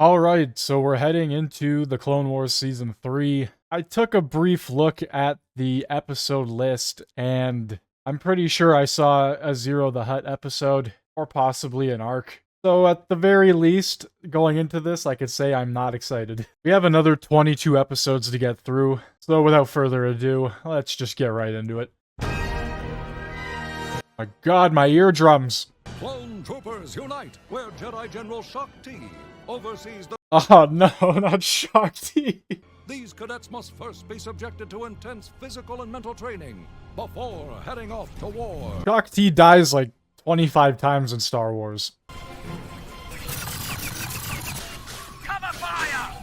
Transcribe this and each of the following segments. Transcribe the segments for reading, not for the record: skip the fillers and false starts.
Alright, so we're heading into the Clone Wars Season 3. I took a brief look at the episode list, and I'm pretty sure I saw a Ziro the Hutt episode, or possibly an arc. So at the very least, going into this, I could say I'm not excited. We have another 22 episodes to get through, so without further ado, let's just get right into it. My god, my eardrums! Clone troopers unite, where Jedi General Shakti oversees the... Oh no, not Shakti! These cadets must first be subjected to intense physical and mental training before heading off to war. Shakti dies like 25 times in Star Wars. Cover fire!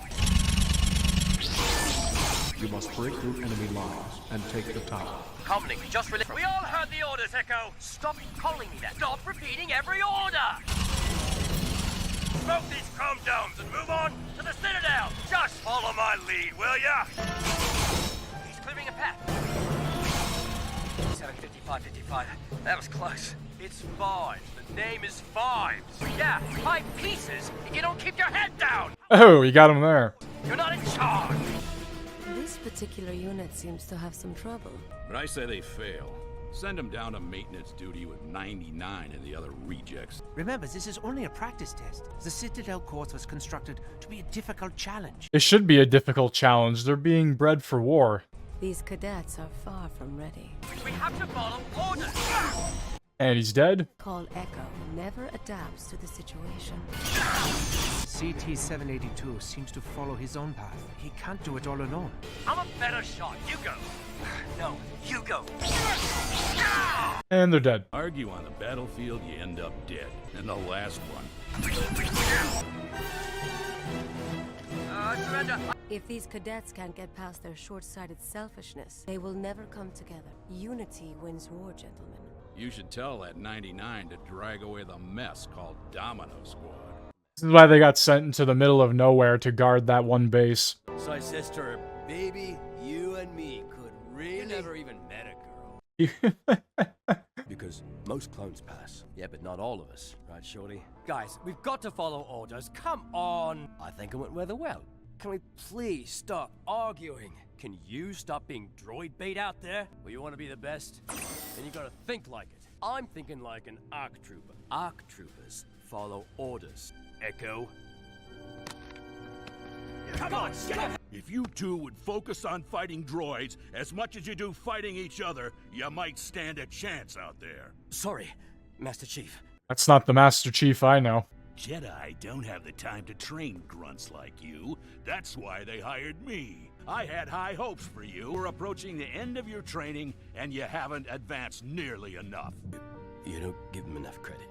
You must break through enemy lines and take the tower. Comlink, just release. We all heard the orders, Echo. Stop calling me that. Stop repeating every order. Smoke these chrome domes and move on to the Citadel. Just follow my lead, will ya? He's clearing a path. 755. That was close. It's Fives. The name is Fives. Yeah, 5 pieces if you don't keep your head down. Oh, you got him there. You're not in charge. This particular unit seems to have some trouble. But I say they fail. Send them down to maintenance duty with 99 and the other rejects. Remember, this is only a practice test. The Citadel course was constructed to be a difficult challenge. It should be a difficult challenge. They're being bred for war. These cadets are far from ready. We have to follow orders. And he's dead? Call Echo never adapts to the situation. CT-782 seems to follow his own path. He can't do it all alone. I'm a better shot. You go. No, you go. And they're dead. Argue on the battlefield, you end up dead. And the last one. Surrender. If these cadets can't get past their short-sighted selfishness, they will never come together. Unity wins war, gentlemen. You should tell that 99 to drag away the mess called Domino Squad. This is why they got sent into the middle of nowhere to guard that one base. So I says to her, baby, you and me could really... You never even met a girl. Because most clones pass. Yeah, but not all of us. Right, Shorty? Guys, we've got to follow orders. Come on! I think it went rather well. Can we please stop arguing? Can you stop being droid bait out there? Well, you want to be the best? Then you gotta think like it. I'm thinking like an ARC trooper. ARC troopers follow orders. Echo? Come on, get up! If you two would focus on fighting droids as much as you do fighting each other, you might stand a chance out there. Sorry, Master Chief. That's not the Master Chief I know. Jedi don't have the time to train grunts like you. That's why they hired me. I had high hopes for you. We're approaching the end of your training, and you haven't advanced nearly enough. You don't give him enough credit.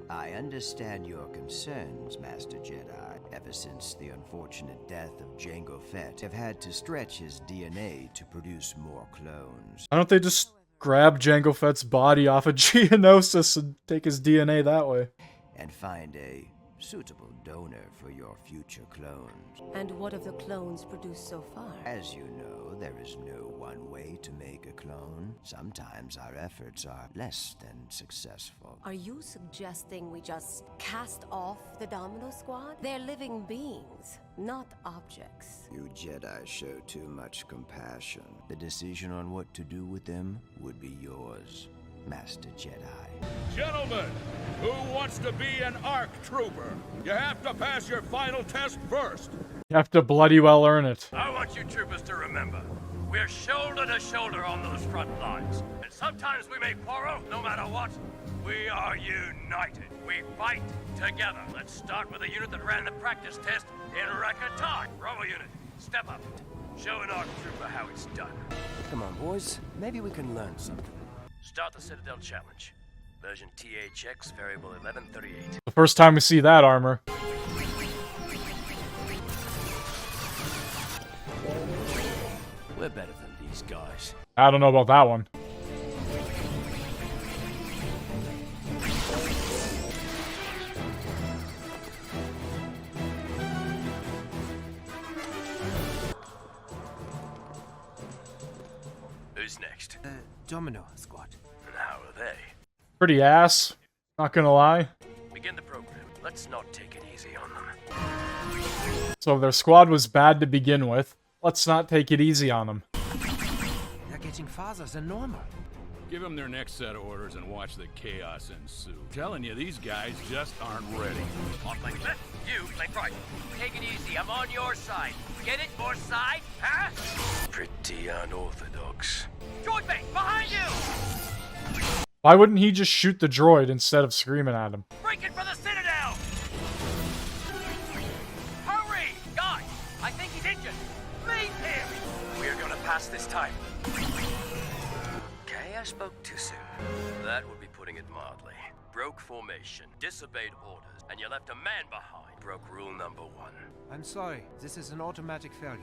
I understand your concerns, Master Jedi. Ever since the unfortunate death of Jango Fett, have had to stretch his DNA to produce more clones. Why don't they just grab Jango Fett's body off of Geonosis and take his DNA that way? And find a suitable donor for your future clones. And what have the clones produced so far? As you know, there is no one way to make a clone. Sometimes our efforts are less than successful. Are you suggesting we just cast off the Domino Squad? They're living beings, not objects. You Jedi show too much compassion. The decision on what to do with them would be yours, Master Jedi. Gentlemen, who wants to be an ARC trooper? You have to pass your final test first. You have to bloody well earn it. I want you troopers to remember, we're shoulder to shoulder on those front lines. And sometimes we may quarrel, no matter what. We are united. We fight together. Let's start with the unit that ran the practice test in record time. Bravo unit, step up. Show an ARC trooper how it's done. Come on, boys. Maybe we can learn something. Start the Citadel challenge. Version THX, variable 1138. The first time we see that armor. We're better than these guys. I don't know about that one. Who's next? Domino Squad. And how are they? Pretty ass. Not gonna lie. Begin the program. Let's not take it easy on them. So their squad was bad to begin with. Let's not take it easy on them. They're getting farther than normal. Give them their next set of orders and watch the chaos ensue. Telling you, these guys just aren't ready. I'll play left, you play right. Take it easy, I'm on your side. Get it, your side, huh? Pretty unorthodox. Join me, behind you! Why wouldn't he just shoot the droid instead of screaming at him? Break it for the Citadel! Hurry! Guys, I think he's injured. Leave him! We're gonna pass this time. Okay, I spoke too soon. That would be putting it mildly. Broke formation, disobeyed orders, and you left a man behind. Broke rule number 1. I'm sorry, this is an automatic failure.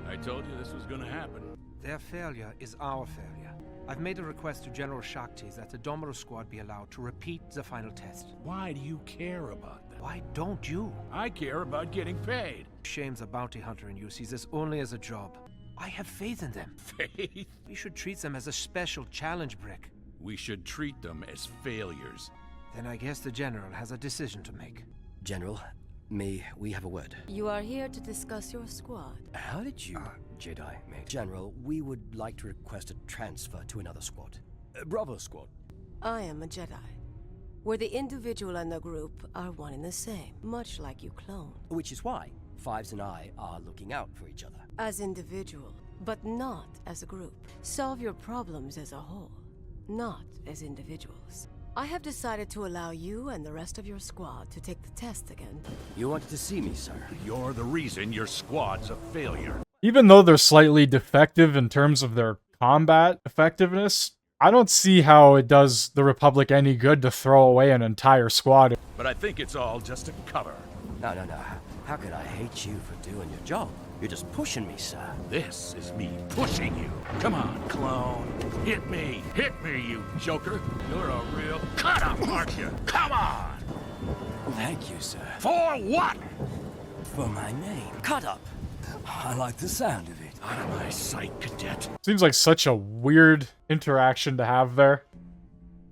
I told you this was gonna happen. Their failure is our failure. I've made a request to General Shakti that the Domino Squad be allowed to repeat the final test. Why do you care about that? Why don't you? I care about getting paid. Shame's a bounty hunter and you sees this only as a job. I have faith in them. Faith? We should treat them as a special challenge brick. We should treat them as failures. Then I guess the General has a decision to make. General, may we have a word? You are here to discuss your squad. How did you, Jedi, mate? General, we would like to request a transfer to another squad. Bravo squad. I am a Jedi, where the individual and the group are one and the same, much like you clone. Which is why Fives and I are looking out for each other. As individual, but not as a group. Solve your problems as a whole, not as individuals. I have decided to allow you and the rest of your squad to take the test again. You wanted to see me, sir? You're the reason your squad's a failure. Even though they're slightly defective in terms of their combat effectiveness, I don't see how it does the Republic any good to throw away an entire squad. But I think it's all just a cover. No. How could I hate you for doing your job? You're just pushing me, sir. This is me pushing you. Come on, clone. Hit me, you joker. You're a real cut-up, aren't you? Come on! Thank you, sir. For what? For my name. Cut up. I like the sound of it. Out of my sight, cadet. Seems like such a weird interaction to have there.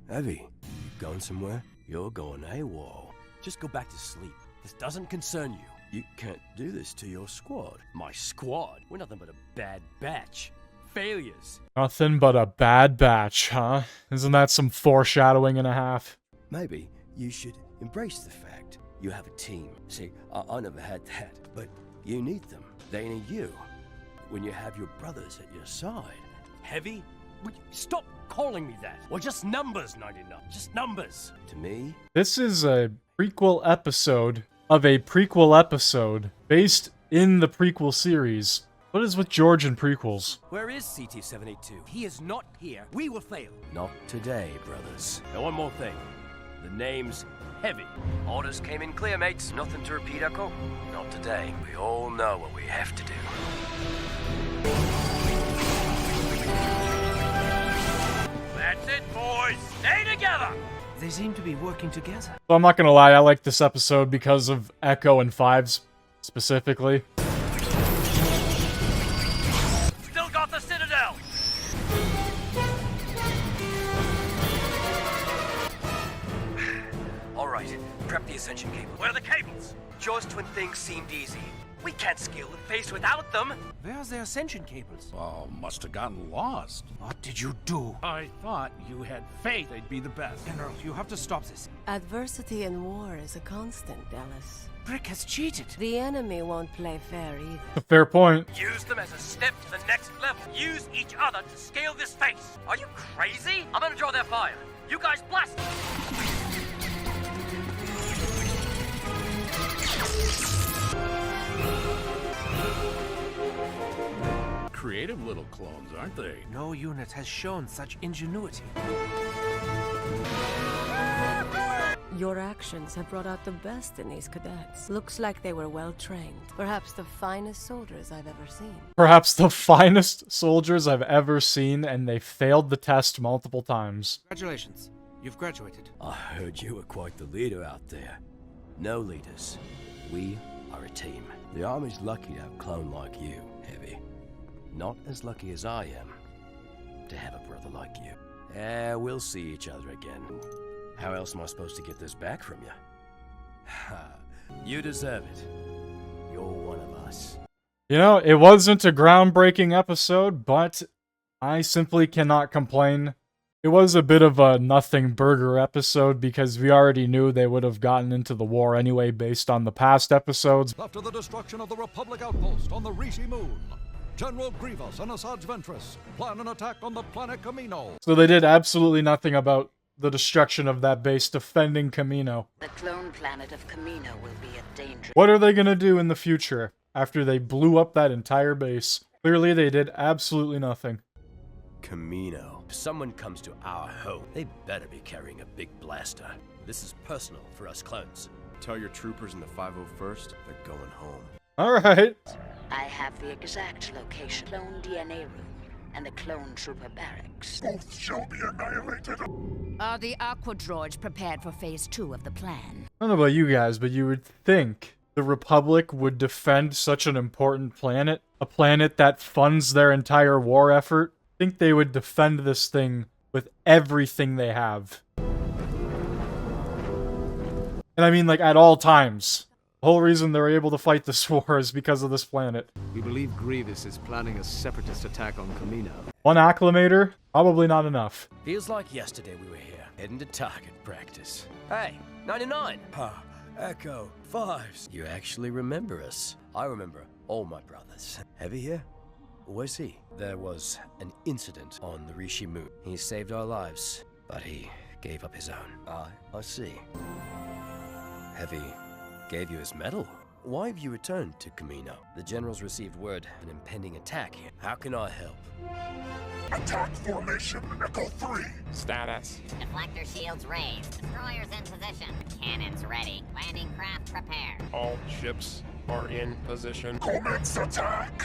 Heavy, you going somewhere? You're going AWOL. Just go back to sleep. This doesn't concern you. You can't do this to your squad. My squad? We're nothing but a bad batch. Failures. Nothing but a bad batch, huh? Isn't that some foreshadowing and a half? Maybe you should embrace the fact you have a team. See, I never had that, but you need them. They need you. When you have your brothers at your side. Heavy? Stop calling me that. We're just numbers, 99. Just numbers. To me. This is a prequel episode of a prequel episode based in the prequel series. What is with George and prequels? Where is CT-782? He is not here. We will fail. Not today, brothers. And one more thing. The name's Heavy. Orders came in clear, mates. Nothing to repeat, Echo. Not today. We all know what we have to do. That's it, boys. Stay together. They seem to be working together. So I'm not gonna lie, I like this episode because of Echo and Fives, specifically. Still got the Citadel. All right. Prep the ascension cable. Where are the cables? Jaws twin things seemed easy. We can't scale the face without them. Where's their ascension cables? Oh, must have gotten lost. What did you do? I thought you had faith they'd be the best. General, you have to stop this. Adversity in war is a constant, Dallas. Brick has cheated. The enemy won't play fair either. A fair point. Use them as a step to the next level. Use each other to scale this face. Are you crazy? I'm gonna draw their fire. You guys blast them. Creative little clones, aren't they? No unit has shown such ingenuity. Your actions have brought out the best in these cadets. Looks like they were well trained. Perhaps the finest soldiers I've ever seen. Perhaps the finest soldiers I've ever seen, and they failed the test multiple times. Congratulations. You've graduated. I heard you were quite the leader out there. No leaders. We are a team. The Army's lucky to have a clone like you, Heavy. Not as lucky as I am to have a brother like you. We'll see each other again. How else am I supposed to get this back from you? You deserve it. You're one of You know, it wasn't a groundbreaking episode, but I simply cannot complain. It was a bit of a nothing burger episode because we already knew they would have gotten into the war anyway based on the past episodes. After the destruction of the Republic outpost on the Rishi moon, General Grievous and Asajj Ventress plan an attack on the planet Kamino. So they did absolutely nothing about the destruction of that base defending Kamino. The clone planet of Kamino will be a danger. What are they gonna do in the future after they blew up that entire base? Clearly they did absolutely nothing. Kamino. If someone comes to our home, they better be carrying a big blaster. This is personal for us clones. Tell your troopers in the 501st they're going home. Alright. I have the exact location. Clone DNA room and the clone trooper barracks. Both shall be annihilated. Are the Aqua droids prepared for phase 2 of the plan? I don't know about you guys, but you would think the Republic would defend such an important planet, a planet that funds their entire war effort. I think they would defend this thing with everything they have. And I mean, like, at all times. The whole reason they're able to fight this war is because of this planet. We believe Grievous is planning a separatist attack on Kamino. One acclimator? Probably not enough. Feels like yesterday we were here, heading to target practice. Hey, 99! Pa, Echo, Fives. You actually remember us. I remember all my brothers. Heavy here? Where's he? There was an incident on the Rishi moon. He saved our lives, but he gave up his own. I see. Heavy gave you his medal? Why have you returned to Kamino? The generals received word of an impending attack here. How can I help? Attack formation, Echo 3. Status. Deflector shields raised. Destroyers in position. Cannons ready. Landing craft prepared. All ships are in position. Commence attack.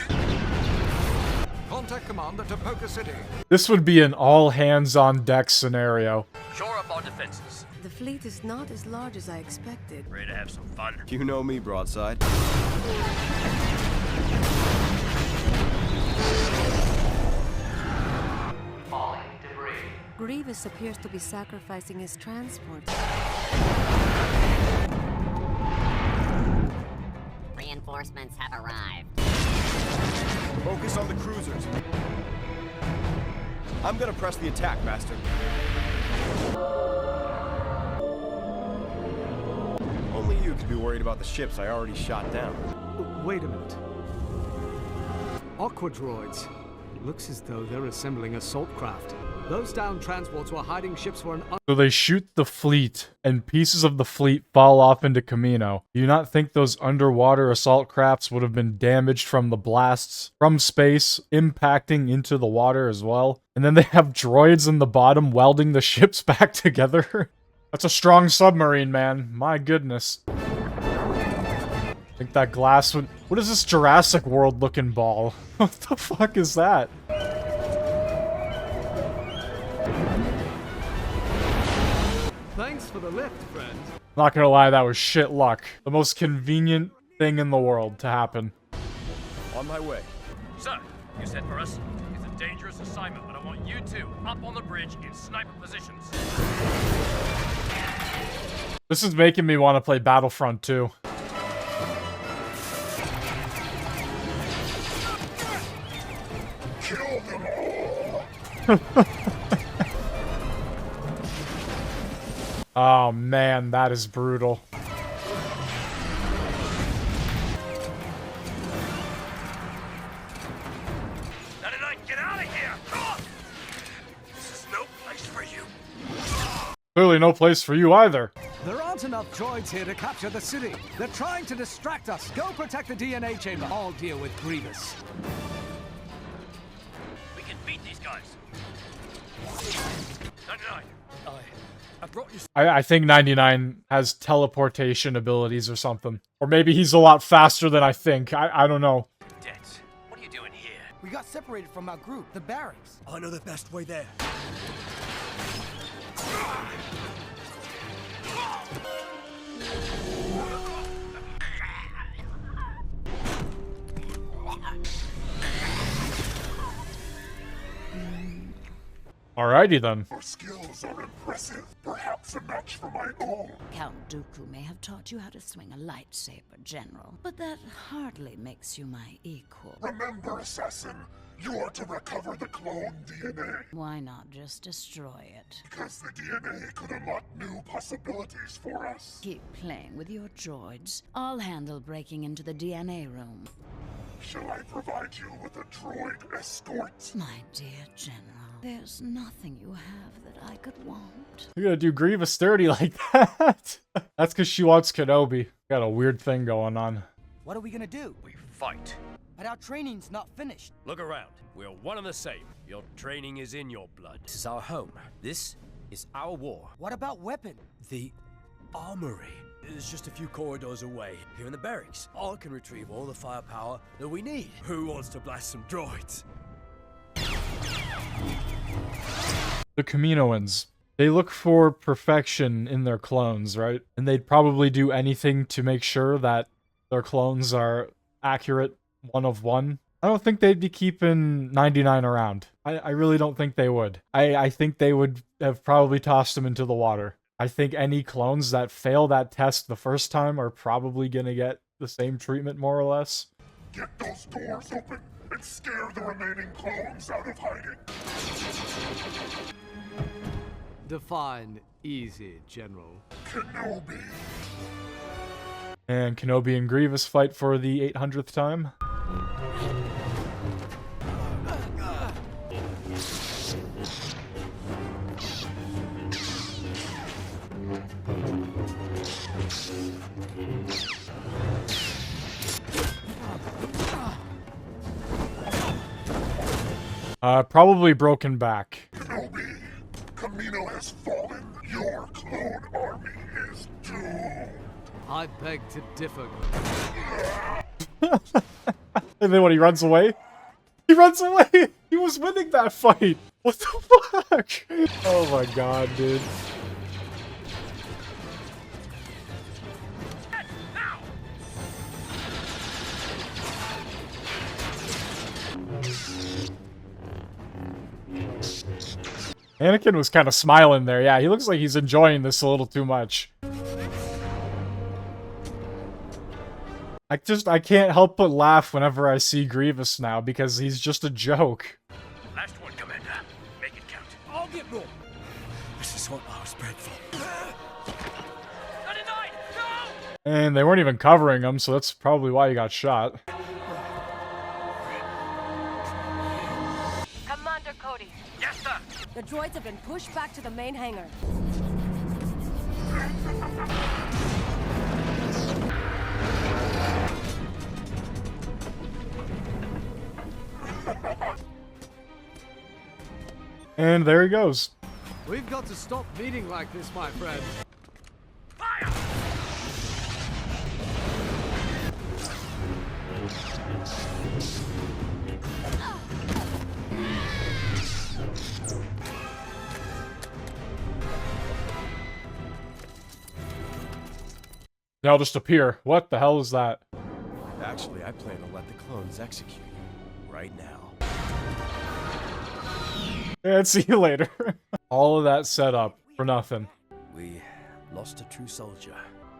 Contact commander to Poker City. This would be an all-hands-on-deck scenario. Shore up our defenses. The fleet is not as large as I expected. Ready to have some fun? You know me, broadside. Falling debris. Grievous appears to be sacrificing his transport. Reinforcements have arrived. Focus on the cruisers. I'm gonna press the attack, Master. Only you could be worried about the ships I already shot down. Wait a minute. Aqua droids. Looks as though they're assembling assault craft. Those downed transports were hiding ships for an... So they shoot the fleet, and pieces of the fleet fall off into Kamino. Do you not think those underwater assault crafts would have been damaged from the blasts from space, impacting into the water as well? And then they have droids in the bottom welding the ships back together? That's a strong submarine, man. My goodness. I think that glass would... What is this Jurassic World looking ball? What the fuck is that? Thanks for the lift, friend. Not gonna lie, that was shit luck. The most convenient thing in the world to happen. On my way. Sir, you sent for us? It's a dangerous assignment, but I want you two up on the bridge in sniper positions. This is making me want to play Battlefront 2. Kill them all. Oh man, that is brutal. 99, get out of here! Come on! This is no place for you. Clearly no place for you either. There aren't enough droids here to capture the city. They're trying to distract us. Go protect the DNA chamber. I'll deal with Grievous. We can beat these guys. 99, I brought you... I think 99 has teleportation abilities or something. Or maybe he's a lot faster than I think. I don't know. Cadets, what are you doing here? We got separated from our group, the barracks. I know the best way there. Alrighty then. Your skills are impressive. Perhaps a match for my own. Count Dooku may have taught you how to swing a lightsaber, General, but that hardly makes you my equal. Remember, Assassin, you are to recover the clone DNA. Why not just destroy it? Because the DNA could unlock new possibilities for us. Keep playing with your droids. I'll handle breaking into the DNA room. Shall I provide you with a droid escort? My dear General, there's nothing you have that I could want. You're gonna do Grievous dirty like that? That's because she wants Kenobi. Got a weird thing going on. What are we gonna do? We fight. But our training's not finished. Look around. We're one and the same. Your training is in your blood. This is our home. This is our war. What about weapon? The armory is just a few corridors away. Here in the barracks. I can retrieve all the firepower that we need. Who wants to blast some droids? The Kaminoans. They look for perfection in their clones, right? And they'd probably do anything to make sure that their clones are accurate, one of one. I don't think they'd be keeping 99 around. I really don't think they would. I think they would have probably tossed them into the water. I think any clones that fail that test the first time are probably gonna get the same treatment, more or less. Get those doors open and scare the remaining clones out of hiding. Define easy, General. Kenobi. And Kenobi and Grievous fight for the 800th time. Probably broken back. Kenobi, Kamino has fallen. Your clone army is doomed. I beg to differ. And then when he runs away? He runs away! He was winning that fight! What the fuck? Oh my god, dude. Anakin was kind of smiling there. Yeah, he looks like he's enjoying this a little too much. I can't help but laugh whenever I see Grievous now, because he's just a joke. Last one, Commander. Make it count. I'll get rolled. This is what I was bred for. 99, go! And they weren't even covering him, so that's probably why he got shot. Commander Cody. Yes, sir. The droids have been pushed back to the main hangar. And there he goes. We've got to stop meeting like this, my friend. Fire! They'll just appear. What the hell is that? Actually, I plan to let the clones execute you right now. And see you later. All of that set up for nothing. We lost a true soldier.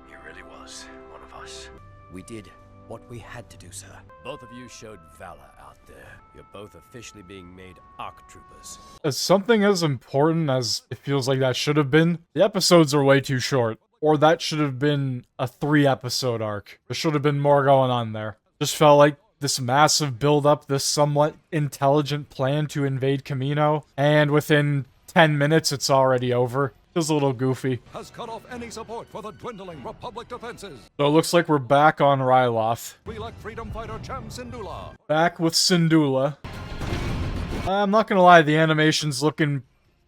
He really was one of us. We did what we had to do, sir. Both of you showed valor out there. You're both officially being made ARC troopers. As something as important as it feels like that should have been, the episodes are way too short. Or that should have been a 3-episode arc. There should have been more going on there. Just felt like this massive build-up, this somewhat intelligent plan to invade Kamino, and within 10 minutes it's already over. Feels a little goofy. Has cut off any support for the dwindling Republic defenses. So it looks like we're back on Ryloth. We elect freedom fighter Cham Syndulla. Back with Syndulla. I'm not gonna lie, the animation's looking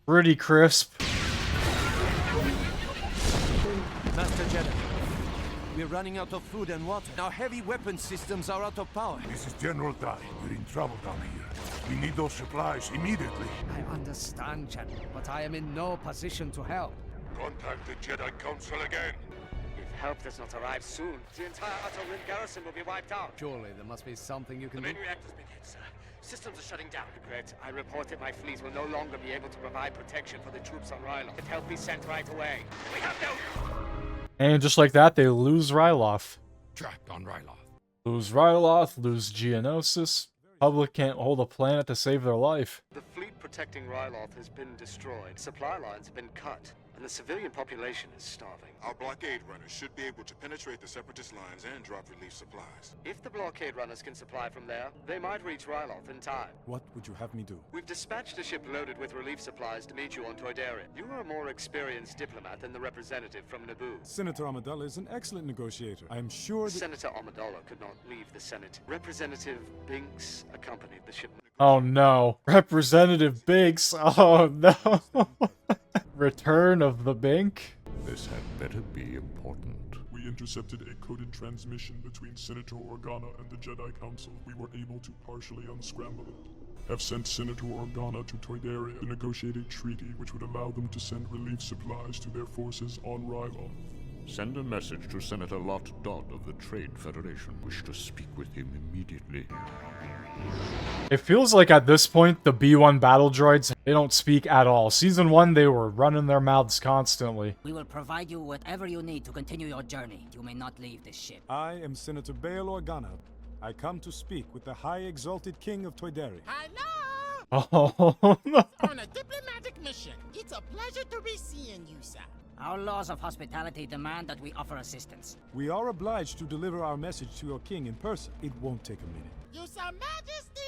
pretty crisp. Master Jedi, we're running out of food and water. Our heavy weapon systems are out of power. This is General Dai. We're in trouble down here. We need those supplies immediately. I understand, General, but I am in no position to help. Contact the Jedi Council again. If help does not arrive soon, the entire Outer Rim garrison will be wiped out. Surely there must be something you can do. Reactors begin, sir. Systems are shutting down. Regret, I report that my fleet will no longer be able to provide protection for the troops on Ryloth. But help be sent right away. We have no... And just like that, they lose Ryloth. Trapped on Ryloth. Lose Ryloth, lose Geonosis. Public can't hold a planet to save their life. The fleet protecting Ryloth has been destroyed. Supply lines have been cut. And the civilian population is starving. Our blockade runners should be able to penetrate the Separatist lines and drop relief supplies. If the blockade runners can supply from there, they might reach Ryloth in time. What would you have me do? We've dispatched a ship loaded with relief supplies to meet you on Toydarian. You are a more experienced diplomat than the representative from Naboo. Senator Amidala is an excellent negotiator. I am sure that... Senator Amidala could not leave the Senate. Representative Binks accompanied the ship. Oh no. Representative Binks. Oh no. Return of the Bink? This had better be important. We intercepted a coded transmission between Senator Organa and the Jedi Council. We were able to partially unscramble it. Have sent Senator Organa to Toydarian to negotiate a treaty which would allow them to send relief supplies to their forces on Ryloth. Send a message to Senator Lot Dodd of the Trade Federation. Wish to speak with him immediately. It feels like at this point, the B1 battle droids, they don't speak at all. Season 1, they were running their mouths constantly. We will provide you whatever you need to continue your journey. You may not leave this ship. I am Senator Bail Organa. I come to speak with the High Exalted King of Toydarian. Oh, no. On a diplomatic mission. It's a pleasure to be seeing you, sir. Our laws of hospitality demand that we offer assistance. We are obliged to deliver our message to your king in person. It won't take a minute. Your Majesty!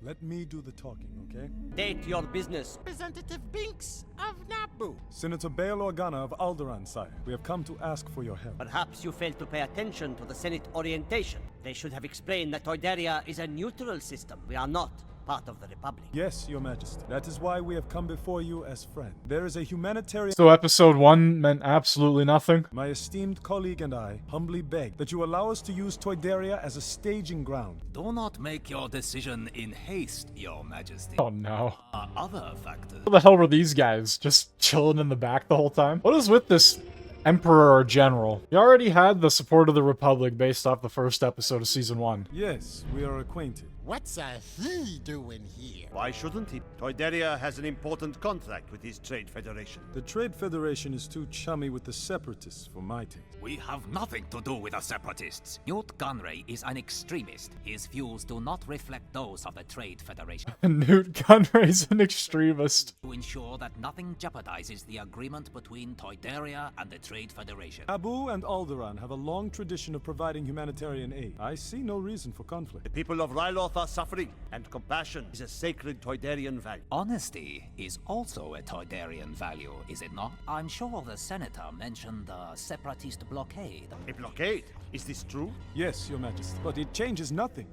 Let me do the talking, okay? State your business. Representative Binks of Naboo. Senator Bail Organa of Alderaan, sire. We have come to ask for your help. Perhaps you failed to pay attention to the Senate orientation. They should have explained that Toydaria is a neutral system. We are not part of the Republic. Yes, Your Majesty. That is why we have come before you as friends. There is a humanitarian... So episode 1 meant absolutely nothing? My esteemed colleague and I humbly beg that you allow us to use Toydaria as a staging ground. Do not make your decision in haste, Your Majesty. Oh no. Other factors... What the hell were these guys? Just chilling in the back the whole time? What is with this Emperor or General? He already had the support of the Republic based off the first episode of Season 1. Yes, we are acquainted. What's he doing here? Why shouldn't he? Toydaria has an important contract with his Trade Federation. The Trade Federation is too chummy with the Separatists for my taste. We have nothing to do with the Separatists. Newt Gunray is an extremist. His views do not reflect those of the Trade Federation. Newt Gunray's an extremist. To ensure that nothing jeopardizes the agreement between Toydaria and the Trade Federation. Naboo and Alderaan have a long tradition of providing humanitarian aid. I see no reason for conflict. The people of Ryloth are suffering, and compassion is a sacred Toydarian value. Honesty is also a Toydarian value, is it not? I'm sure the Senator mentioned the Separatist blockade. A blockade? Is this true? Yes, Your Majesty, but it changes nothing.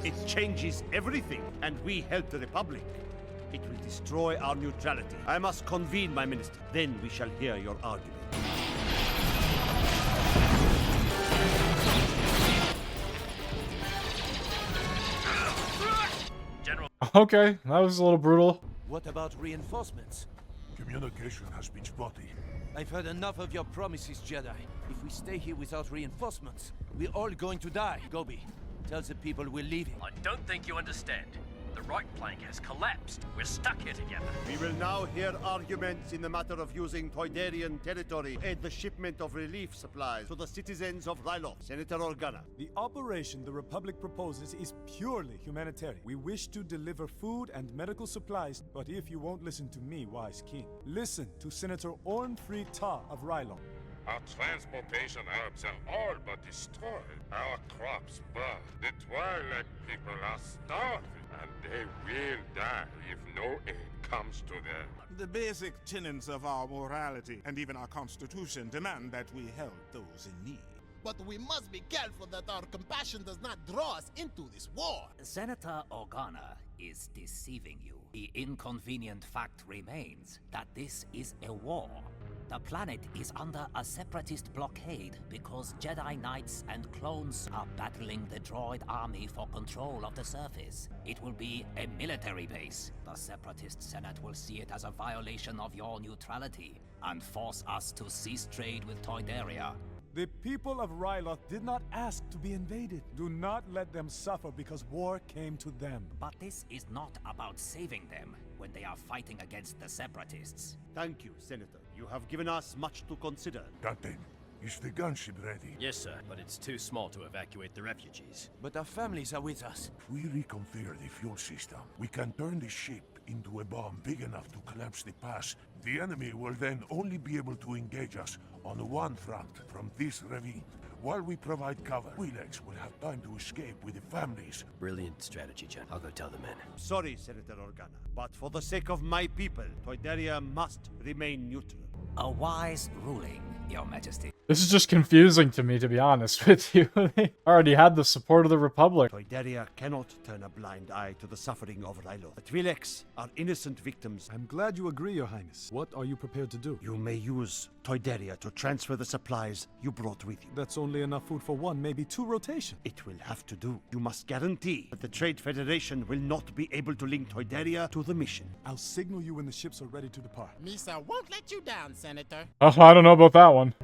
It changes everything, and we help the Republic. It will destroy our neutrality. I must convene my minister. Then we shall hear your argument. Okay, that was a little brutal. What about reinforcements? Communication has been spotty. I've heard enough of your promises, Jedi. If we stay here without reinforcements, we're all going to die. Gobi, tell the people we're leaving. I don't think you understand. The right flank has collapsed. We're stuck here together. We will now hear arguments in the matter of using Toydarian territory to aid the shipment of relief supplies to the citizens of Ryloth. Senator Organa. The operation the Republic proposes is purely humanitarian. We wish to deliver food and medical supplies, but if you won't listen to me, wise king, listen to Senator Ornfree Ta of Ryloth. Our transportation hubs are all but destroyed. Our crops burn. The Twilight people are starving, and they will die if no aid comes to them. The basic tenets of our morality and even our constitution demand that we help those in need. But we must be careful that our compassion does not draw us into this war. Senator Organa is deceiving you. The inconvenient fact remains that this is a war. The planet is under a separatist blockade because Jedi Knights and clones are battling the droid army for control of the surface. It will be a military base. The Separatist Senate will see it as a violation of your neutrality and force us to cease trade with Toydaria. The people of Ryloth did not ask to be invaded. Do not let them suffer because war came to them. But this is not about saving them when they are fighting against the Separatists. Thank you, Senator. You have given us much to consider. Captain, is the gunship ready? Yes, sir, but it's too small to evacuate the refugees. But our families are with us. If we reconfigure the fuel system, we can turn the ship into a bomb big enough to collapse the pass. The enemy will then only be able to engage us on one front from this ravine. While we provide cover, Twi'leks will have time to escape with the families. Brilliant strategy, Jen. I'll go tell the men. Sorry, Senator Organa, but for the sake of my people, Toydaria must remain neutral. A wise ruling, Your Majesty. This is just confusing to me, to be honest with you. They already had the support of the Republic. Toydaria cannot turn a blind eye to the suffering of Ryloth. The Twi'leks are innocent victims. I'm glad you agree, Your Highness. What are you prepared to do? You may use Toydaria to transfer the supplies you brought with you. That's only enough food for one, maybe two rotations. It will have to do. You must guarantee that the Trade Federation will not be able to link Toydaria to the mission. I'll signal you when the ships are ready to depart. Misa won't let you down, Senator. I don't know about that one.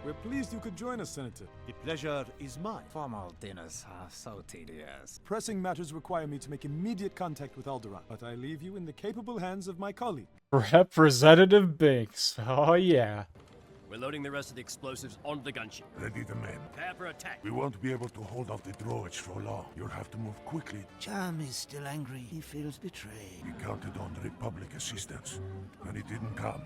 We're pleased you could join us, Senator. The pleasure is mine. Formal dinners are so tedious. Pressing matters require me to make immediate contact with Alderaan, but I leave you in the capable hands of my colleague. Representative Binks. Oh, yeah. We're loading the rest of the explosives onto the gunship. Ready the men. Prepare for attack. We won't be able to hold off the droids for long. You'll have to move quickly. Cham is still angry. He feels betrayed. We counted on the Republic assistance, and it didn't come.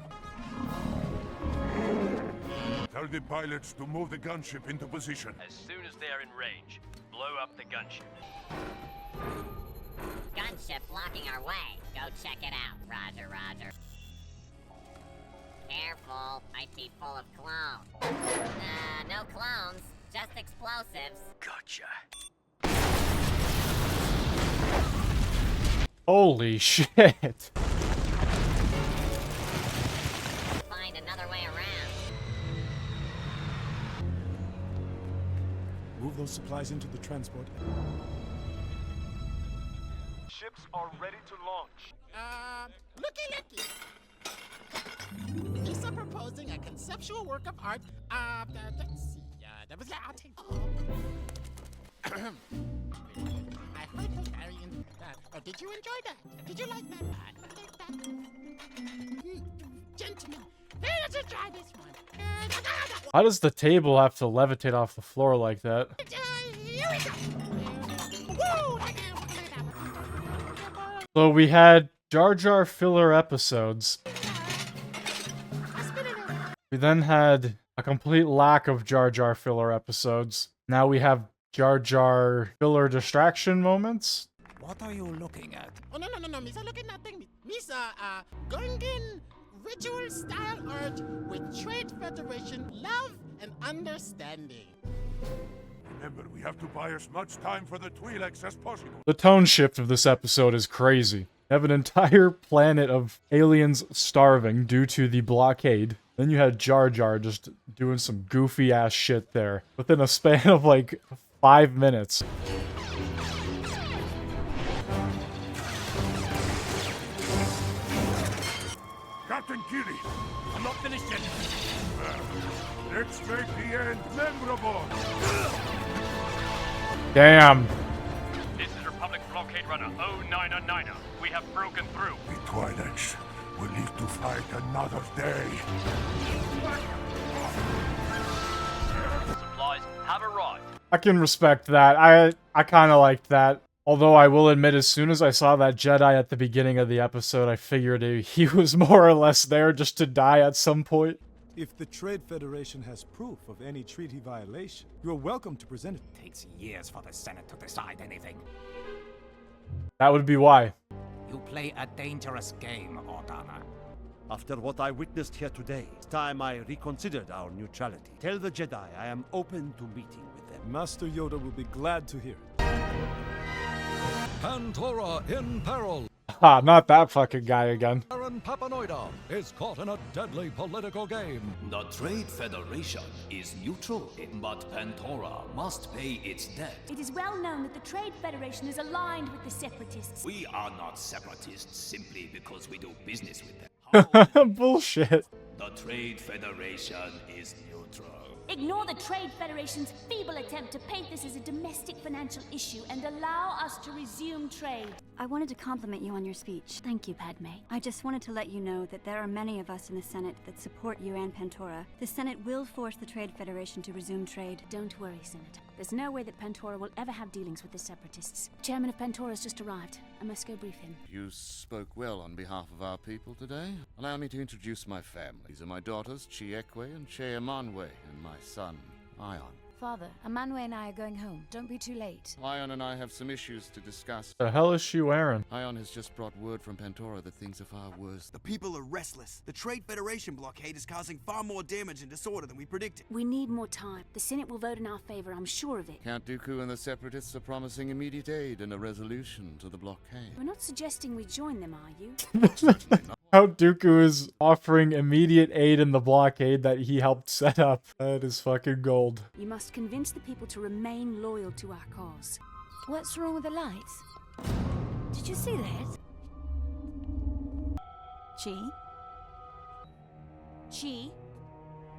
Tell the pilots to move the gunship into position. As soon as they're in range, blow up the gunship. Gunship blocking our way. Go check it out. Roger, roger. Careful, might be full of clones. No clones, just explosives. Gotcha. Holy shit. Find another way around. Move those supplies into the transport. Ships are ready to launch. Looky. Lisa proposing a conceptual work of art. Let's see. I'll take. I heard Hungarian. Did you enjoy that? Did you like that? Gentlemen, let's try this one. How does the table have to levitate off the floor like that? Here we go. So we had Jar Jar filler episodes. We then had a complete lack of Jar Jar filler episodes. Now we have Jar Jar filler distraction moments. What are you looking at? Oh, no. Misa, look at nothing. Misa, Gungan ritual-style art with Trade Federation love and understanding. Remember, we have to buy as much time for the Twi'leks as possible. The tone shift of this episode is crazy. You have an entire planet of aliens starving due to the blockade. Then you had Jar Jar just doing some goofy ass shit there within a span of like 5 minutes. Captain Kiri, I'm not finished yet. Let's make the end memorable. Damn. This is Republic Blockade Runner 0909er. We have broken through. The Twi'leks will live to fight another day. Supplies have arrived. I can respect that. I kind of liked that. Although I will admit, as soon as I saw that Jedi at the beginning of the episode, I figured he was more or less there just to die at some point. If the Trade Federation has proof of any treaty violation, you are welcome to present it. Takes years for the Senate to decide anything. That would be why. You play a dangerous game, Organa. After what I witnessed here today, it's time I reconsidered our neutrality. Tell the Jedi I am open to meeting with them. Master Yoda will be glad to hear it. Pantora in peril. Ha, not that fucking guy again. Baron Papanoida is caught in a deadly political game. The Trade Federation is neutral, but Pantora must pay its debt. It is well known that the Trade Federation is aligned with the Separatists. We are not separatists simply because we do business with them. Bullshit. The Trade Federation is neutral. Ignore the Trade Federation's feeble attempt to paint this as a domestic financial issue and allow us to resume trade. I wanted to compliment you on your speech. Thank you, Padme. I just wanted to let you know that there are many of us in the Senate that support you and Pantora. The Senate will force the Trade Federation to resume trade. Don't worry, Senator. There's no way that Pantora will ever have dealings with the Separatists. Chairman of Pantora's just arrived. I must go brief him. You spoke well on behalf of our people today. Allow me to introduce my family. These are my daughters, Chiekwe and Cheamanwe, and my son, Ion. Father, Amanwe and I are going home. Don't be too late. Ion and I have some issues to discuss. The hell is she wearing? Ion has just brought word from Pantora that things are far worse. The people are restless. The Trade Federation blockade is causing far more damage and disorder than we predicted. We need more time. The Senate will vote in our favor, I'm sure of it. Count Dooku and the Separatists are promising immediate aid and a resolution to the blockade. We're not suggesting we join them, are you? Count Dooku is offering immediate aid in the blockade that he helped set up. That is fucking gold. You must convince the people to remain loyal to our cause. What's wrong with the lights? Did you see that? Chi? Chi?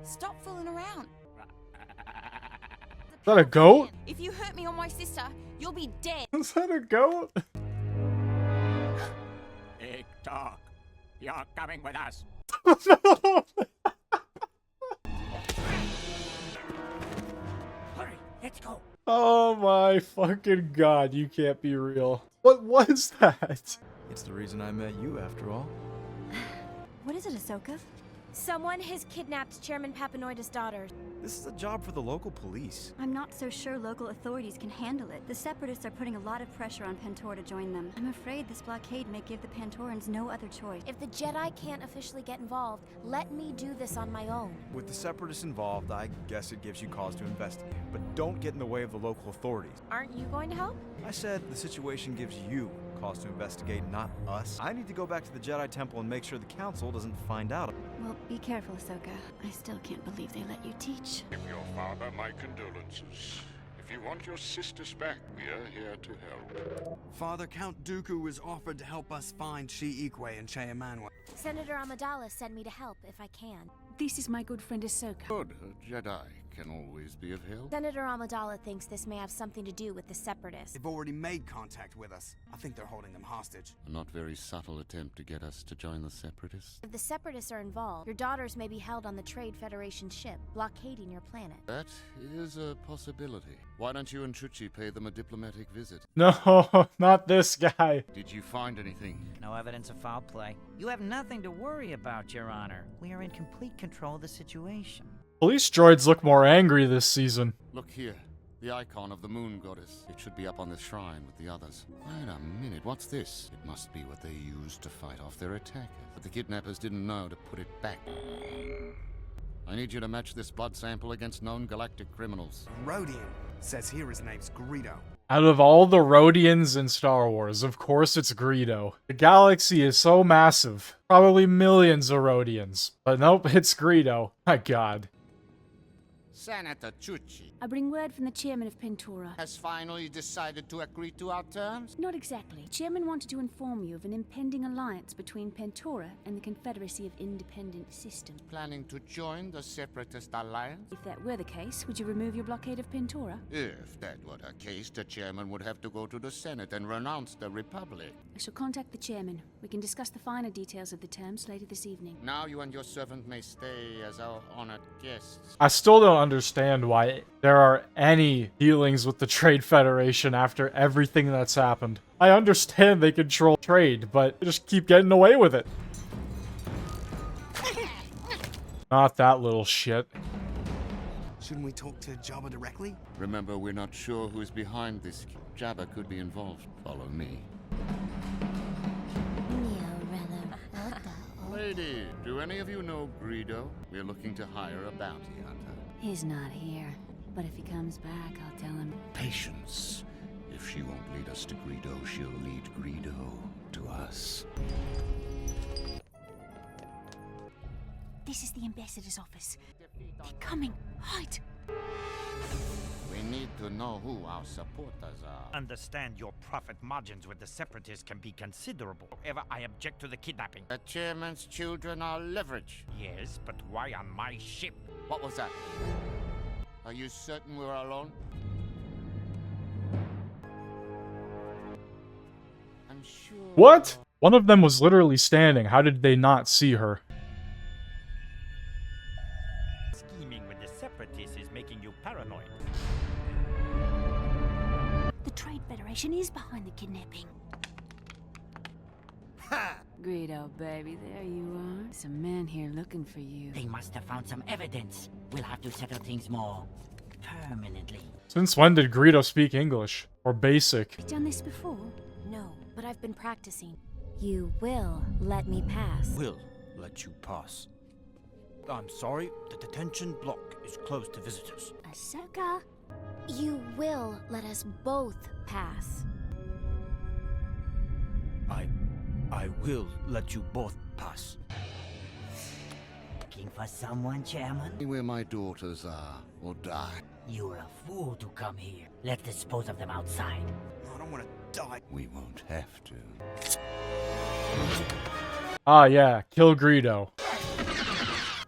Stop fooling around. Is that a goat? If you hurt me or my sister, you'll be dead. Is that a goat? Big talk. You're coming with us. Hurry, let's go. Oh my fucking god, you can't be real. What was that? It's the reason I met you, after all. What is it, Ahsoka? Someone has kidnapped Chairman Papanoida's daughter. This is a job for the local police. I'm not so sure local authorities can handle it. The Separatists are putting a lot of pressure on Pantora to join them. I'm afraid this blockade may give the Pantorans no other choice. If the Jedi can't officially get involved, let me do this on my own. With the Separatists involved, I guess it gives you cause to investigate. But don't get in the way of the local authorities. Aren't you going to help? I said the situation gives you cause to investigate, not us. I need to go back to the Jedi Temple and make sure the Council doesn't find out. Well, be careful, Ahsoka. I still can't believe they let you teach. Give your father my condolences. If you want your sisters back, we are here to help. Father, Count Dooku has offered to help us find Chiekwe and Cheamanwe. Senator Amidala sent me to help if I can. This is my good friend Ahsoka. Good, a Jedi can always be of help. Senator Amidala thinks this may have something to do with the Separatists. They've already made contact with us. I think they're holding them hostage. A not very subtle attempt to get us to join the Separatists. If the Separatists are involved, your daughters may be held on the Trade Federation ship, blockading your planet. That is a possibility. Why don't you and Chuchi pay them a diplomatic visit? No, not this guy. Did you find anything? No evidence of foul play. You have nothing to worry about, Your Honor. We are in complete control of the situation. Police droids look more angry this season. Look here. The icon of the moon goddess. It should be up on this shrine with the others. Wait a minute, what's this? It must be what they used to fight off their attackers. But the kidnappers didn't know to put it back. I need you to match this blood sample against known galactic criminals. Rodian. Says here his name's Greedo. Out of all the Rhodians in Star Wars, of course it's Greedo. The galaxy is so massive. Probably millions of Rhodians. But nope, it's Greedo. My god. Senator Chuchi I bring word from the chairman of Pantora. has finally decided to agree to our terms? Not exactly. Chairman wanted to inform you of an impending alliance between Pantora and the Confederacy of Independent Systems. Planning to join the Separatist Alliance? If that were the case, would you remove your blockade of Pantora? If that were the case, the chairman would have to go to the Senate and renounce the Republic. I shall contact the chairman. We can discuss the finer details of the terms later this evening. Now you and your servant may stay as our honored guests. I still don't understand why there are any dealings with the Trade Federation after everything that's happened. I understand they control trade, but they just keep getting away with it. Not that little shit. Shouldn't we talk to Jabba directly? Remember, we're not sure who's behind this. Jabba could be involved. Follow me. Lady, do any of you know Greedo? We're looking to hire a bounty hunter. He's not here, but if he comes back, I'll tell him. Patience. If she won't lead us to Greedo, she'll lead Greedo to us. This is the ambassador's office. They're coming. Hide. We need to know who our supporters are. Understand your profit margins with the Separatists can be considerable. However, I object to the kidnapping. The chairman's children are leverage. Yes, but why on my ship? What was that? Are you certain we're alone? I'm sure... What? One of them was literally standing. How did they not see her? Scheming with the Separatists is making you paranoid. The Trade Federation is behind the kidnapping. Ha! Greedo, baby, there you are. There's a man here looking for you. They must have found some evidence. We'll have to settle things more permanently. Since when did Greedo speak English? Or basic? Have you done this before? No, but I've been practicing. You will let me pass. Will let you pass. I'm sorry, the detention block is closed to visitors. Ahsoka. You will let us both pass. I will let you both pass. Looking for someone, Chairman? Where my daughters are, or die. You're a fool to come here. Let's dispose of them outside. I don't want to die. We won't have to. Ah, yeah. Kill Greedo.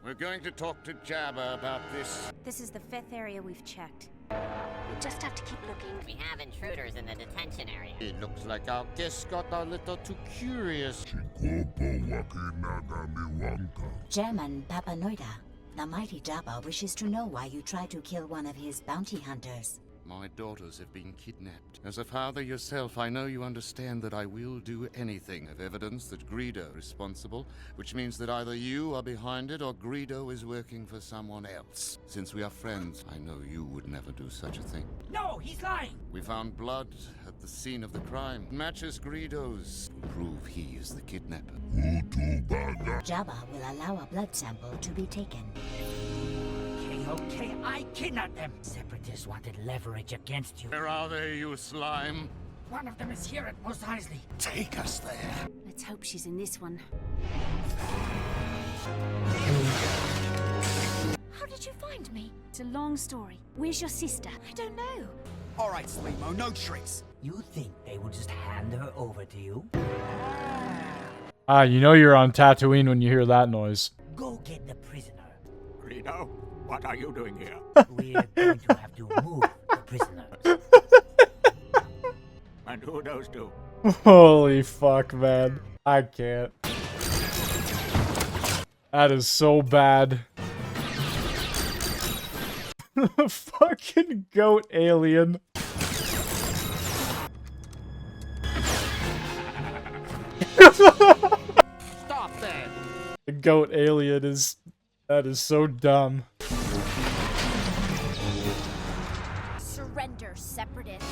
We're going to talk to Jabba about this. This is the 5th area we've checked. We just have to keep looking. We have intruders in the detention area. It looks like our guests got a little too curious. Chairman Papa Noida, the mighty Jabba wishes to know why you tried to kill one of his bounty hunters. My daughters have been kidnapped. As a father yourself, I know you understand that I will do anything of evidence that Greedo is responsible, which means that either you are behind it or Greedo is working for someone else. Since we are friends, I know you would never do such a thing. No, he's lying! We found blood at the scene of the crime. Matches Greedo's. Prove he is the kidnapper. Jabba will allow a blood sample to be taken. Okay, I kidnapped them. Separatists wanted leverage against you. Where are they, you slime? One of them is here at Mos Eisley. Take us there. Let's hope she's in this one. How did you find me? It's a long story. Where's your sister? I don't know. All right, Slimo, no tricks. You think they would just hand her over to you? Ah, you know you're on Tatooine when you hear that noise. Go get the prisoner. Greedo, what are you doing here? We're going to have to move the prisoners. And who those two? Holy fuck, man. I can't. That is so bad. Fucking goat alien. Stop that! The goat alien is... That is so dumb. Surrender, Separatist.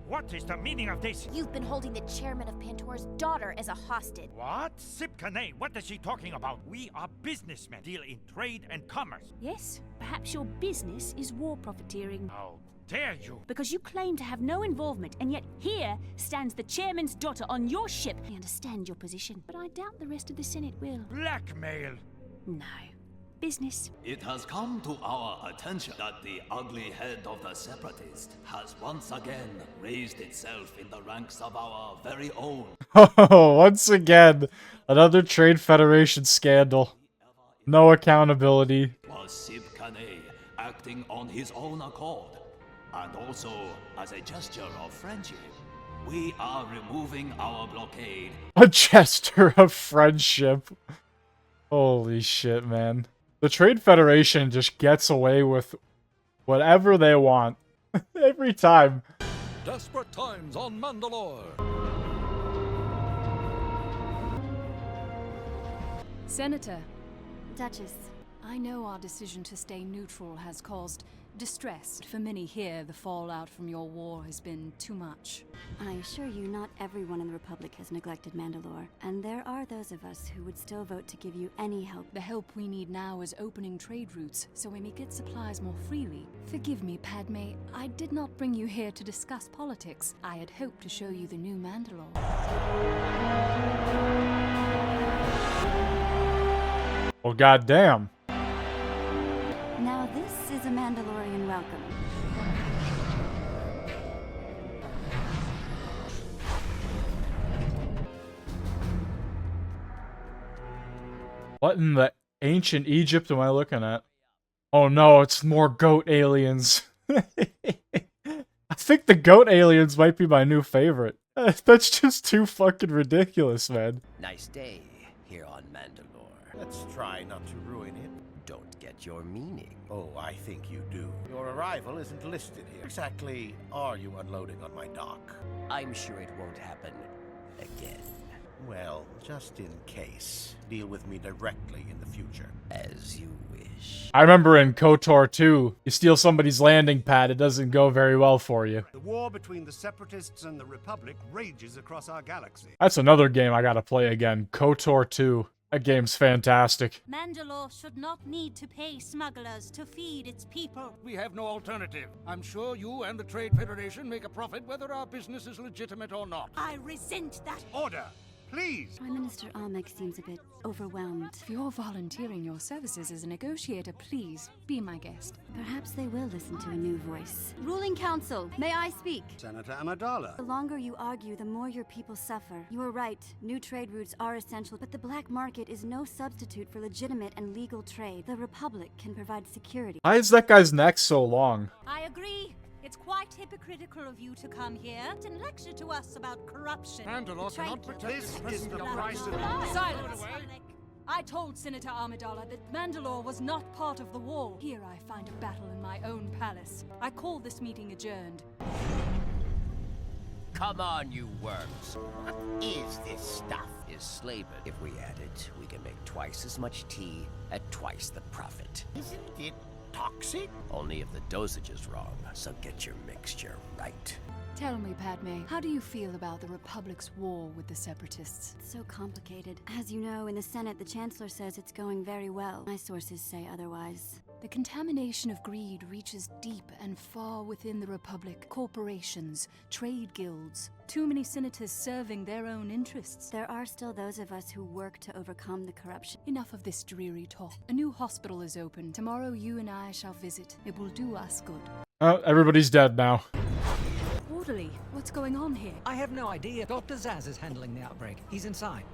What is the meaning of this? You've been holding the chairman of Pantora's daughter as a hostage. What? Sip Kane, what is she talking about? We are businessmen, deal in trade and commerce. Yes, perhaps your business is war profiteering. How dare you? Because you claim to have no involvement, and yet here stands the chairman's daughter on your ship. I understand your position, but I doubt the rest of the Senate will. Blackmail? No. Business. It has come to our attention that the ugly head of the Separatist has once again raised itself in the ranks of our very own. Oh, once again, another Trade Federation scandal. No accountability. Was Sib Kane acting on his own accord, and also as a gesture of friendship. We are removing our blockade. A gesture of friendship. Holy shit, man. The Trade Federation just gets away with whatever they want. Every time. Desperate times on Mandalore. Senator. Duchess. I know our decision to stay neutral has caused distress. For many here, the fallout from your war has been too much. I assure you, not everyone in the Republic has neglected Mandalore, and there are those of us who would still vote to give you any help. The help we need now is opening trade routes, so we may get supplies more freely. Forgive me, Padme, I did not bring you here to discuss politics. I had hoped to show you the new Mandalore. Well, goddamn. Now this is a Mandalorian welcome. What in the ancient Egypt am I looking at? Oh no, it's more goat aliens. I think the goat aliens might be my new favorite. That's just too fucking ridiculous, man. Nice day here on Mandalore. Let's try not to ruin it. Don't get your meaning. Oh, I think you do. Your arrival isn't listed here. Exactly are you unloading on my dock? I'm sure it won't happen again. Well, just in case. Deal with me directly in the future. As you wish. I remember in KOTOR 2, you steal somebody's landing pad, it doesn't go very well for you. The war between the Separatists and the Republic rages across our galaxy. That's another game I gotta play again. KOTOR 2. That game's fantastic. Mandalore should not need to pay smugglers to feed its people. We have no alternative. I'm sure you and the Trade Federation make a profit whether our business is legitimate or not. I resent that. Order! Please! Prime Minister Almec seems a bit overwhelmed. If you're volunteering your services as a negotiator, please be my guest. Perhaps they will listen to a new voice. Ruling Council, may I speak? Senator Amidala. The longer you argue, the more your people suffer. You are right, new trade routes are essential, but the black market is no substitute for legitimate and legal trade. The Republic can provide security. Why is that guy's neck so long? I agree. It's quite hypocritical of you to come here and lecture to us about corruption. Mandalore cannot protect This is the price of... Silence! I told Senator Amidala that Mandalore was not part of the war. Here I find a battle in my own palace. I call this meeting adjourned. Come on, you worms. What is this stuff? Is Slaven. If we add it, we can make twice as much tea at twice the profit. Isn't it toxic? Only if the dosage is wrong, so get your mixture right. Tell me, Padme, how do you feel about the Republic's war with the Separatists? It's so complicated. As you know, in the Senate, the Chancellor says it's going very well. My sources say otherwise. The contamination of greed reaches deep and far within the Republic. Corporations, trade guilds, too many senators serving their own interests. There are still those of us who work to overcome the corruption. Enough of this dreary talk. A new hospital is open. Tomorrow you and I shall visit. It will do us good. Oh, everybody's dead now. Orderly, what's going on here? I have no idea. Dr. Zaz is handling the outbreak. He's inside.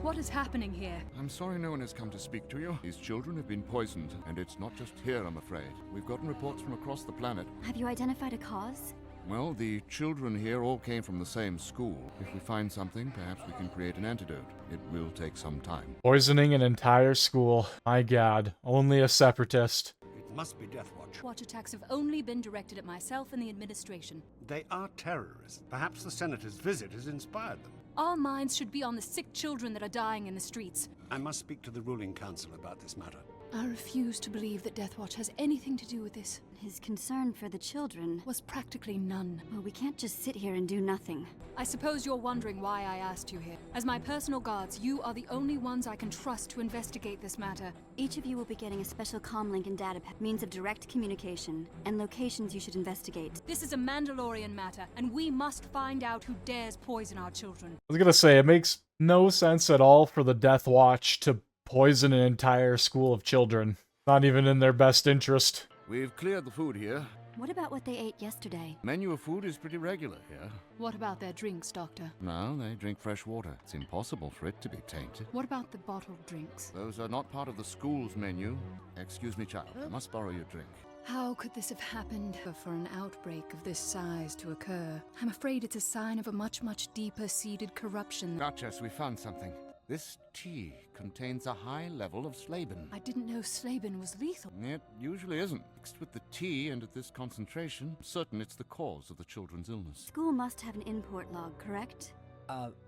What is happening here? I'm sorry no one has come to speak to you. These children have been poisoned, and it's not just here, I'm afraid. We've gotten reports from across the planet. Have you identified a cause? Well, the children here all came from the same school. If we find something, perhaps we can create an antidote. It will take some time. Poisoning an entire school. My god. Only a separatist. It must be Death Watch. Watch attacks have only been directed at myself and the administration. They are terrorists. Perhaps the Senator's visit has inspired them. Our minds should be on the sick children that are dying in the streets. I must speak to the ruling council about this matter. I refuse to believe that Death Watch has anything to do with this. His concern for the children was practically none. Well, we can't just sit here and do nothing. I suppose you're wondering why I asked you here. As my personal guards, you are the only ones I can trust to investigate this matter. Each of you will be getting a special comm link and data means of direct communication, and locations you should investigate. This is a Mandalorian matter, and we must find out who dares poison our children. I was gonna say, it makes no sense at all for the Death Watch to poison an entire school of children. Not even in their best interest. We've cleared the food here. What about what they ate yesterday? Menu of food is pretty regular here. What about their drinks, Doctor? No, they drink fresh water. It's impossible for it to be tainted. What about the bottled drinks? Those are not part of the school's menu. Excuse me, child. I must borrow your drink. How could this have happened for an outbreak of this size to occur? I'm afraid it's a sign of a much, much deeper seated corruption. Duchess, we found something. This tea contains a high level of Slaben. I didn't know Slaben was lethal. It usually isn't. Mixed with the tea and at this concentration, I'm certain it's the cause of the children's illness. School must have an import log, correct?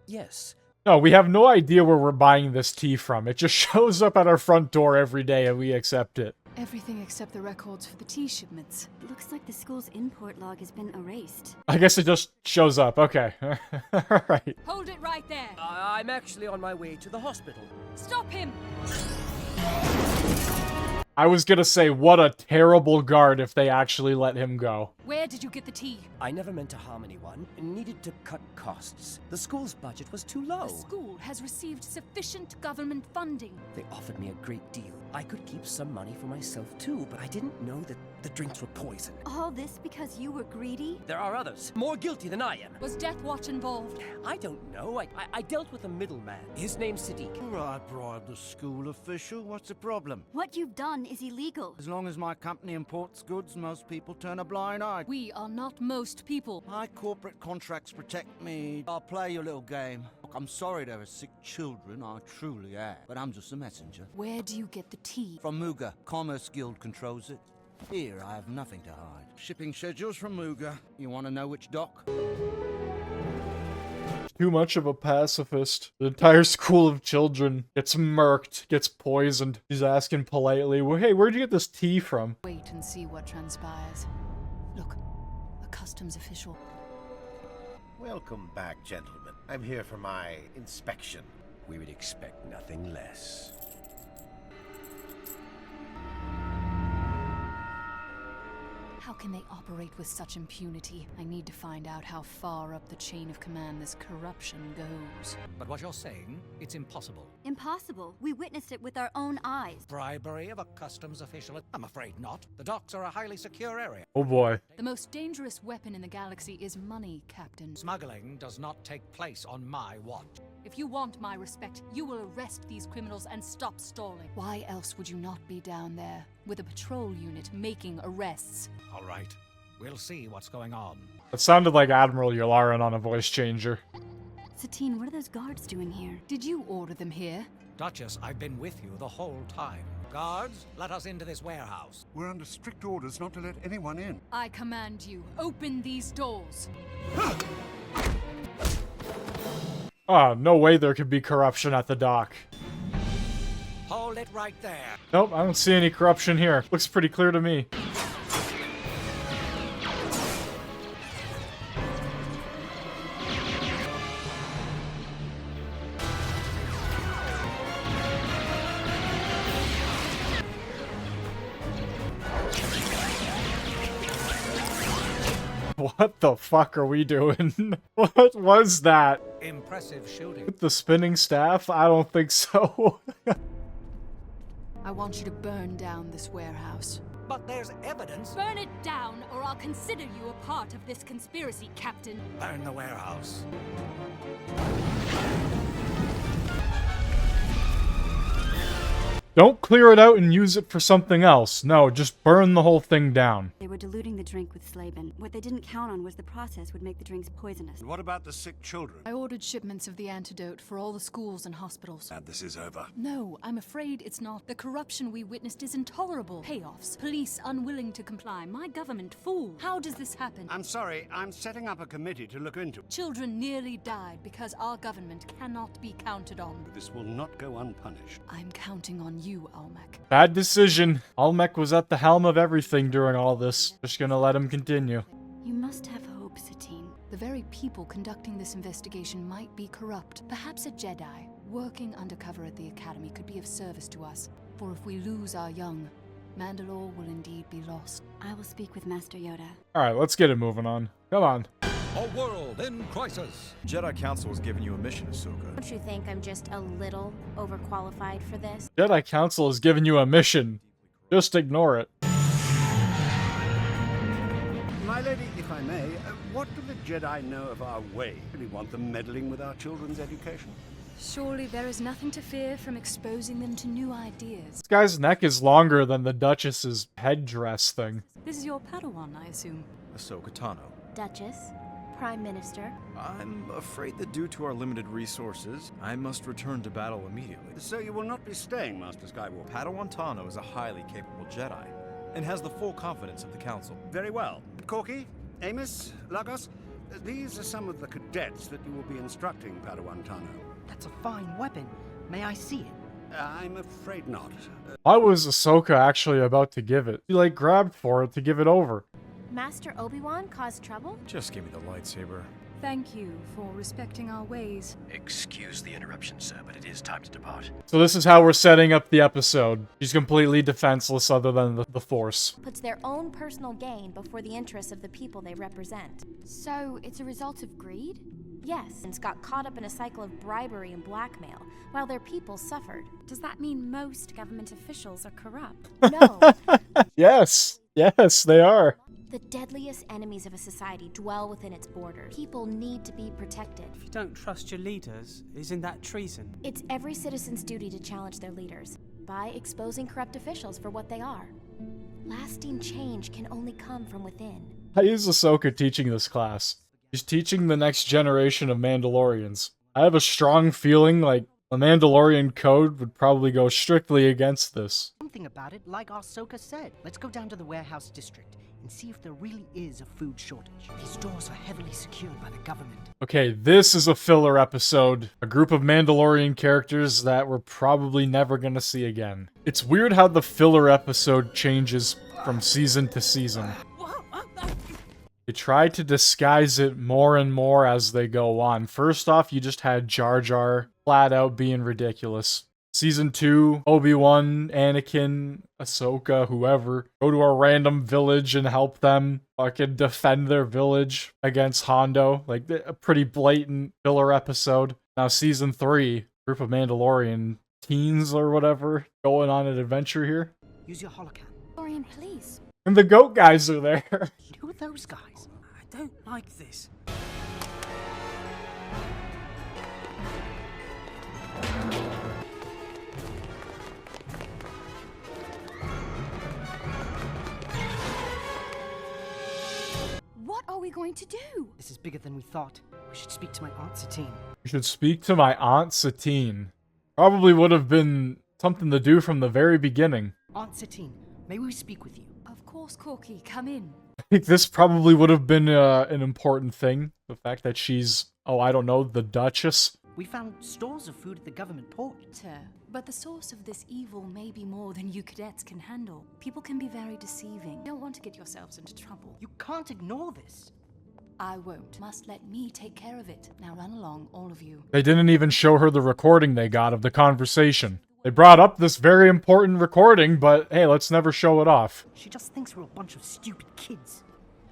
Yes. No, we have no idea where we're buying this tea from. It just shows up at our front door every day and we accept it. Everything except the records for the tea shipments. Looks like the school's import log has been erased. I guess it just shows up. Okay. Alright. Hold it right there. I'm actually on my way to the hospital. Stop him! I was gonna say, what a terrible guard if they actually let him go. Where did you get the tea? I never meant to harm anyone. Needed to cut costs. The school's budget was too low. The school has received sufficient government funding. They offered me a great deal. I could keep some money for myself too, but I didn't know that the drinks were poison. All this because you were greedy? There are others, more guilty than I am. Was Death Watch involved? I don't know. I dealt with a middleman. His name's Sadiq. I bribed the school official. What's the problem? What you've done is illegal. As long as my company imports goods, most people turn a blind eye. We are not most people. My corporate contracts protect me. I'll play your little game. Look, I'm sorry there are sick children, I truly am. But I'm just a messenger. Where do you get the tea? From Muga. Commerce Guild controls it. Here, I have nothing to hide. Shipping schedules from Muga. You want to know which dock? Too much of a pacifist. The entire school of children gets murked, gets poisoned. He's asking politely, well, hey, where'd you get this tea from? Wait and see what transpires. Look, a customs official. Welcome back, gentlemen. I'm here for my inspection. We would expect nothing less. How can they operate with such impunity? I need to find out how far up the chain of command this corruption goes. But what you're saying, it's impossible. Impossible. We witnessed it with our own eyes. Bribery of a customs official? I'm afraid not. The docks are a highly secure area. Oh boy. The most dangerous weapon in the galaxy is money, Captain. Smuggling does not take place on my watch. If you want my respect, you will arrest these criminals and stop stalling. Why else would you not be down there with a patrol unit making arrests? All right. We'll see what's going on. It sounded like Admiral Yularen on a voice changer. Satine, what are those guards doing here? Did you order them here? Duchess, I've been with you the whole time. Guards, let us into this warehouse. We're under strict orders not to let anyone in. I command you, open these doors. Ah, no way there could be corruption at the dock. Hold it right there. Nope, I don't see any corruption here. Looks pretty clear to me. What the fuck are we doing? What was that? Impressive shooting. With the spinning staff? I don't think so. I want you to burn down this warehouse. But there's evidence. Burn it down, or I'll consider you a part of this conspiracy, Captain. Burn the warehouse. Don't clear it out and use it for something else. No, just burn the whole thing down. They were diluting the drink with Slaben. What they didn't count on was the process would make the drinks poisonous. And what about the sick children? I ordered shipments of the antidote for all the schools and hospitals. And this is over. No, I'm afraid it's not. The corruption we witnessed is intolerable. Payoffs, police unwilling to comply, my government fooled. How does this happen? I'm sorry, I'm setting up a committee to look into it. Children nearly died because our government cannot be counted on. This will not go unpunished. I'm counting on you, Almec. Bad decision. Almec was at the helm of everything during all this. Just gonna let him continue. You must have hope, Satine. The very people conducting this investigation might be corrupt. Perhaps a Jedi working undercover at the Academy could be of service to us. For if we lose our young, Mandalore will indeed be lost. I will speak with Master Yoda. Alright, let's get it moving on. Come on. A world in crisis. Jedi Council has given you a mission, Ahsoka. Don't you think I'm just a little overqualified for this? Jedi Council has given you a mission. Just ignore it. My lady, if I may, what do the Jedi know of our way? Do we want them meddling with our children's education? Surely there is nothing to fear from exposing them to new ideas. This guy's neck is longer than the Duchess's headdress thing. This is your Padawan, I assume. Ahsoka Tano. Duchess, Prime Minister. I'm afraid that due to our limited resources, I must return to battle immediately. So you will not be staying, Master Skywalker? Padawan Tano is a highly capable Jedi, and has the full confidence of the Council. Very well. Corky, Amos, Lagos, these are some of the cadets that you will be instructing, Padawan Tano. That's a fine weapon. May I see it? I'm afraid not. Why was Ahsoka actually about to give it? She, like, grabbed for it to give it over. Master Obi-Wan caused trouble? Just give me the lightsaber. Thank you for respecting our ways. Excuse the interruption, sir, but it is time to depart. So this is how we're setting up the episode. She's completely defenseless other than the Force. Puts their own personal gain before the interests of the people they represent. So, it's a result of greed? Yes, and got caught up in a cycle of bribery and blackmail, while their people suffered. Does that mean most government officials are corrupt? No. Yes, they are. The deadliest enemies of a society dwell within its borders. People need to be protected. If you don't trust your leaders, isn't that treason? It's every citizen's duty to challenge their leaders by exposing corrupt officials for what they are. Lasting change can only come from within. How is Ahsoka teaching this class? She's teaching the next generation of Mandalorians. I have a strong feeling like the Mandalorian code would probably go strictly against this. Something about it, like Ahsoka said. Let's go down to the warehouse district and see if there really is a food shortage. These doors are heavily secured by the government. Okay, this is a filler episode. A group of Mandalorian characters that we're probably never gonna see again. It's weird how the filler episode changes from season to season. They try to disguise it more and more as they go on. First off, you just had Jar Jar flat out being ridiculous. Season 2, Obi-Wan, Anakin, Ahsoka, whoever, go to a random village and help them fucking defend their village against Hondo. Like, a pretty blatant filler episode. Now, Season 3, group of Mandalorian teens or whatever, going on an adventure here. Use your holocam. Mandalorian police. And the goat guys are there. Who are those guys? I don't like this. What are we going to do? This is bigger than we thought. We should speak to my Aunt Satine. You should speak to my Aunt Satine. Probably would have been something to do from the very beginning. Aunt Satine, may we speak with you? Of course, Corky, come in. I think this probably would have been an important thing. The fact that she's, oh, I don't know, the Duchess. We found stores of food at the government port. But the source of this evil may be more than you cadets can handle. People can be very deceiving. You don't want to get yourselves into trouble. You can't ignore this. I won't. Must let me take care of it. Now run along, all of you. They didn't even show her the recording they got of the conversation. They brought up this very important recording, but hey, let's never show it off. She just thinks we're a bunch of stupid kids.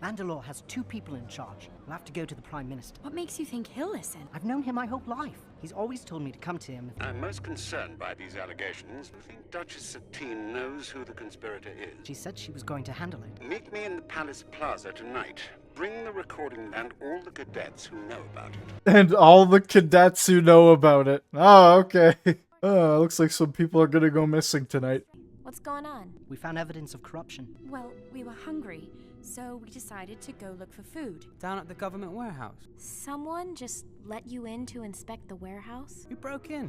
Mandalore has 2 people in charge. We'll have to go to the Prime Minister. What makes you think he'll listen? I've known him my whole life. He's always told me to come to him. I'm most concerned by these allegations. I think Duchess Satine knows who the conspirator is. She said she was going to handle it. Meet me in the Palace Plaza tonight. Bring the recording and all the cadets who know about it. And all the cadets who know about it. Oh, okay. Looks like some people are gonna go missing tonight. What's going on? We found evidence of corruption. Well, we were hungry, so we decided to go look for food. Down at the government warehouse. Someone just let you in to inspect the warehouse? You broke in.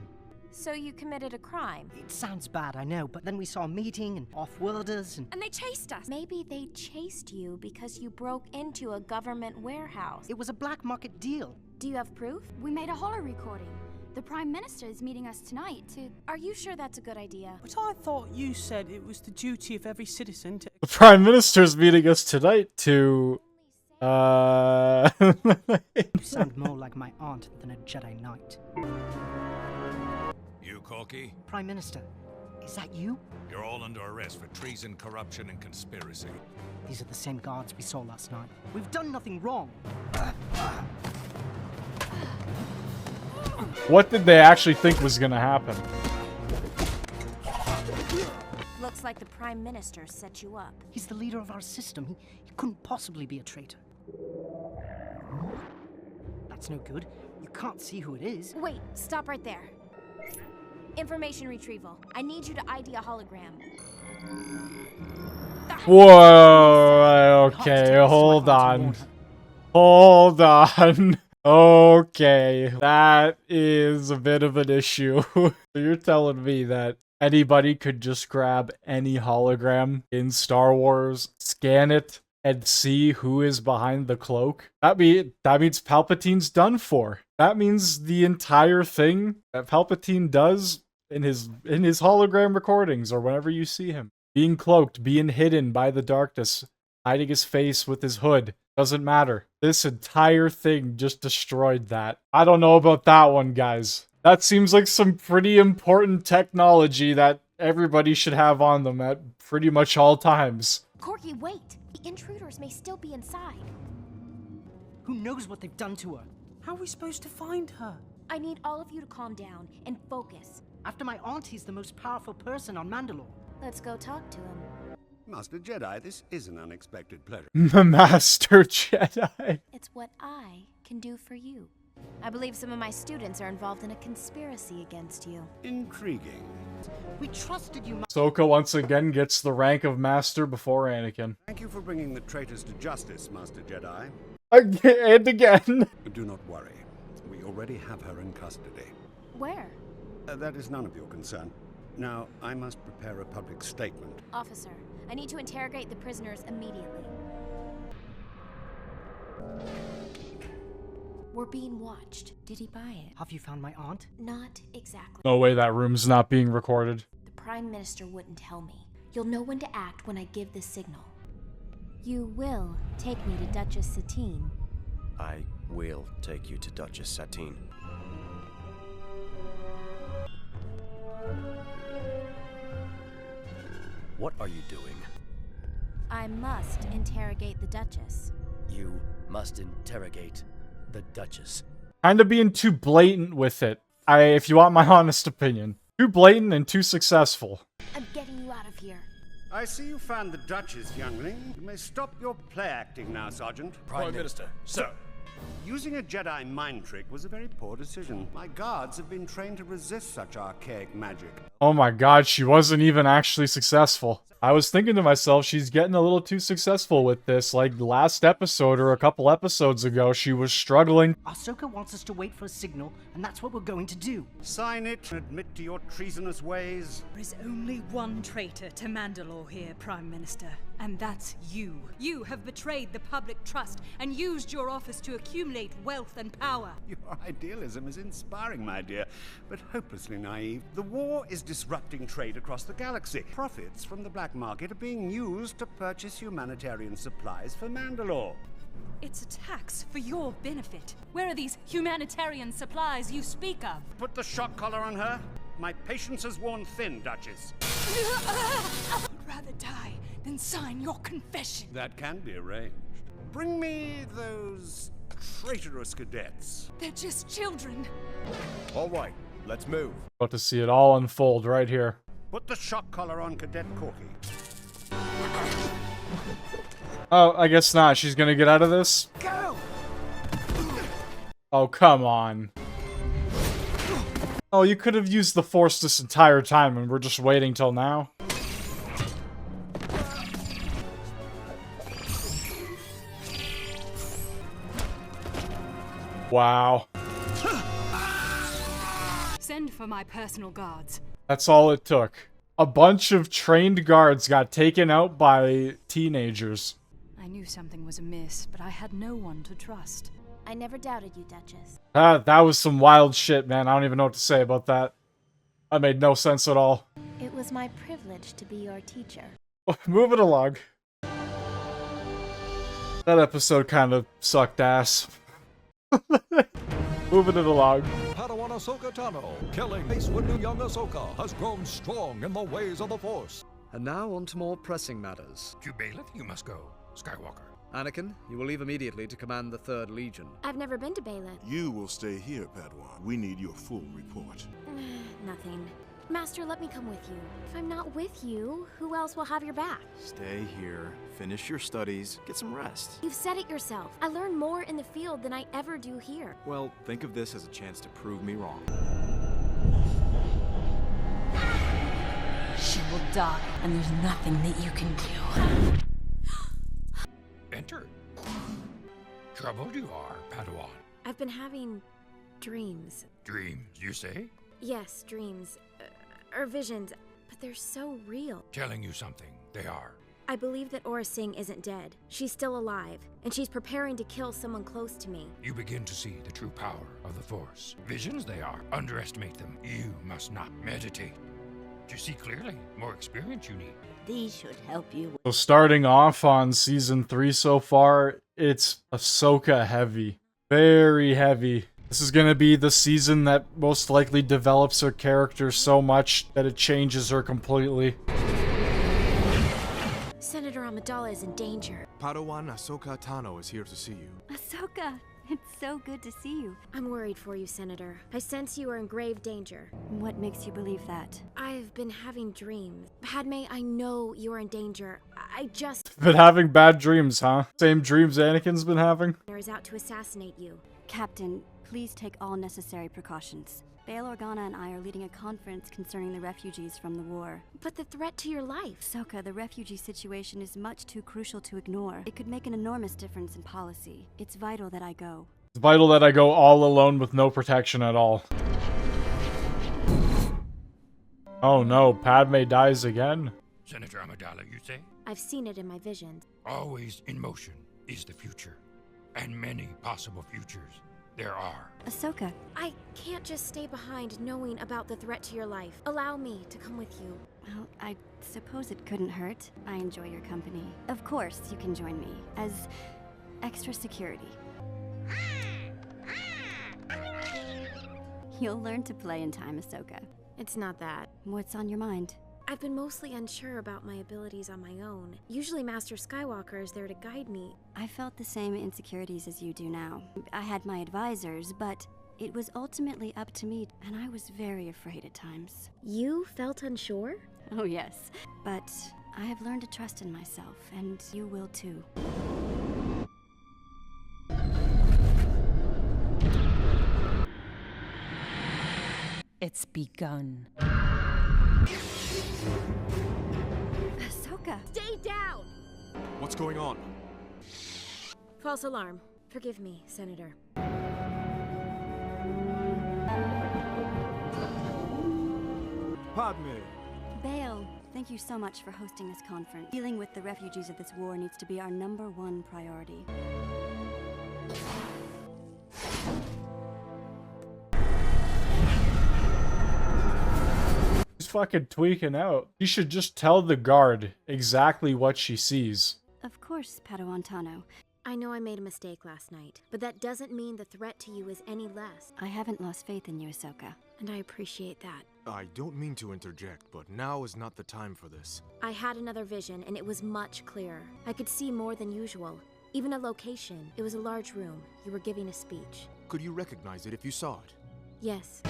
So you committed a crime? It sounds bad, I know, but then we saw a meeting and off-worlders and... And they chased us! Maybe they chased you because you broke into a government warehouse. It was a black market deal. Do you have proof? We made a holo recording. The Prime Minister is meeting us tonight to... Are you sure that's a good idea? But I thought you said it was the duty of every citizen to... The Prime Minister's meeting us tonight to... You sound more like my aunt than a Jedi Knight. You, Corky? Prime Minister, is that you? You're all under arrest for treason, corruption, and conspiracy. These are the same guards we saw last night. We've done nothing wrong. What did they actually think was gonna happen? Looks like the Prime Minister set you up. He's the leader of our system. He couldn't possibly be a traitor. That's no good. You can't see who it is. Wait, stop right there. Information retrieval. I need you to ID a hologram. Whoa, okay, hold on. Hold on. Okay, that is a bit of an issue. So you're telling me that anybody could just grab any hologram in Star Wars, scan it, and see who is behind the cloak? That means Palpatine's done for. That means the entire thing that Palpatine does in his hologram recordings or whenever you see him, being cloaked, being hidden by the darkness, hiding his face with his hood. Doesn't matter. This entire thing just destroyed that. I don't know about that one, guys. That seems like some pretty important technology that everybody should have on them at pretty much all times. Corky, wait! The intruders may still be inside. Who knows what they've done to her? How are we supposed to find her? I need all of you to calm down and focus. After my aunt, he's the most powerful person on Mandalore. Let's go talk to him. Master Jedi, this is an unexpected pleasure. Master Jedi. It's what I can do for you. I believe some of my students are involved in a conspiracy against you. Intriguing. We trusted you, Ahsoka once again gets the rank of Master before Anakin. Thank you for bringing the traitors to justice, Master Jedi. And again. Do not worry. We already have her in custody. Where? That is none of your concern. Now, I must prepare a public statement. Officer, I need to interrogate the prisoners immediately. We're being watched. Did he buy it? Have you found my aunt? Not exactly. No way that room's not being recorded. The Prime Minister wouldn't tell me. You'll know when to act when I give the signal. You will take me to Duchess Satine. I will take you to Duchess Satine. What are you doing? I must interrogate the Duchess. You must interrogate the Duchess. Kinda being too blatant with it. If you want my honest opinion. Too blatant and too successful. I'm getting you out of here. I see you found the Duchess, youngling. You may stop your play acting now, Sergeant. Prime Minister, sir. Using a Jedi mind trick was a very poor decision. My guards have been trained to resist such archaic magic. Oh my god, she wasn't even actually successful. I was thinking to myself, she's getting a little too successful with this. Like last episode or a couple episodes ago, she was struggling. Ahsoka wants us to wait for a signal, and that's what we're going to do. Sign it and admit to your treasonous ways. There is only one traitor to Mandalore here, Prime Minister, and that's you. You have betrayed the public trust and used your office to accumulate wealth and power. Your idealism is inspiring, my dear, but hopelessly naive. The war is disrupting trade across the galaxy. Profits from the black market are being used to purchase humanitarian supplies for Mandalore. It's a tax for your benefit. Where are these humanitarian supplies you speak of? Put the shock collar on her. My patience has worn thin, Duchess. I would rather die than sign your confession. That can be arranged. Bring me those traitorous cadets. They're just children. All right, let's move. About to see it all unfold right here. Put the shock collar on Cadet Corky. Oh, I guess not. She's gonna get out of this? Go! Oh, come on. Oh, you could have used the Force this entire time and we're just waiting till now. Wow. Send for my personal guards. That's all it took. A bunch of trained guards got taken out by teenagers. I knew something was amiss, but I had no one to trust. I never doubted you, Duchess. That was some wild shit, man. I don't even know what to say about that. That made no sense at all. It was my privilege to be your teacher. Move it along. That episode kind of sucked ass. Moving it along. Padawan Ahsoka Tano, killing Mace Windu young Ahsoka, has grown strong in the ways of the Force. And now on to more pressing matters. To Bailiff, you must go, Skywalker. Anakin, you will leave immediately to command the 3rd Legion. I've never been to Bailiff. You will stay here, Padawan. We need your full report. Nothing. Master, let me come with you. If I'm not with you, who else will have your back? Stay here, finish your studies, get some rest. You've said it yourself. I learn more in the field than I ever do here. Well, think of this as a chance to prove me wrong. She will die, and there's nothing that you can do. Enter. Troubled you are, Padawan. I've been having dreams. Dreams, you say? Yes, dreams. Or visions, but they're so real. Telling you something, they are. I believe that Aurra Sing isn't dead. She's still alive, and she's preparing to kill someone close to me. You begin to see the true power of the Force. Visions they are. Underestimate them. You must not meditate. To see clearly, more experience you need. These should help you. So starting off on season 3 so far, it's Ahsoka heavy. Very heavy. This is gonna be the season that most likely develops her character so much that it changes her completely. Senator Amidala is in danger. Padawan Ahsoka Tano is here to see you. Ahsoka, it's so good to see you. I'm worried for you, Senator. I sense you are in grave danger. What makes you believe that? I've been having dreams. Padme, I know you're in danger. I just... Been having bad dreams, huh? Same dreams Anakin's been having? ...is out to assassinate you. Captain, please take all necessary precautions. Bail Organa and I are leading a conference concerning the refugees from the war. But the threat to your life... Ahsoka, the refugee situation is much too crucial to ignore. It could make an enormous difference in policy. It's vital that I go. It's vital that I go all alone with no protection at all. Oh no, Padme dies again? Senator Amidala, you say? I've seen it in my visions. Always in motion is the future. And many possible futures there are. Ahsoka. I can't just stay behind knowing about the threat to your life. Allow me to come with you. Well, I suppose it couldn't hurt. I enjoy your company. Of course, you can join me as extra security. You'll learn to play in time, Ahsoka. It's not that. What's on your mind? I've been mostly unsure about my abilities on my own. Usually Master Skywalker is there to guide me. I felt the same insecurities as you do now. I had my advisors, but it was ultimately up to me, and I was very afraid at times. You felt unsure? Oh yes, but I have learned to trust in myself, and you will too. It's begun. Ahsoka! Stay down! What's going on? False alarm. Forgive me, Senator. Padme! Bail, thank you so much for hosting this conference. Dealing with the refugees of this war needs to be our #1 priority. She's fucking tweaking out. She should just tell the guard exactly what she sees. Of course, Padawan Tano. I know I made a mistake last night, but that doesn't mean the threat to you is any less. I haven't lost faith in you, Ahsoka. And I appreciate that. I don't mean to interject, but now is not the time for this. I had another vision, and it was much clearer. I could see more than usual. Even a location. It was a large room. You were giving a speech. Could you recognize it if you saw it? Yes.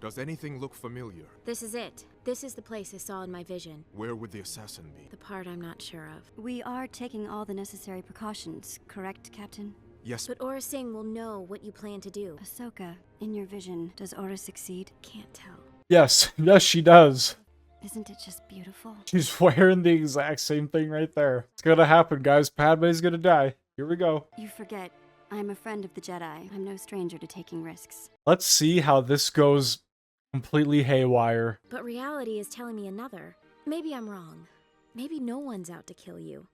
Does anything look familiar? This is it. This is the place I saw in my vision. Where would the assassin be? The part I'm not sure of. We are taking all the necessary precautions, correct, Captain? Yes. But Aura Singh will know what you plan to do. Ahsoka, in your vision, does Aura succeed? Can't tell. Yes, yes she does. Isn't it just beautiful? She's wearing the exact same thing right there. It's gonna happen, guys. Padme's gonna die. Here we go. You forget, I'm a friend of the Jedi. I'm no stranger to taking risks. Let's see how this goes completely haywire. But reality is telling me another. Maybe I'm wrong. Maybe no one's out to kill you.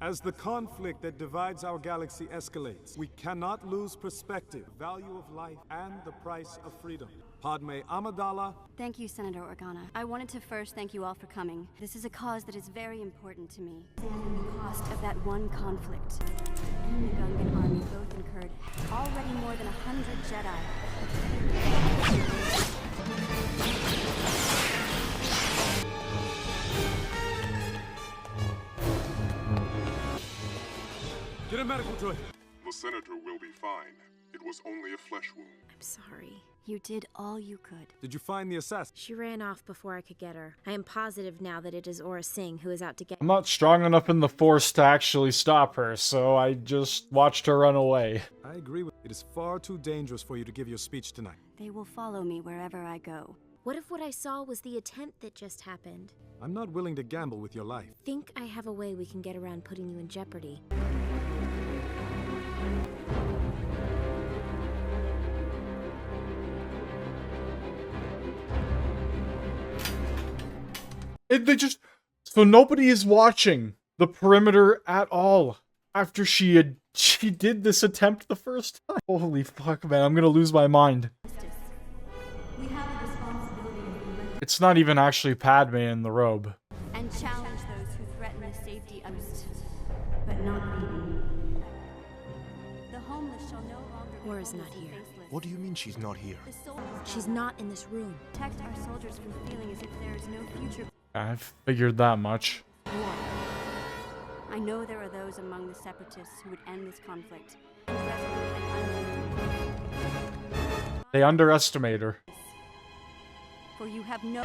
As the conflict that divides our galaxy escalates, we cannot lose perspective, value of life, and the price of freedom. Padme Amidala. Thank you, Senator Organa. I wanted to first thank you all for coming. This is a cause that is very important to me. Examine the cost of that one conflict. And the Gungan army both incurred already more than 100 Jedi. Get a medical droid. The Senator will be fine. It was only a flesh wound. I'm sorry. You did all you could. Did you find the assassin? She ran off before I could get her. I am positive now that it is Aura Singh who is out to get I'm not strong enough in the Force to actually stop her, so I just watched her run away. I agree with it. Is far too dangerous for you to give your speech tonight. They will follow me wherever I go. What if what I saw was the attempt that just happened? I'm not willing to gamble with your life. Think I have a way we can get around putting you in jeopardy. They just... So nobody is watching the perimeter at all after she did this attempt the first time. Holy fuck, man, I'm gonna lose my mind. We have a It's not even actually Padme in the robe. And challenge those who threaten the safety of but not me. The homeless shall no longer be Laura's not here. What do you mean she's not here? She's not in this room. Protect our soldiers from feeling as if there is no future. I figured that much. I know there are those among the separatists who would end this conflict. They underestimate her. For you have no...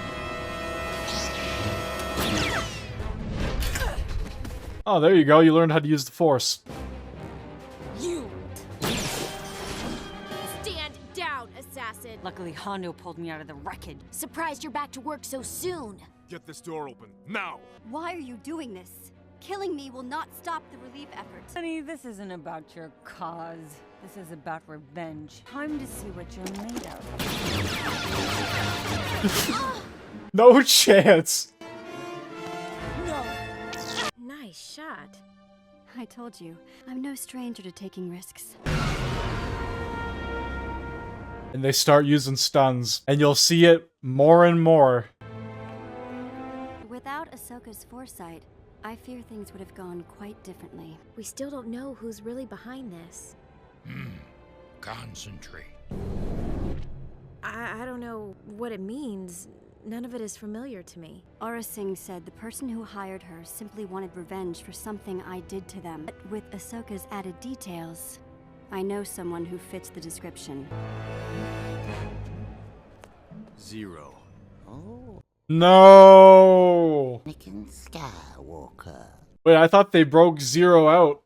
Oh, there you go. You learned how to use the Force. You! Stand down, assassin! Luckily, Hondo pulled me out of the wreckage. Surprised you're back to work so soon. Get this door open, now! Why are you doing this? Killing me will not stop the relief efforts. Honey, this isn't about your cause. This is about revenge. Time to see what you're made of. No chance! No! Nice shot. I told you, I'm no stranger to taking risks. And they start using stuns, and you'll see it more and more. Without Ahsoka's foresight, I fear things would have gone quite differently. We still don't know who's really behind this. Concentrate. I don't know what it means. None of it is familiar to me. Aura Singh said the person who hired her simply wanted revenge for something I did to them. But with Ahsoka's added details, I know someone who fits the description. Ziro. Oh. No! Anakin Skywalker. Wait, I thought they broke Ziro out.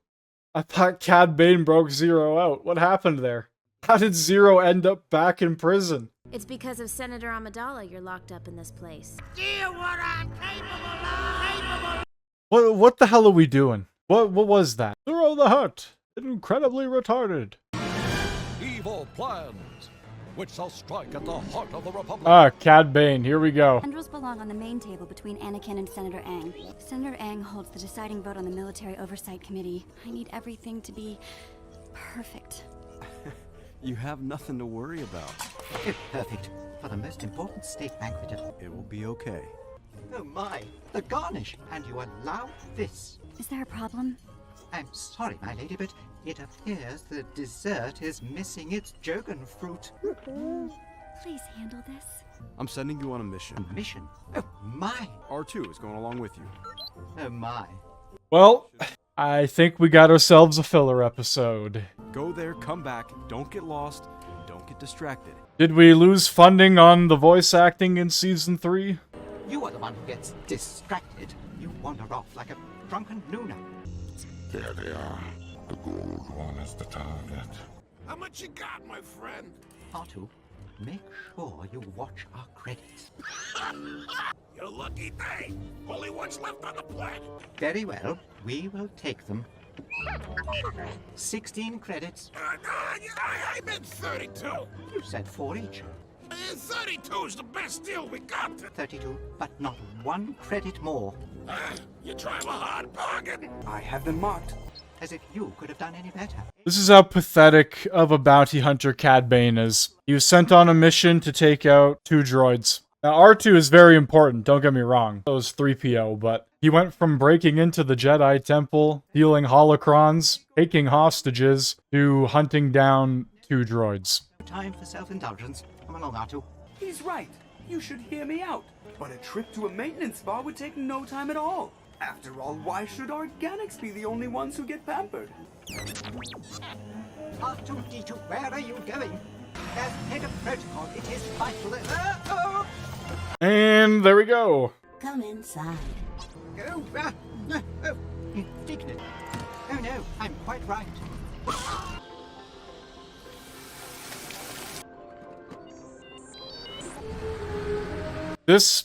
I thought Cad Bane broke Ziro out. What happened there? How did Ziro end up back in prison? It's because of Senator Amidala you're locked up in this place. What I'm capable of! What the hell are we doing? What was that? Ziro the Hutt, incredibly retarded. Evil plans, which shall strike at the heart of the Republic. Ah, Cad Bane, here we go. Tendrils belong on the main table between Anakin and Senator Aang. Senator Aang holds the deciding vote on the Military Oversight Committee. I need everything to be perfect. You have nothing to worry about. Perfect. For the most important state banquet of... It will be okay. Oh my, the garnish, and you allow this. Is there a problem? I'm sorry, my lady, but it appears the dessert is missing its Jogan fruit. Please handle this. I'm sending you on a mission. A mission? Oh my! R2 is going along with you. Oh my. Well, I think we got ourselves a filler episode. Go there, come back, don't get lost, and don't get distracted. Did we lose funding on the voice acting in Season 3? You are the one who gets distracted. You wander off like a drunken nooner. There they are. The gold one is the target. How much you got, my friend? R2, make sure you watch our credits. You lucky thing. Only one's left on the planet. Very well, we will take them. 16 credits. I meant 32. You said 4 each. 32 is the best deal we got. 32, but not 1 credit more. You drive a hard bargain. I have them marked. As if you could have done any better. This is how pathetic of a bounty hunter Cad Bane is. He was sent on a mission to take out 2 droids. Now, R2 is very important, don't get me wrong. So is 3PO, but he went from breaking into the Jedi Temple, stealing holocrons, taking hostages, to hunting down 2 droids. Time for self-indulgence. Come along, R2. He's right. You should hear me out. But a trip to a maintenance spa would take no time at all. After all, why should organics be the only ones who get pampered? R2-D2, where are you going? As head of protocol, it is vital that... And there we go. Come inside. Indignant. Oh no, I'm quite right. This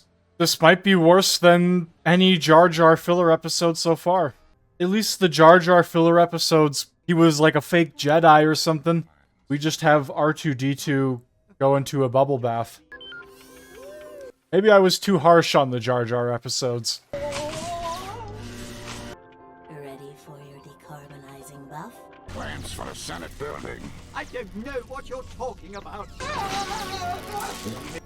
might be worse than any Jar Jar filler episode so far. At least the Jar Jar filler episodes, he was like a fake Jedi or something. We just have R2-D2 go into a bubble bath. Maybe I was too harsh on the Jar Jar episodes. Ready for your decarbonizing buff? Plans for the Senate building. I don't know what you're talking about.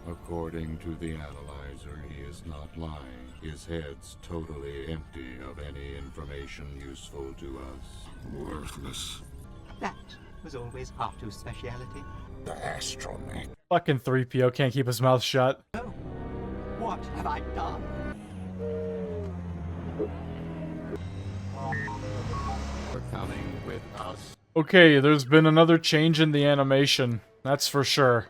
According to the Allied advisor, he is not lying. His head's totally empty of any information useful to us. Worthless. That was always R2's speciality. The astromech. Fucking 3PO can't keep his mouth shut. Oh, what have I done? We're coming with us. Okay, there's been another change in the animation. That's for sure.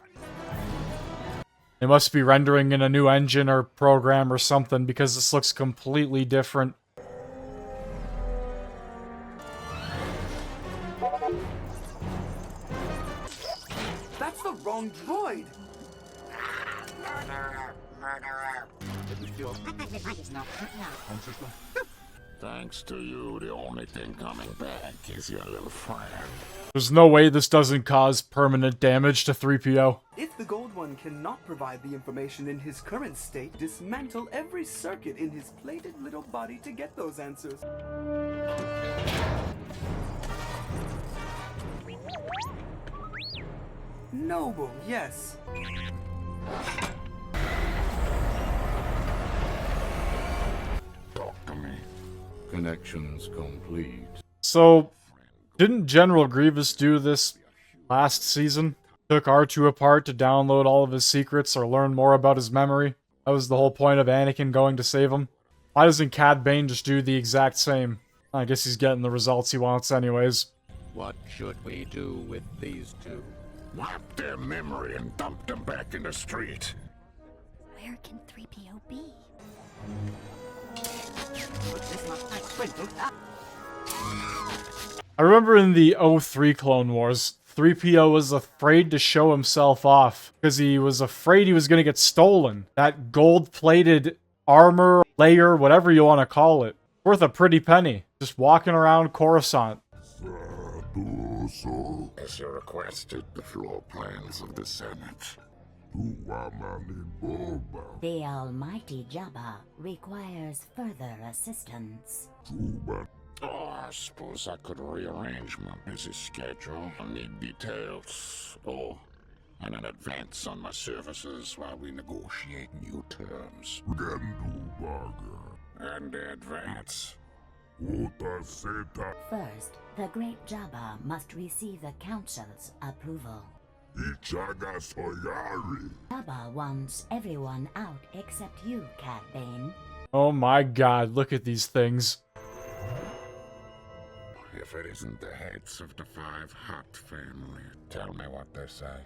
They must be rendering in a new engine or program or something because this looks completely different. That's the wrong droid! Thanks to you, the only thing coming back is your little friend. There's no way this doesn't cause permanent damage to 3PO. If the Gold One cannot provide the information in his current state, dismantle every circuit in his plated little body to get those answers. Noble, yes. Talk to me. Connections complete. So, didn't General Grievous do this last season? Took R2 apart to download all of his secrets or learn more about his memory? That was the whole point of Anakin going to save him? Why doesn't Cad Bane just do the exact same? I guess he's getting the results he wants anyways. What should we do with these two? Wipe their memory and dump them back in the street. Where can 3PO be? I remember in the 03 Clone Wars, 3PO was afraid to show himself off because he was afraid he was going to get stolen. That gold-plated armor, layer, whatever you want to call it, worth a pretty penny. Just walking around Coruscant. As you requested, the floor plans of the Senate. The almighty Jabba requires further assistance. Oh, I suppose I could rearrange my busy schedule. I need details. Oh, and an advance on my services while we negotiate new terms. And the advance. First, the great Jabba must receive the Council's approval. Jabba wants everyone out except you, Cad Bane. Oh my god, look at these things. If it isn't the heads of the 5 Hutt family, tell me what they say.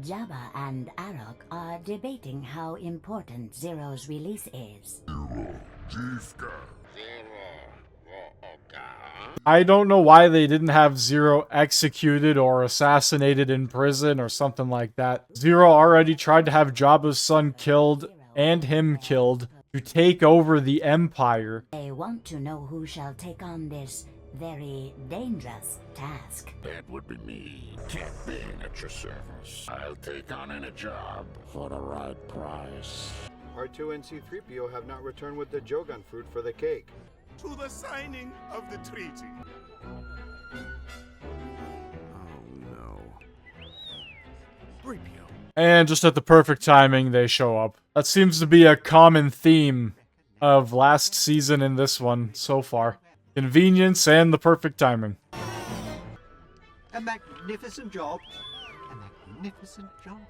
Jabba and Arok are debating how important Ziro's release is. I don't know why they didn't have Ziro executed or assassinated in prison or something like that. Ziro already tried to have Jabba's son killed and him killed to take over the Empire. They want to know who shall take on this very dangerous task. That would be me, Cad Bane at your service. I'll take on any job for the right price. R2 and C-3PO have not returned with the Jogan fruit for the cake. To the signing of the treaty. And just at the perfect timing, they show up. That seems to be a common theme of last season in this one so far. Convenience and the perfect timing. A magnificent job. A magnificent job.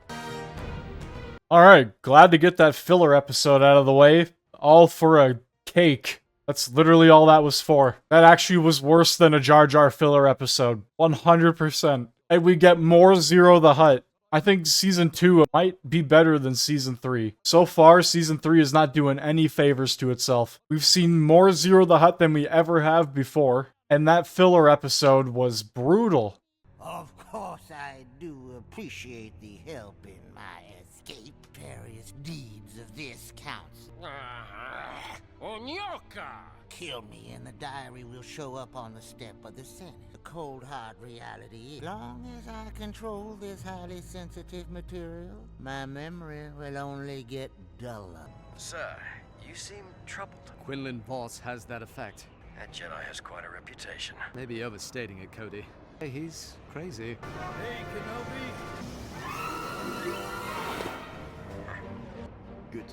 Alright, glad to get that filler episode out of the way. All for a cake. That's literally all that was for. That actually was worse than a Jar Jar filler episode. 100%. And we get more Ziro the Hutt. I think Season 2 might be better than Season 3. So far, Season 3 is not doing any favors to itself. We've seen more Ziro the Hutt than we ever have before, and that filler episode was brutal. Of course I do appreciate the help in my escape. Various deeds of this council. Onyoka! Kill me and the diary will show up on the step of the Senate. The cold hard reality is, long as I control this highly sensitive material, my memory will only get duller. Sir, you seem troubled. Quinlan Voss has that effect. That Jedi has quite a reputation. Maybe overstating it, Cody. Hey, he's crazy. Hey, Kenobi!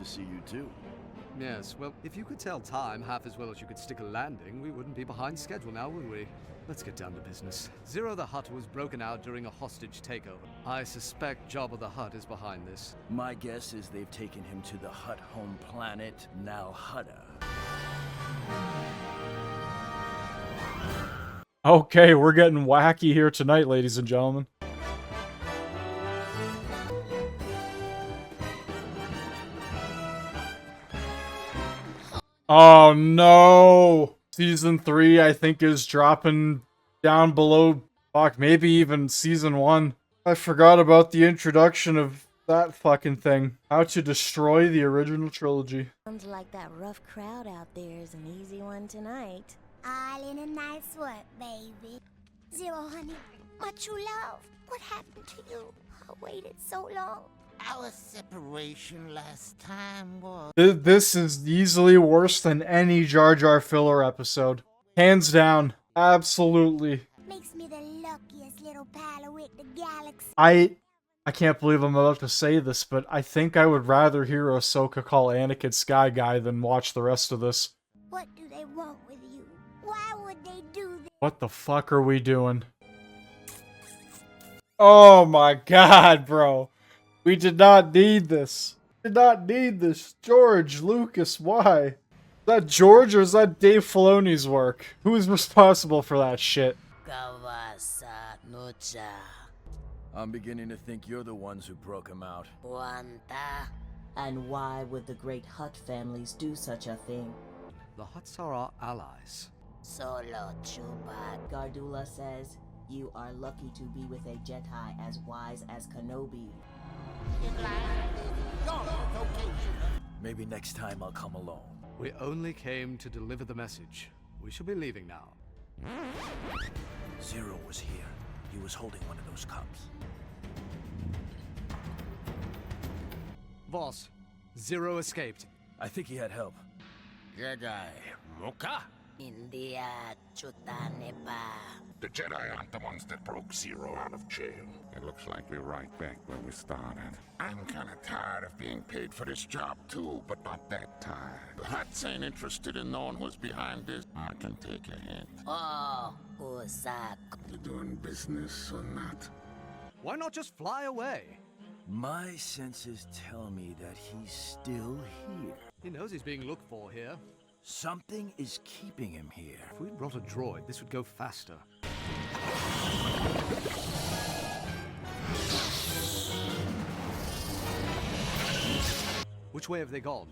see you too. Yes, well, if you could tell time half as well as you could stick a landing, we wouldn't be behind schedule now, would we? Let's get down to business. Ziro the Hutt was broken out during a hostage takeover. I suspect Jabba the Hutt is behind this. My guess is they've taken him to the Hutt home planet, now Hutta. Okay, we're getting wacky here tonight, ladies and gentlemen. Oh no! Season 3, I think, is dropping down below, fuck, maybe even Season 1. I forgot about the introduction of that fucking thing. How to destroy the original trilogy. Sounds like that rough crowd out there is an easy one tonight. All in a nice work, baby. Ziro, honey, my true love. What happened to you? I waited so long. Our separation last time was... This is easily worse than any Jar Jar filler episode. Hands down. Absolutely. Makes me the luckiest little pal with the galaxy. I can't believe I'm about to say this, but I think I would rather hear Ahsoka call Anakin Sky Guy than watch the rest of this. What do they want with you? Why would they do this? What the fuck are we doing? Oh my god, bro. We did not need this. Did not need this. George Lucas, why? Is that George or is that Dave Filoni's work? Who is responsible for that shit? I'm beginning to think you're the ones who broke him out. And why would the great Hutt families do such a thing? The Hutts are our allies. Solo Chuba. Gardula says, you are lucky to be with a Jedi as wise as Kenobi. Maybe next time I'll come alone. We only came to deliver the message. We shall be leaving now. Ziro was here. He was holding one of those cups. Boss, Ziro escaped. I think he had help. Jedi Mocha? India Chutanepa. The Jedi aren't the ones that broke Ziro out of jail. It looks like we're right back where we started. I'm kinda tired of being paid for this job too, but not that tired. The Hutts ain't interested in knowing who's behind this. I can take a hint. Oh, Usak. You doing business or not? Why not just fly away? My senses tell me that he's still here. He knows he's being looked for here. Something is keeping him here. If we brought a droid, this would go faster. Which way have they gone?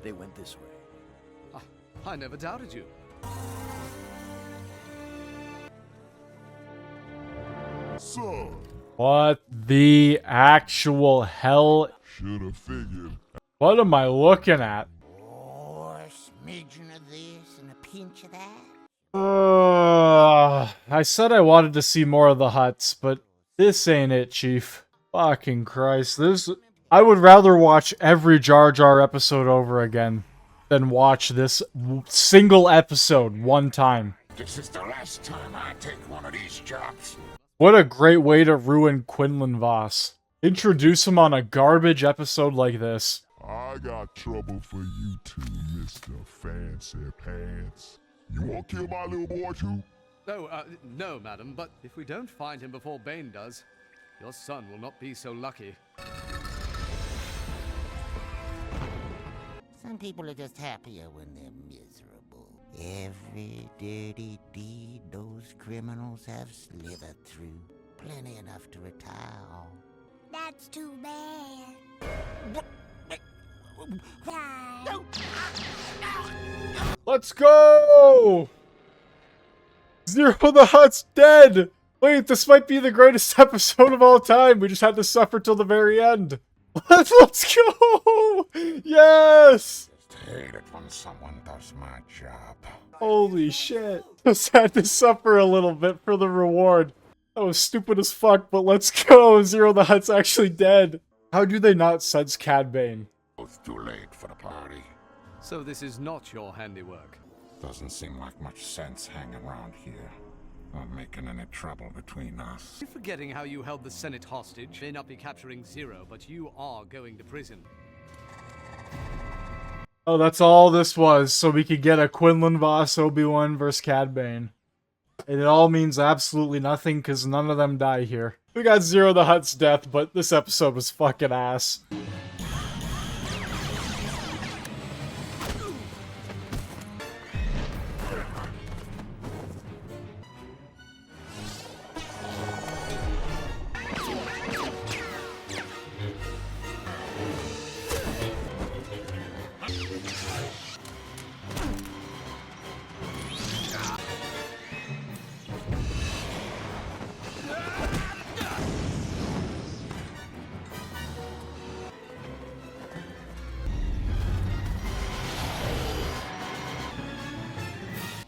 They went this way. I never doubted you. So, What the actual hell? should have figured. What am I looking at? Or a smidgen of this and a pinch of that. I said I wanted to see more of the Hutts, but this ain't it, Chief. Fucking Christ. I would rather watch every Jar Jar episode over again than watch this single episode one time. This is the last time I take one of these jobs. What a great way to ruin Quinlan Voss. Introduce him on a garbage episode like this. I got trouble for you too, Mr. Fancy Pants. You want to kill my little boy too? Oh, no, madam, but if we don't find him before Bane does, your son will not be so lucky. Some people are just happier when they're miserable. Every dirty deed those criminals have slithered through. Plenty enough to retire on. That's too bad. Let's go! Ziro the Hutt's dead! Wait, this might be the greatest episode of all time. We just had to suffer till the very end. Let's go! Yes! Just hate it when someone does my job. Holy shit. Just had to suffer a little bit for the reward. That was stupid as fuck, but let's go! Ziro the Hutt's actually dead. How do they not sense Cad Bane? It's too late for the party. So this is not your handiwork? Doesn't seem like much sense hanging around here. Not making any trouble between us. You're forgetting how you held the Senate hostage. May not be capturing Ziro, but you are going to prison. Oh, that's all this was, so we could get a Quinlan Voss Obi-Wan vs. Cad Bane. And it all means absolutely nothing, because none of them die here. We got Ziro the Hutt's death, but this episode was fucking ass.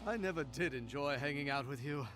I never did enjoy hanging out with you.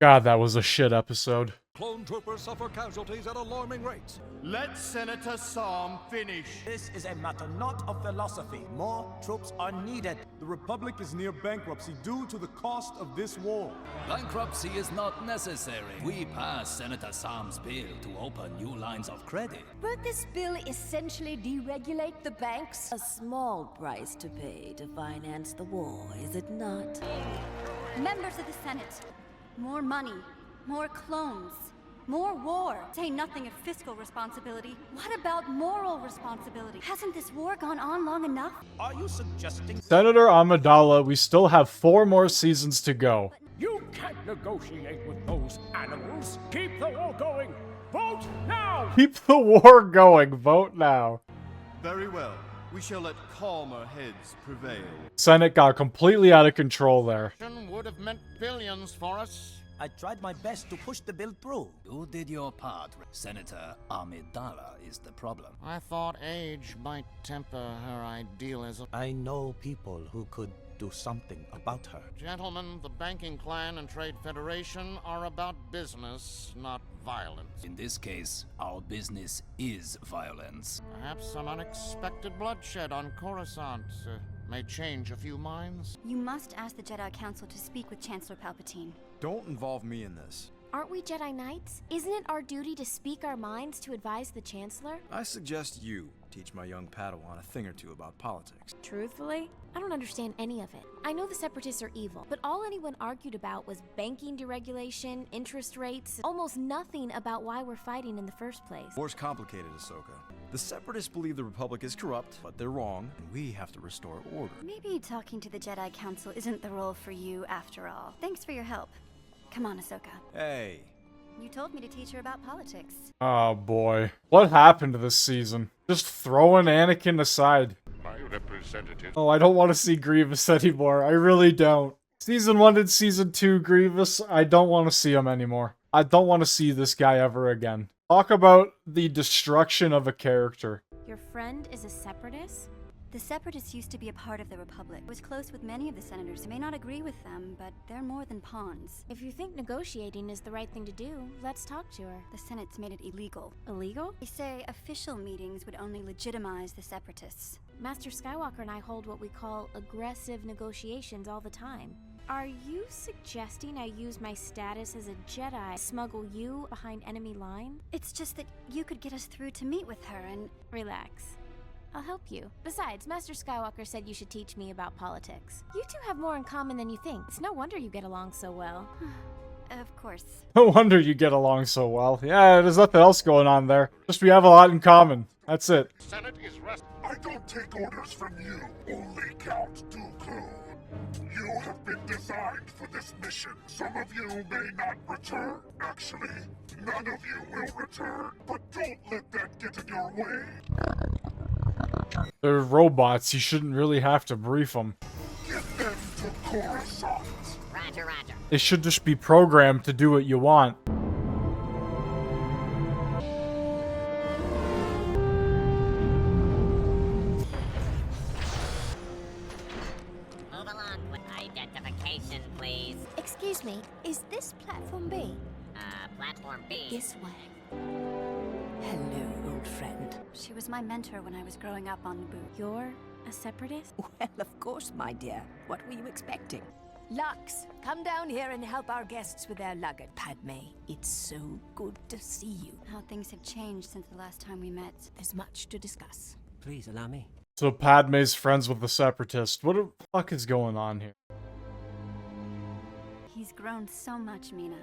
God, that was a shit episode. Clone troopers suffer casualties at alarming rates. Let Senator Psalm finish. This is a matter not of philosophy. More troops are needed. The Republic is near bankruptcy due to the cost of this war. Bankruptcy is not necessary. We passed Senator Psalm's bill to open new lines of credit. Won't this bill essentially deregulate the banks? A small price to pay to finance the war, is it not? Members of the Senate, more money, more clones, more war. Say nothing of fiscal responsibility. What about moral responsibility? Hasn't this war gone on long enough? Are you suggesting Senator Amidala, we still have 4 more seasons to go. You can't negotiate with those animals. Keep the war going. Vote now! Keep the war going. Vote now. Very well. We shall let calmer heads prevail. Senate got completely out of control there. Would have meant billions for us. I tried my best to push the bill through. You did your part. Senator Amidala is the problem. I thought age might temper her idealism. I know people who could do something about her. Gentlemen, the banking clan and trade federation are about business, not violence. In this case, our business is violence. Perhaps some unexpected bloodshed on Coruscant may change a few minds. You must ask the Jedi Council to speak with Chancellor Palpatine. Don't involve me in this. Aren't we Jedi Knights? Isn't it our duty to speak our minds to advise the Chancellor? I suggest you teach my young Padawan a thing or two about politics. Truthfully, I don't understand any of it. I know the Separatists are evil, but all anyone argued about was banking deregulation, interest rates, almost nothing about why we're fighting in the first place. War's complicated, Ahsoka. The Separatists believe the Republic is corrupt, but they're wrong, and we have to restore order. Maybe talking to the Jedi Council isn't the role for you after all. Thanks for your help. Come on, Ahsoka. Hey. You told me to teach her about politics. Oh boy. What happened to this season? Just throwing Anakin aside. My representative. Oh, I don't want to see Grievous anymore. I really don't. Season 1 and Season 2 Grievous, I don't want to see him anymore. I don't want to see this guy ever again. Talk about the destruction of a character. Your friend is a Separatist? The Separatists used to be a part of the Republic. Was close with many of the senators. You may not agree with them, but they're more than pawns. If you think negotiating is the right thing to do, let's talk to her. The Senate's made it illegal. Illegal? They say official meetings would only legitimize the Separatists. Master Skywalker and I hold what we call aggressive negotiations all the time. Are you suggesting I use my status as a Jedi to smuggle you behind enemy line? It's just that you could get us through to meet with her and... Relax. I'll help you. Besides, Master Skywalker said you should teach me about politics. You two have more in common than you think. It's no wonder you get along so well. Of course. No wonder you get along so well. Yeah, there's nothing else going on there. Just we have a lot in common. That's it. Senate is rest. I don't take orders from you, only Count Dooku. You have been designed for this mission. Some of you may not return. Actually, none of you will return. But don't let that get in your way. They're robots. You shouldn't really have to brief them. Get them to Coruscant. Roger, roger. They should just be programmed to do what you want. Move along with identification, please. Excuse me, is this Platform B? Platform B. This way. Hello, old friend. She was my mentor when I was growing up on Naboo. You're a Separatist? Well, of course, my dear. What were you expecting? Lux, come down here and help our guests with their luggage. Padme, it's so good to see you. How things have changed since the last time we met. There's much to discuss. Please allow me. So Padme's friends with the Separatists. What the fuck is going on here? He's grown so much, Mina.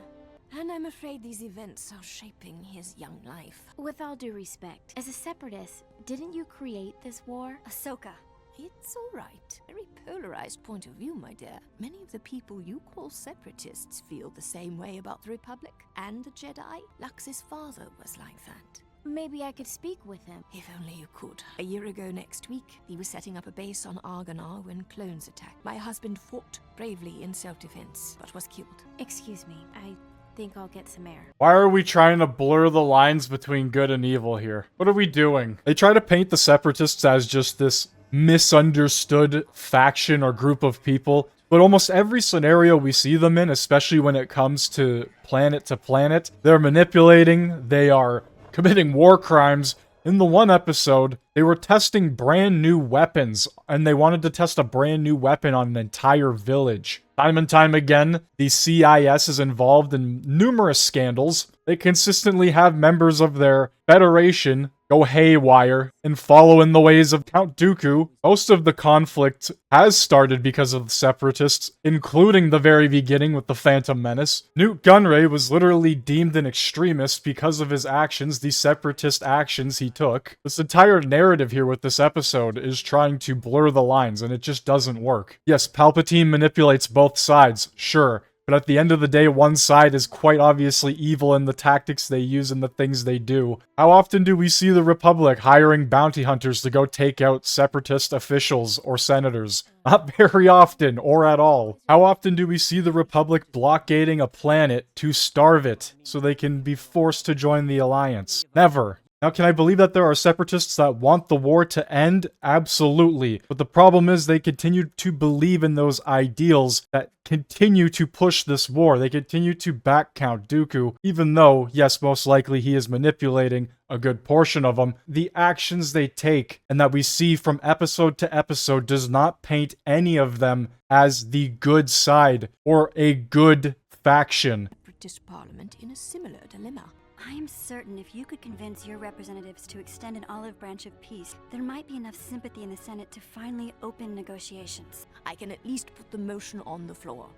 And I'm afraid these events are shaping his young life. With all due respect, as a separatist, didn't you create this war? Ahsoka. It's all right. Very polarized point of view, my dear. Many of the people you call separatists feel the same way about the Republic and the Jedi. Lux's father was like that. Maybe I could speak with him. If only you could. A year ago next week, he was setting up a base on Argonar when clones attacked. My husband fought bravely in self-defense, but was killed. Excuse me, I think I'll get some air. Why are we trying to blur the lines between good and evil here? What are we doing? They try to paint the Separatists as just this misunderstood faction or group of people, but almost every scenario we see them in, especially when it comes to planet, they're manipulating, they are committing war crimes. In the one episode, they were testing brand new weapons, and they wanted to test a brand new weapon on an entire village. Time and time again, the CIS is involved in numerous scandals. They consistently have members of their Federation go haywire and follow in the ways of Count Dooku. Most of the conflict has started because of the Separatists, including the very beginning with the Phantom Menace. Newt Gunray was literally deemed an extremist because of his actions, the Separatist actions he took. This entire narrative here with this episode is trying to blur the lines, and it just doesn't work. Yes, Palpatine manipulates both sides, sure. But at the end of the day, one side is quite obviously evil in the tactics they use and the things they do. How often do we see the Republic hiring bounty hunters to go take out Separatist officials or senators? Not very often, or at all. How often do we see the Republic blockading a planet to starve it so they can be forced to join the Alliance? Never. Now, can I believe that there are Separatists that want the war to end? Absolutely. But the problem is they continue to believe in those ideals that continue to push this war. They continue to back Count Dooku, even though, yes, most likely he is manipulating a good portion of them. The actions they take and that we see from episode to episode does not paint any of them as the good side or a good faction. British Parliament in a similar dilemma. I am certain if you could convince your representatives to extend an olive branch of peace, there might be enough sympathy in the Senate to finally open negotiations. I can at least put the motion on the floor.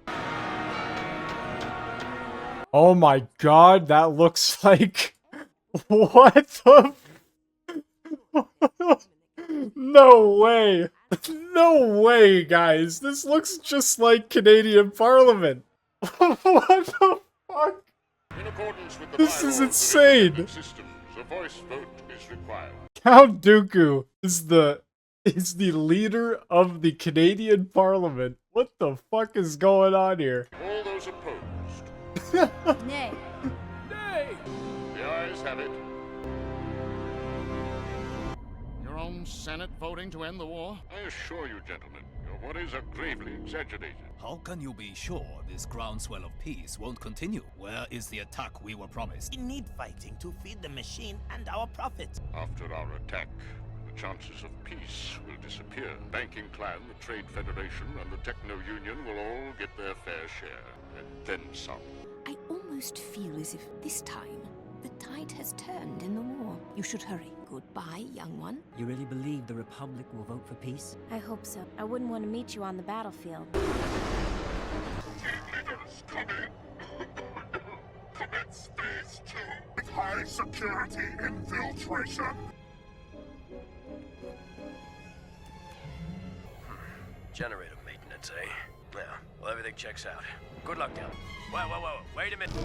Oh my god, that looks like... What the... No way. No way, guys. This looks just like Canadian Parliament. What the fuck? In accordance with the This is bylaws of insane. independent systems, a voice vote is required. Count Dooku is the leader of the Canadian Parliament. What the fuck is going on here? All those opposed. Nay. Nay. The ayes have it. Your own Senate voting to end the war? I assure you, gentlemen, your worries are gravely exaggerated. How can you be sure this groundswell of peace won't continue? Where is the attack we were promised? We need fighting to feed the machine and our profits. After our attack, the chances of peace will disappear. Banking Clan, the Trade Federation, and the Techno Union will all get their fair share, and then some. I almost feel as if this time the tide has turned in the war. You should hurry. Goodbye, young one. You really believe the Republic will vote for peace? I hope so. I wouldn't want to meet you on the battlefield. Commence phase 2 with high security infiltration. Generator maintenance, eh? Yeah, well, everything checks out. Good luck, Del. Whoa, wait a minute.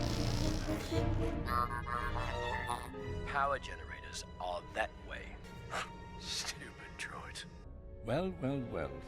Power generators are that way. Stupid droids. Well,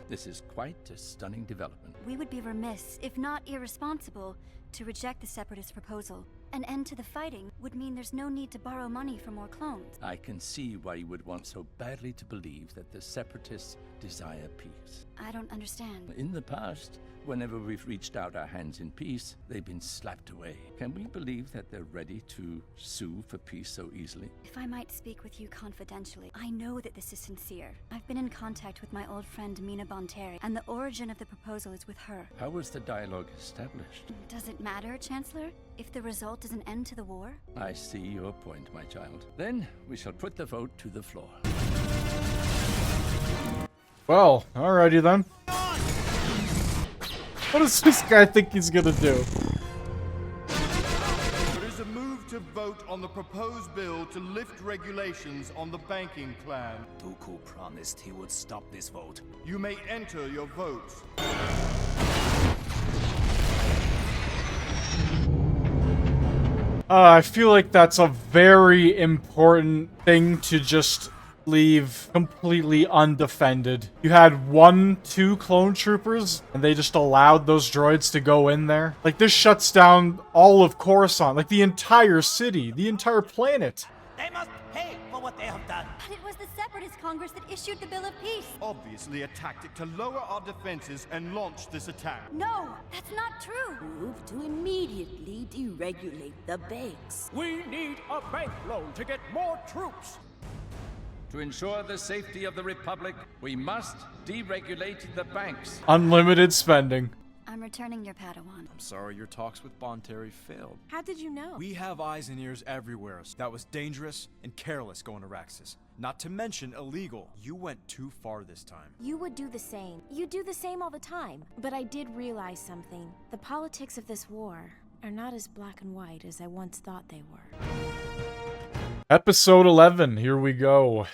this is quite a stunning development. We would be remiss, if not irresponsible, to reject the Separatist proposal. An end to the fighting would mean there's no need to borrow money for more clones. I can see why you would want so badly to believe that the Separatists desire peace. I don't understand. In the past, whenever we've reached out our hands in peace, they've been slapped away. Can we believe that they're ready to sue for peace so easily? If I might speak with you confidentially, I know that this is sincere. I've been in contact with my old friend Mina Bonteri, and the origin of the proposal is with her. How was the dialogue established? Does it matter, Chancellor, if the result is an end to the war? I see your point, my child. Then we shall put the vote to the floor. Well, alrighty then. What does this guy think he's gonna do? There is a move to vote on the proposed bill to lift regulations on the banking clan. Dooku promised he would stop this vote. You may enter your votes. I feel like that's a very important thing to just leave completely undefended. You had 2 clone troopers, and they just allowed those droids to go in there. Like, this shuts down all of Coruscant, like the entire city, the entire planet. They must pay for what they have done. But it was the Separatist Congress that issued the Bill of Peace. Obviously a tactic to lower our defenses and launch this attack. No, that's not true. Move to immediately deregulate the banks. We need a bank loan to get more troops. To ensure the safety of the Republic, we must deregulate the banks. Unlimited spending. I'm returning your Padawan. I'm sorry your talks with Bonteri failed. How did you know? We have eyes and ears everywhere. That was dangerous and careless going to Raxus. Not to mention illegal. You went too far this time. You would do the same. You do the same all the time. But I did realize something. The politics of this war are not as black and white as I once thought they were. Episode 11, here we go.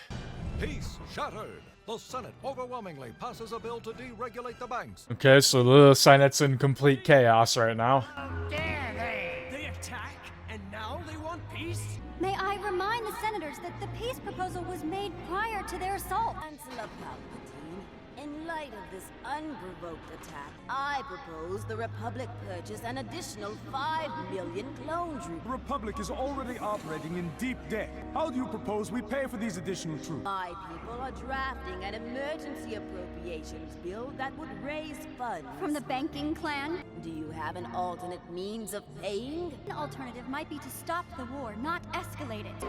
Peace shattered. The Senate overwhelmingly passes a bill to deregulate the banks. Okay, so the Senate's in complete chaos right now. They attack, and now they want peace? May I remind the senators that the peace proposal was made prior to their assault? Chancellor Palpatine, in light of this unprovoked attack, I propose the Republic purchase an additional 5 million clone troops. The Republic is already operating in deep debt. How do you propose we pay for these additional troops? My people are drafting an emergency appropriations bill that would raise funds. From the banking clan? Do you have an alternate means of paying? An alternative might be to stop the war, not escalate it.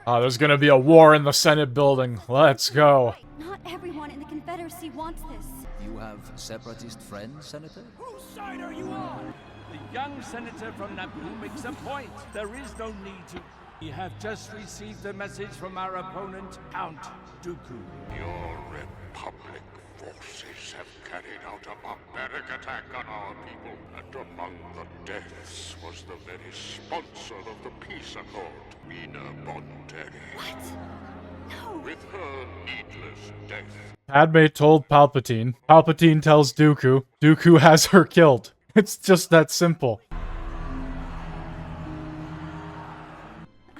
There's gonna be a war in the Senate building. Let's go. Not everyone in the Confederacy wants this. You have separatist friends, Senator? Whose side are you on? The young senator from Naboo makes a point. There is no need to. We have just received a message from our opponent, Count Dooku. Your Republic forces have carried out a barbaric attack on our people, and among the deaths was the very sponsor of the peace accord, Mina Bonteri. What? No. With her needless death. Padme told Palpatine. Palpatine tells Dooku. Dooku has her killed. It's just that simple.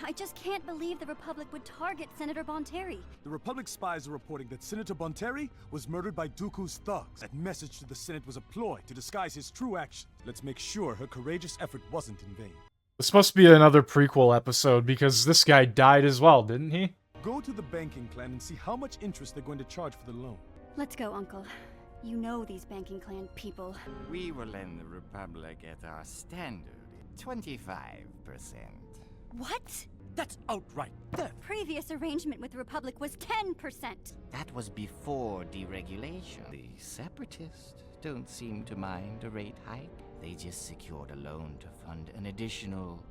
I just can't believe the Republic would target Senator Bonteri. The Republic spies are reporting that Senator Bonteri was murdered by Dooku's thugs. That message to the Senate was a ploy to disguise his true action. Let's make sure her courageous effort wasn't in vain. This must be another prequel episode because this guy died as well, didn't he? Go to the banking clan and see how much interest they're going to charge for the loan. Let's go, Uncle. You know these banking clan people. We will lend the Republic at our standard 25%. What? That's outright theft. Previous arrangement with the Republic was 10%. That was before deregulation. The Separatists don't seem to mind a rate hike. They just secured a loan to fund an additional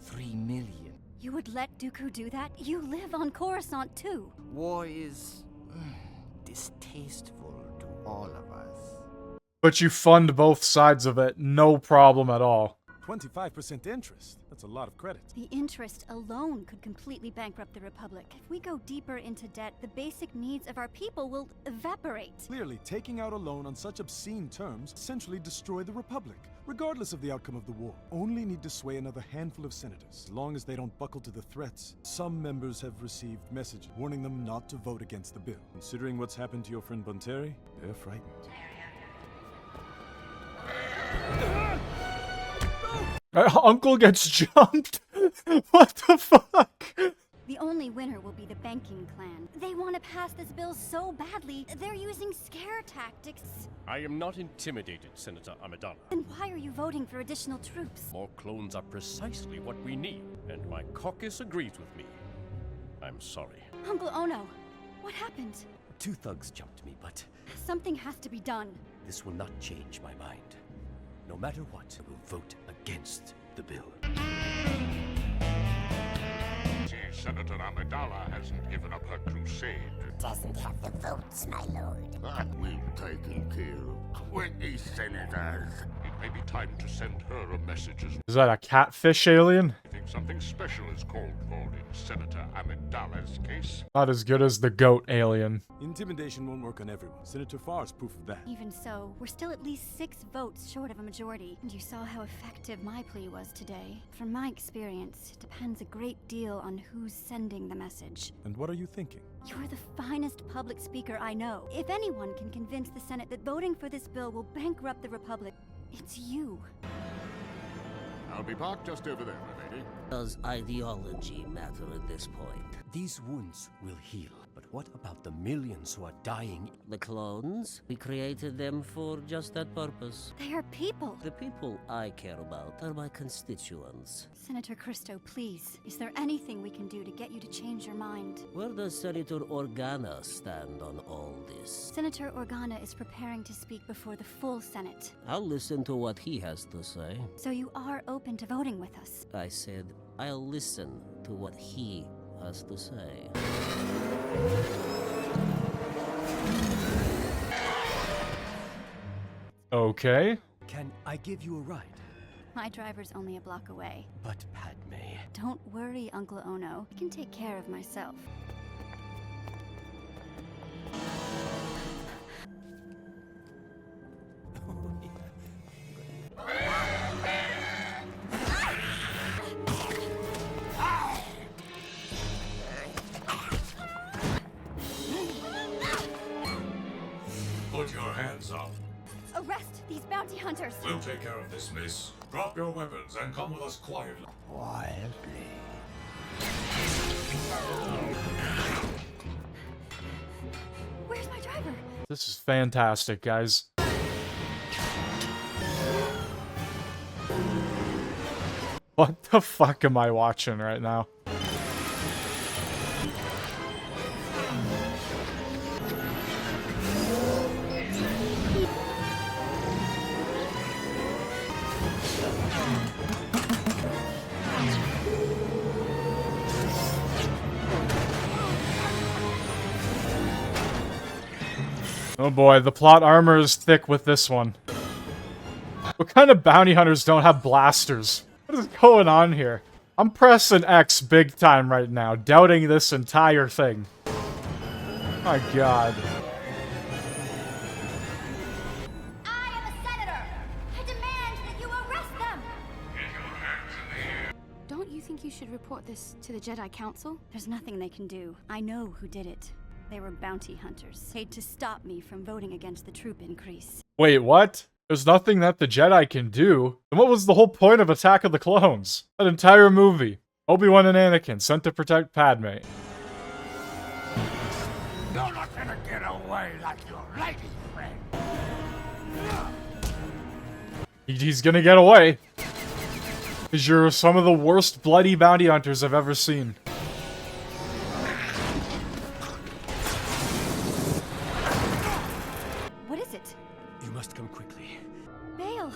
3 million. You would let Dooku do that? You live on Coruscant too. War is distasteful to all of us. But you fund both sides of it, no problem at all. 25% interest. That's a lot of credit. The interest alone could completely bankrupt the Republic. If we go deeper into debt, the basic needs of our people will evaporate. Clearly, taking out a loan on such obscene terms essentially destroy the Republic. Regardless of the outcome of the war, only need to sway another handful of senators, as long as they don't buckle to the threats. Some members have received messages warning them not to vote against the bill. Considering what's happened to your friend Bonteri, they're frightened. Uncle gets jumped? What the fuck? The only winner will be the banking clan. They want to pass this bill so badly, they're using scare tactics. I am not intimidated, Senator Amidala. Then why are you voting for additional troops? More clones are precisely what we need, and my caucus agrees with me. I'm sorry. Uncle Ono, what happened? 2 thugs jumped me, but Something has to be done. this will not change my mind. No matter what, I will vote against the bill. Senator Amidala hasn't given up her crusade. Doesn't have the votes, my lord. We've taken care of 20 senators. It may be time to send her a message as well. Is that a catfish alien? I think something special is called for in Senator Amidala's case. Not as good as the goat alien. Intimidation won't work on everyone. Senator Farr's proof of that. Even so, we're still at least 6 votes short of a majority. And you saw how effective my plea was today. From my experience, it depends a great deal on who's sending the message. And what are you thinking? You're the finest public speaker I know. If anyone can convince the Senate that voting for this bill will bankrupt the Republic, it's you. I'll be parked just over there, my lady. Does ideology matter at this point? These wounds will heal, but what about the millions who are dying? The clones? We created them for just that purpose. They are people. The people I care about are my constituents. Senator Christo, please. Is there anything we can do to get you to change your mind? Where does Senator Organa stand on all this? Senator Organa is preparing to speak before the full Senate. I'll listen to what he has to say. So you are open to voting with us? I said I'll listen to what he has to say. Okay. Can I give you a ride? My driver's only a block away. But Padme... Don't worry, Uncle Ono. I can take care of myself. Put your hands up. Arrest these bounty hunters! We'll take care of this, miss. Drop your weapons and come with us quietly. Quietly. Where's my driver? This is fantastic, guys. What the fuck am I watching right now? Oh boy, the plot armor is thick with this one. What kind of bounty hunters don't have blasters? What is going on here? I'm pressing X big time right now, doubting this entire thing. My god. I am a senator! I demand that you arrest them! Don't you think you should report this to the Jedi Council? There's nothing they can do. I know who did it. They were bounty hunters, paid to stop me from voting against the troop increase. Wait, what? There's nothing that the Jedi can do? Then what was the whole point of Attack of the Clones? That entire movie. Obi-Wan and Anakin sent to protect Padme. You're not gonna get away like your lady friend. He's gonna get away. Because you're some of the worst bloody bounty hunters I've ever seen. What is it? You must come quickly. Bale!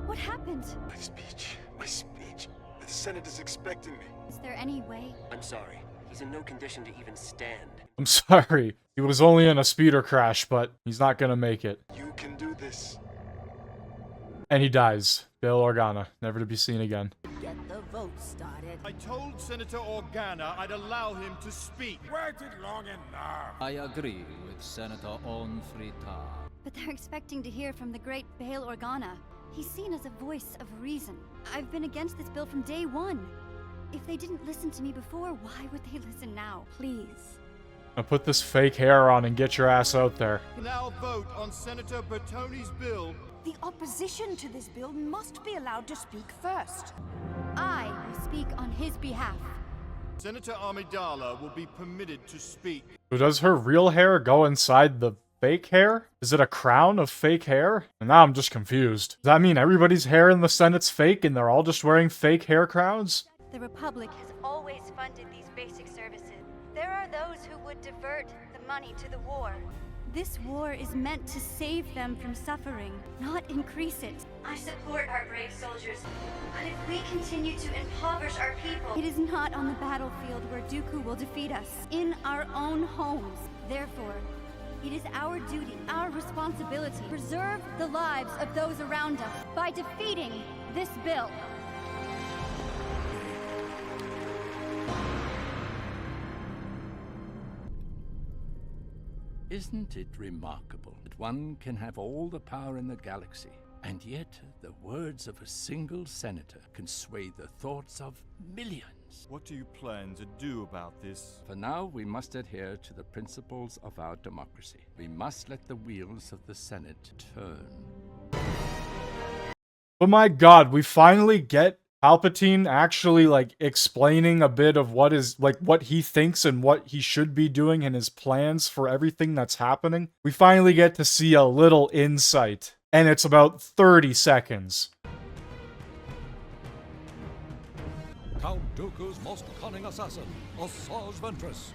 What happened? My speech. My speech. The Senate is expecting me. Is there any way? I'm sorry. He's in no condition to even stand. I'm sorry. He was only in a speeder crash, but he's not gonna make it. You can do this. And he dies. Bail Organa, never to be seen again. Get the vote started. I told Senator Organa I'd allow him to speak. Waited long enough. I agree with Senator Onfrita. But they're expecting to hear from the great Bail Organa. He's seen as a voice of reason. I've been against this bill from day one. If they didn't listen to me before, why would they listen now? Please, Now put this fake hair on and get your ass out there. Now vote on Senator Bertoni's bill. The opposition to this bill must be allowed to speak first. I will speak on his behalf. Senator Amidala will be permitted to speak. So does her real hair go inside the fake hair? Is it a crown of fake hair? And now I'm just confused. Does that mean everybody's hair in the Senate's fake and they're all just wearing fake hair crowns? The Republic has always funded these basic services. There are those who would divert the money to the war. This war is meant to save them from suffering, not increase it. I support our brave soldiers, but if we continue to impoverish our people, it is not on the battlefield where Dooku will defeat us, in our own homes. Therefore, it is our duty, our responsibility, to preserve the lives of those around us by defeating this bill. Isn't it remarkable that one can have all the power in the galaxy, and yet the words of a single senator can sway the thoughts of millions? What do you plan to do about this? For now, we must adhere to the principles of our democracy. We must let the wheels of the Senate turn. Oh my god, we finally get Palpatine actually, like, explaining a bit of what is, like, what he thinks and what he should be doing and his plans for everything that's happening. We finally get to see a little insight, and it's about 30 seconds. Count Dooku's most cunning assassin, Asajj Ventress.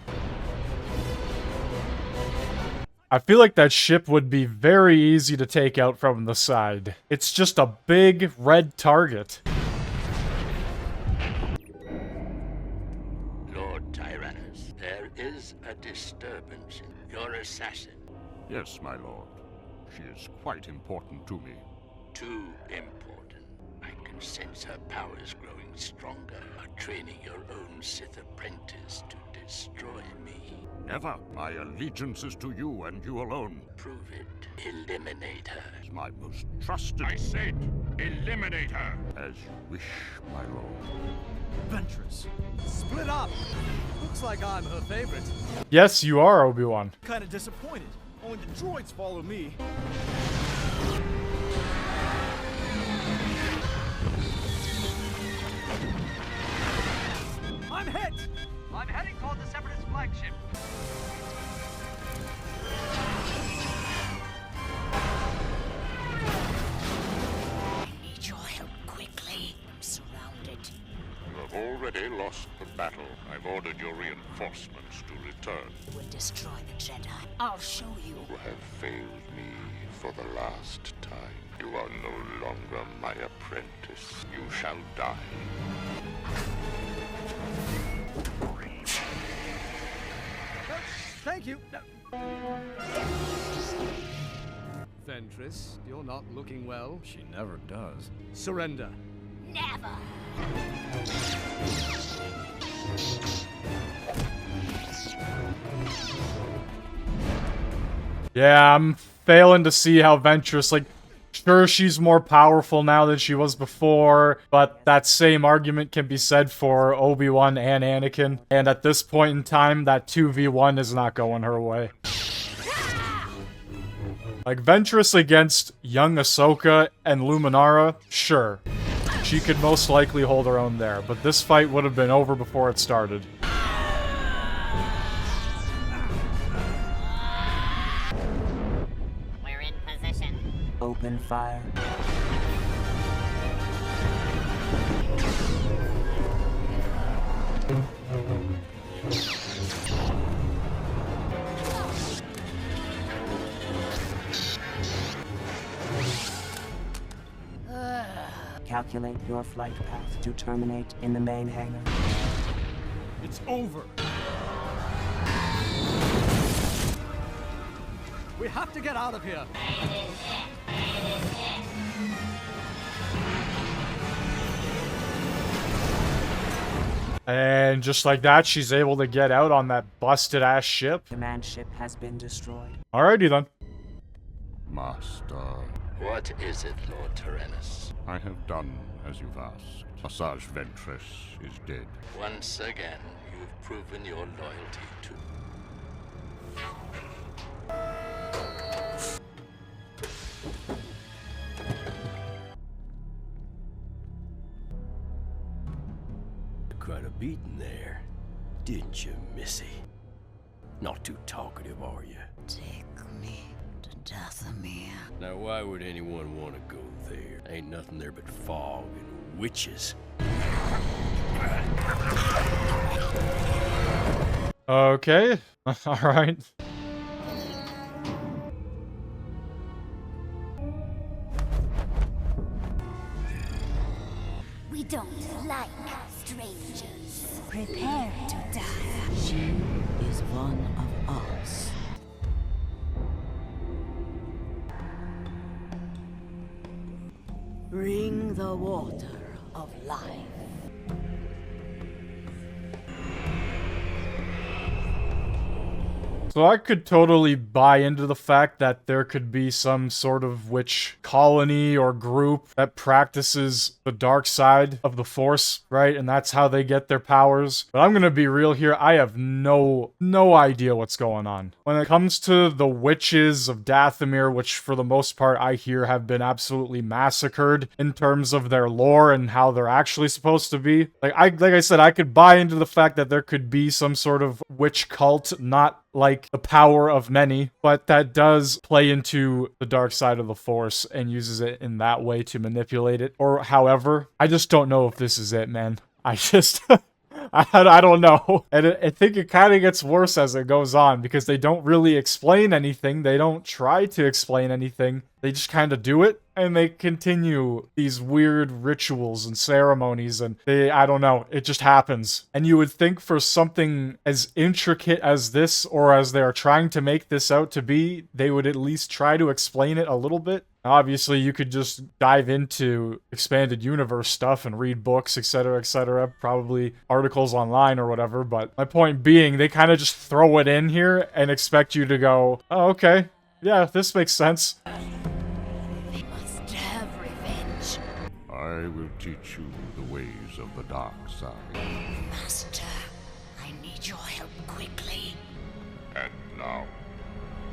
I feel like that ship would be very easy to take out from the side. It's just a big red target. There is a disturbance in your assassin. Yes, my lord. She is quite important to me. Too important. I can sense her powers growing stronger. Are training your own Sith apprentice to destroy me. Never. My allegiance is to you and you alone. Prove it. Eliminate her. As my most trusted... I said, eliminate her. As you wish, my lord. Ventress, split up! Looks like I'm her favorite. Yes, you are, Obi-Wan. Kinda disappointed. Only the droids follow me. I'm hit! I'm heading toward the Separatist flagship. I need your help quickly. I'm surrounded. You have already lost the battle. I've ordered your reinforcements to return. We'll destroy the Jedi. I'll show you. You have failed me for the last time. You are no longer my apprentice. You shall die. Thank you. Ventress, you're not looking well. She never does. Surrender. Never. Yeah, I'm failing to see how Ventress, like, sure, she's more powerful now than she was before, but that same argument can be said for Obi-Wan and Anakin. And at this point in time, that 2v1 is not going her way. Like, Ventress against young Ahsoka and Luminara, sure. She could most likely hold her own there, but this fight would have been over before it started. We're in position. Open fire. Calculate your flight path to terminate in the main hangar. It's over. We have to get out of here. And just like that, she's able to get out on that busted-ass ship. Command ship has been destroyed. Alrighty then. Master. What is it, Lord Tyrannus? I have done as you've asked. Asajj Ventress is dead. Once again, you've proven your loyalty to me. Quite a beating there, didn't you, Missy? Not too talkative, are you? Take me to Dathomir. Now, why would anyone want to go there? Ain't nothing there but fog and witches. Okay. Alright. We don't like strangers. Prepare to die. She is one of us. Bring the water of life. So I could totally buy into the fact that there could be some sort of witch colony or group that practices the dark side of the Force, right? And that's how they get their powers. But I'm gonna be real here, I have no idea what's going on. When it comes to the witches of Dathomir, which for the most part I hear have been absolutely massacred in terms of their lore and how they're actually supposed to be. Like I said, I could buy into the fact that there could be some sort of witch cult, not like the power of many, but that does play into the dark side of the Force and uses it in that way to manipulate it. Or however, I just don't know if this is it, man. I just... I don't know. And I think it kind of gets worse as it goes on because they don't really explain anything. They don't try to explain anything. They just kind of do it and they continue these weird rituals and ceremonies and I don't know, it just happens. And you would think for something as intricate as this, or as they're trying to make this out to be, they would at least try to explain it a little bit. Obviously, you could just dive into expanded universe stuff and read books, etc., probably articles online or whatever, but my point being, they kind of just throw it in here and expect you to go, oh, okay, yeah, this makes sense. We must have revenge. I will teach you the ways of the dark side. Master, I need your help quickly. And now,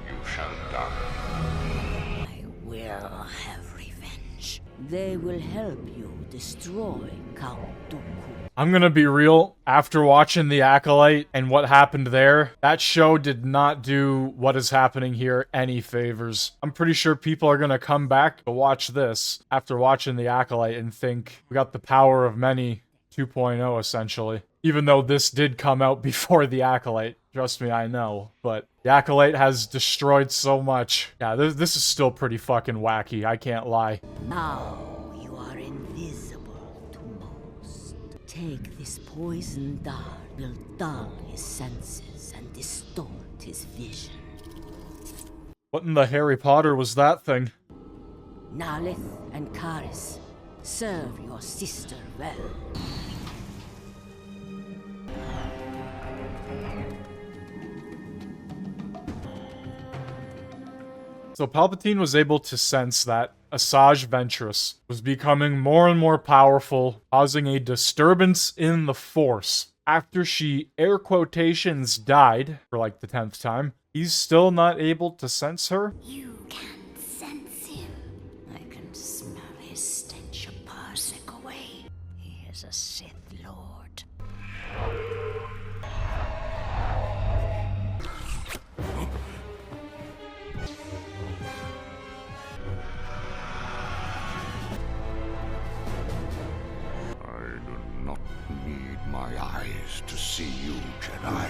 you shall die. Will have revenge. They will help you destroy Count Dooku. I'm gonna be real, after watching The Acolyte and what happened there, that show did not do what is happening here any favors. I'm pretty sure people are gonna come back to watch this after watching The Acolyte and think we got the power of many 2.0 essentially. Even though this did come out before The Acolyte. Trust me, I know. But The Acolyte has destroyed so much. Yeah, this is still pretty fucking wacky, I can't lie. Now you are invisible to most. Take this poison dart, will dull his senses and distort his vision. What in the Harry Potter was that thing? Nalith and Karis, serve your sister well. So Palpatine was able to sense that Asajj Ventress was becoming more and more powerful, causing a disturbance in the Force. After she, air quotations, died, for like the 10th time, he's still not able to sense her? You can sense him. I can smell his stench a parsec away. He is a Sith Lord. My eyes to see you, Jedi.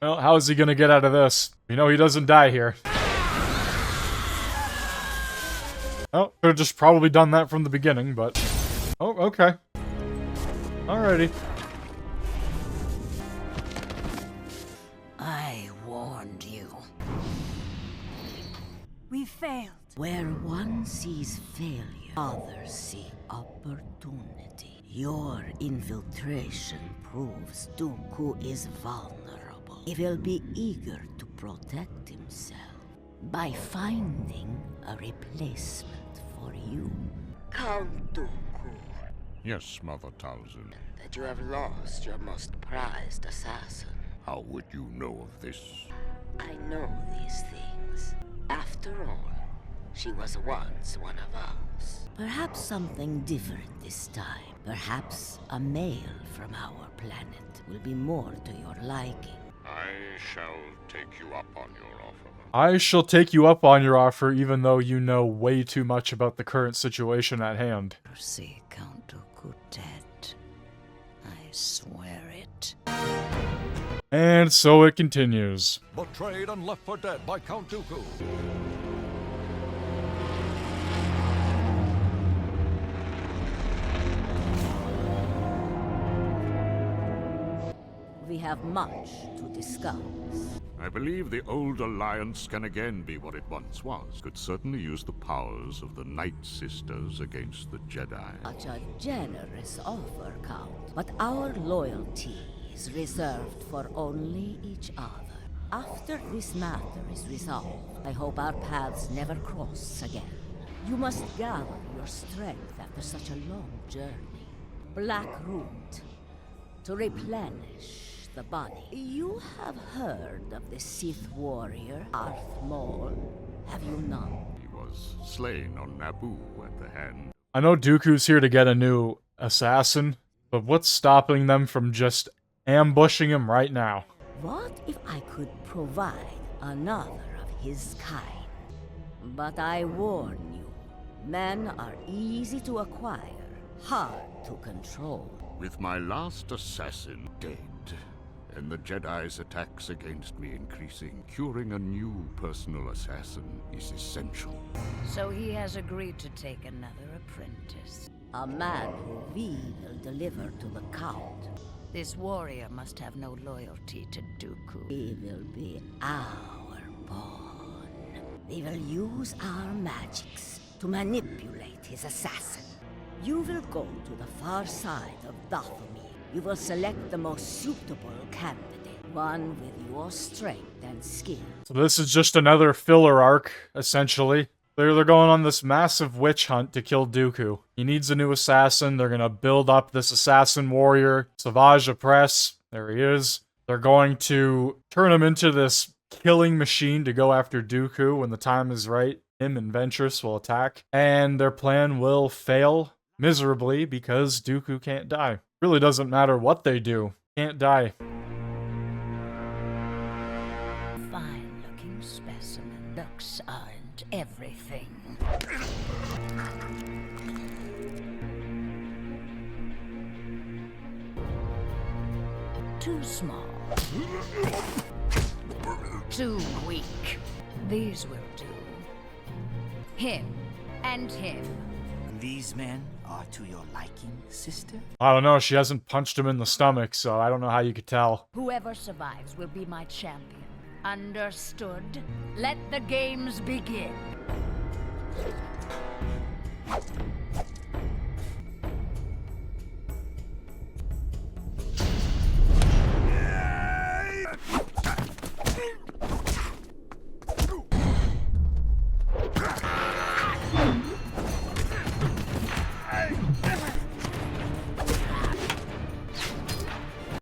Well, how is he gonna get out of this? You know he doesn't die here. Oh, could have just probably done that from the beginning, but... Oh, okay. Alrighty. I warned you. We failed. Where one sees failure, others see opportunity. Your infiltration proves Dooku is vulnerable. He will be eager to protect himself by finding a replacement for you. Count Dooku. Yes, Mother Talzin. That you have lost your most prized assassin. How would you know of this? I know these things. After all, she was once one of us. Perhaps something different this time. Perhaps a male from our planet will be more to your liking. I shall take you up on your offer. I shall take you up on your offer, even though you know way too much about the current situation at hand. See Count Dooku dead. I swear it. And so it continues. Betrayed and left for dead by Count Dooku. We have much to discuss. I believe the old alliance can again be what it once was. Could certainly use the powers of the Night Sisters against the Jedi. Such a generous offer, Count. But our loyalty is reserved for only each other. After this matter is resolved, I hope our paths never cross again. You must gather your strength after such a long journey. Black Root, to replenish the body. You have heard of the Sith warrior, Darth Maul, have you not? He was slain on Naboo at the hand. I know Dooku's here to get a new assassin, but what's stopping them from just ambushing him right now? What if I could provide another of his kind? But I warn you, men are easy to acquire, hard to control. With my last assassin dead, and the Jedi's attacks against me increasing, curing a new personal assassin is essential. So he has agreed to take another apprentice. A man who we will deliver to the Count. This warrior must have no loyalty to Dooku. He will be our pawn. We will use our magics to manipulate his assassin. You will go to the far side of Dathomir. You will select the most suitable candidate, one with your strength and skill. So this is just another filler arc, essentially. They're going on this massive witch hunt to kill Dooku. He needs a new assassin. They're going to build up this assassin warrior, Savage Opress. There he is. They're going to turn him into this killing machine to go after Dooku when the time is right. Him and Ventress will attack. And their plan will fail miserably because Dooku can't die. Really doesn't matter what they do. Can't die. Fine-looking specimen. Looks aren't everything. Too small. Too weak. These will do. Him and him. These men are to your liking, sister? I don't know, she hasn't punched him in the stomach, so I don't know how you could tell. Whoever survives will be my champion. Understood? Let the games begin.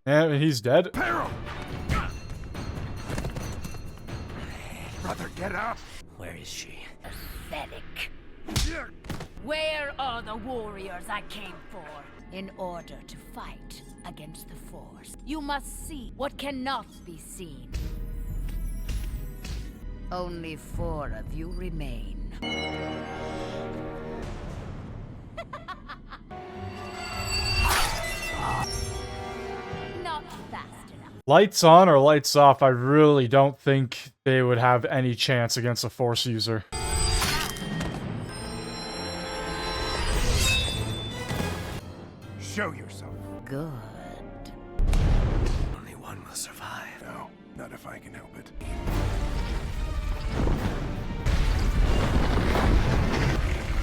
And he's dead. Peril! Brother, get up! Where is she? Pathetic. Where are the warriors I came for? In order to fight against the Force, you must see what cannot be seen. Only 4 of you remain. Not fast enough. Lights on or lights off, I really don't think they would have any chance against a Force user. Show yourself. Good. Only one will survive. No, not if I can help it.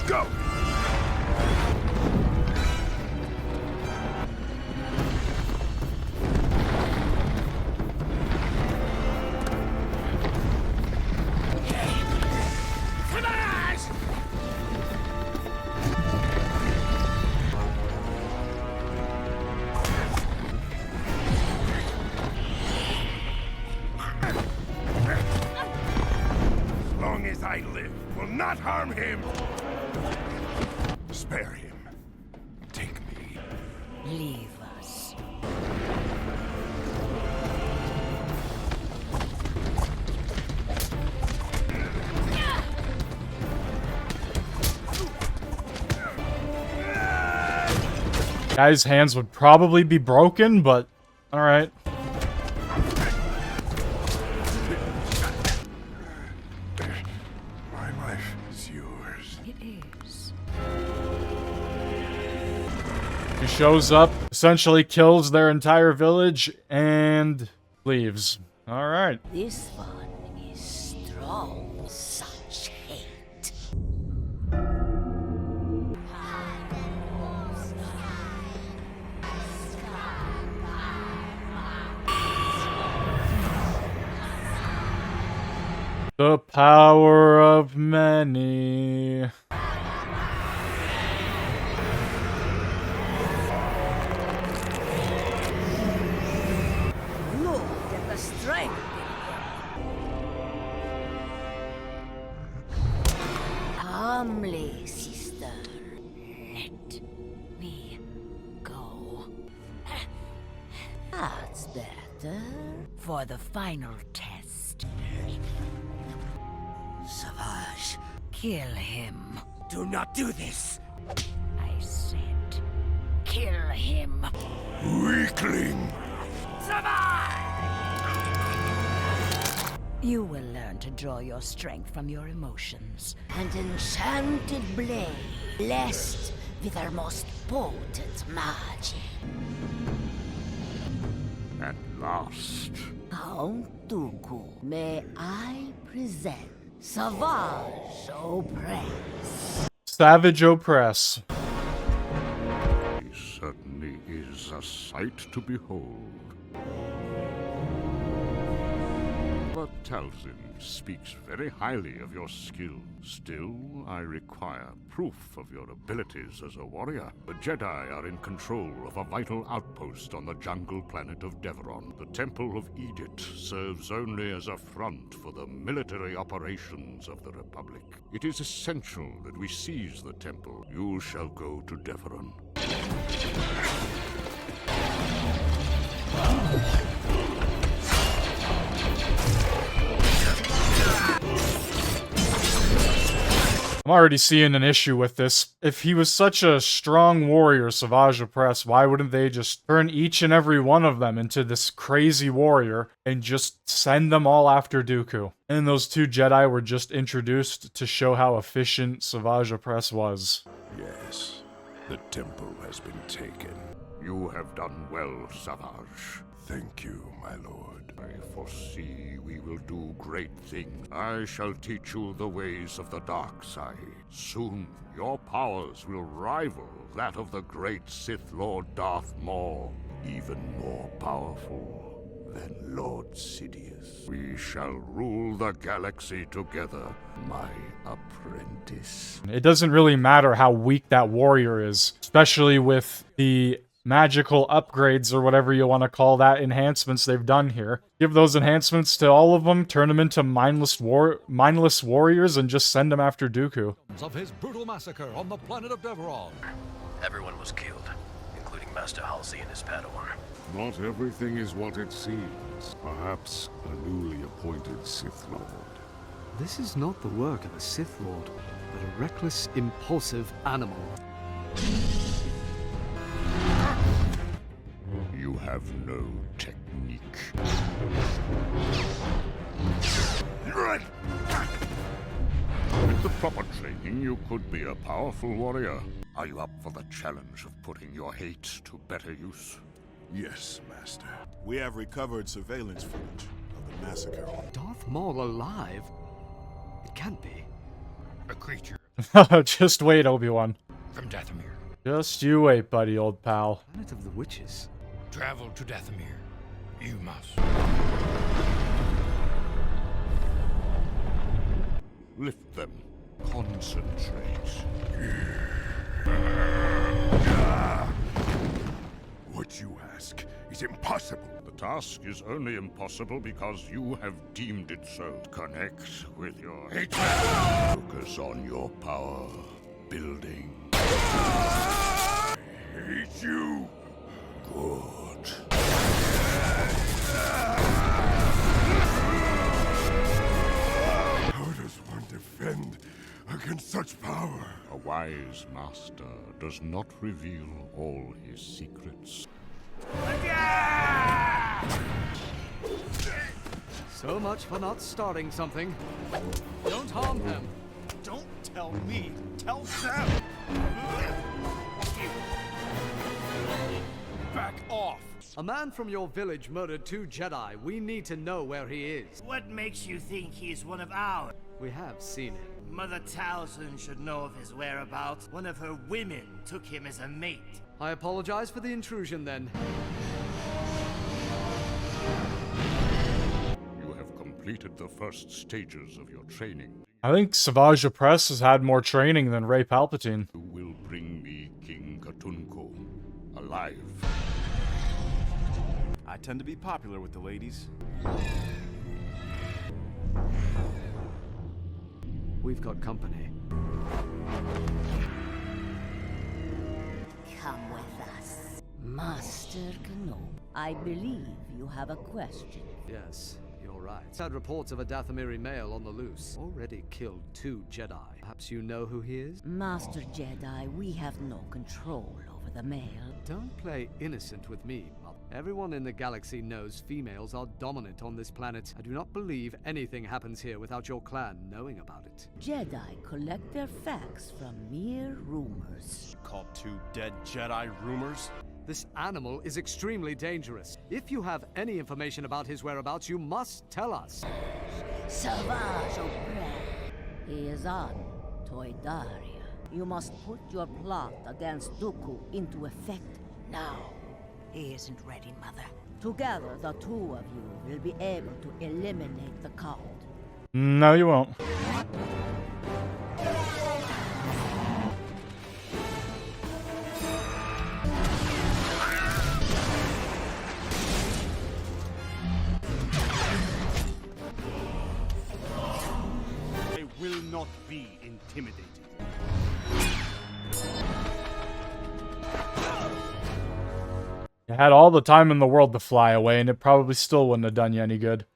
Go! As long as I live, will not harm him. Spare him. Take me. Leave us. Guy's hands would probably be broken, but alright. My life is yours. It is. He shows up, essentially kills their entire village, and leaves. Alright. This one is strong. Such hate. The power of many. Look at the strength. Calmly, sister. Let me go. That's better. For the final test. Savage, kill him. Do not do this. I said, kill him. Weakling. You will learn to draw your strength from your emotions. An enchanted blade, blessed with our most potent magic. At last. Count Dooku, may I present Savage Opress. Savage Opress. He certainly is a sight to behold. But Talzin speaks very highly of your skill. Still, I require proof of your abilities as a warrior. The Jedi are in control of a vital outpost on the jungle planet of Deveron. The Temple of Edict serves only as a front for the military operations of the Republic. It is essential that we seize the temple. You shall go to Deveron. I'm already seeing an issue with this. If he was such a strong warrior, Savage Opress, why wouldn't they just turn each and every one of them into this crazy warrior and just send them all after Dooku? And those two Jedi were just introduced to show how efficient Savage Opress was. Yes, the temple has been taken. You have done well, Savage. Thank you, my lord. I foresee we will do great things. I shall teach you the ways of the dark side. Soon, your powers will rival that of the great Sith Lord Darth Maul, even more powerful than Lord Sidious. We shall rule the galaxy together, my apprentice. It doesn't really matter how weak that warrior is, especially with the magical upgrades or whatever you want to call that, enhancements they've done here. Give those enhancements to all of them, turn them into mindless warriors, and just send them after Dooku. Of his brutal massacre on the planet of Deveron. Everyone was killed, including Master Halsey and his Padawan. Not everything is what it seems. Perhaps a newly appointed Sith Lord. This is not the work of a Sith Lord, but a reckless, impulsive animal. You have no technique. With the proper training, you could be a powerful warrior. Are you up for the challenge of putting your hate to better use? Yes, Master. We have recovered surveillance footage of the massacre. Darth Maul alive? It can't be. A creature Just wait, Obi-Wan. From Dathomir. Just you wait, buddy, old pal. Planet of the Witches. Travel to Dathomir. You must. Lift them. Concentrate. What you ask is impossible. The task is only impossible because you have deemed it so. Connect with your hatred. Focus on your power building. I hate you. Good. How does one defend against such power? A wise master does not reveal all his secrets. So much for not starting something. Don't harm him. Don't tell me. Tell them. Back off. A man from your village murdered 2 Jedi. We need to know where he is. What makes you think he's one of ours? We have seen him. Mother Talzin should know of his whereabouts. One of her women took him as a mate. I apologize for the intrusion then. You have completed the first stages of your training. I think Savage Opress has had more training than Rey Palpatine. You will bring me King Katunko alive. I tend to be popular with the ladies. We've got company. Come with us. Master Kano, I believe you have a question. Yes, you're right. Had reports of a Dathomiri male on the loose. Already killed 2 Jedi. Perhaps you know who he is? Master Jedi, we have no control over the male. Don't play innocent with me, Mother. Everyone in the galaxy knows females are dominant on this planet. I do not believe anything happens here without your clan knowing about it. Jedi collect their facts from mere rumors. Called 2 dead Jedi rumors? This animal is extremely dangerous. If you have any information about his whereabouts, you must tell us. Savage Opress. He is on Toydaria. You must put your plot against Dooku into effect now. He isn't ready, Mother. Together, the 2 of you will be able to eliminate the cult. No, you won't. They will not be intimidated. You had all the time in the world to fly away, and it probably still wouldn't have done you any good.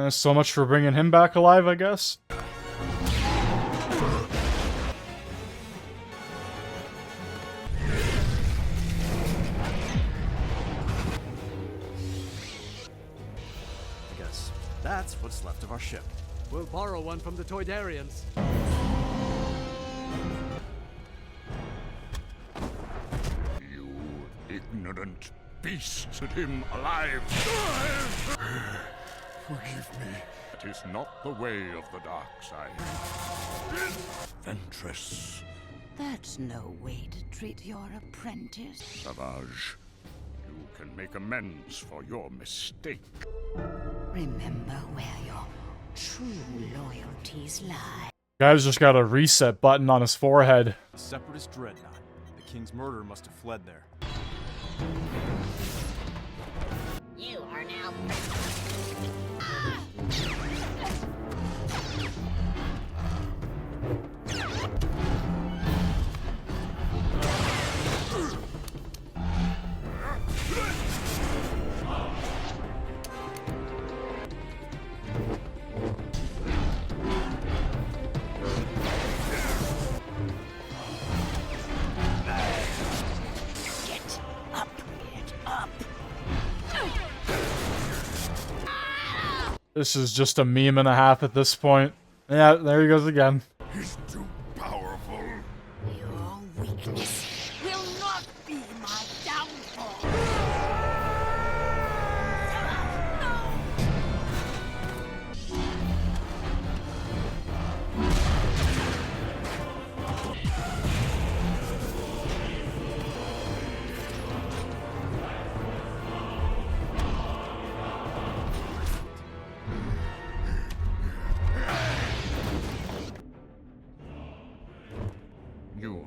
So much for bringing him back alive, I guess. I guess that's what's left of our ship. We'll borrow one from the Toydarians. You ignorant beast! Set him alive! Forgive me. That is not the way of the dark side. Ventress. That's no way to treat your apprentice. Savage, you can make amends for your mistake. Remember where your true loyalties lie. Guy's just got a reset button on his forehead. A separatist dreadnought. The king's murderer must have fled there. You are now. This is just a meme and a half at this point. Yeah, there he goes again. He's too powerful. Your weakness will not be my downfall.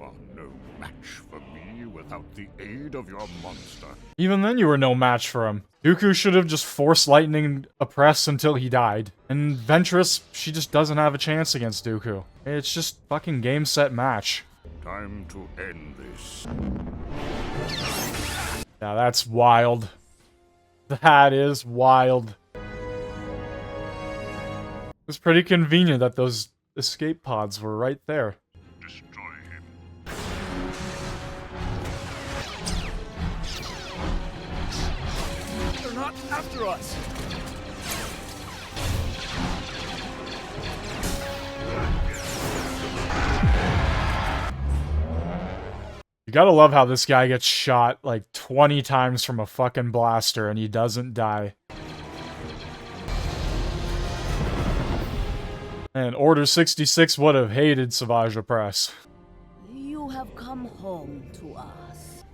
are no match for me without the aid of your monster. Even then you were no match for him. Dooku should have just force lightning Opress until he died. And Ventress, she just doesn't have a chance against Dooku. It's just fucking game, set, match. Time to end this. Now that's wild. That is wild. It's pretty convenient that those escape pods were right there. Destroy him. They're not after us! You gotta love how this guy gets shot like 20 times from a fucking blaster and he doesn't die. And Order 66 would have hated Savage Opress. You have come home to us.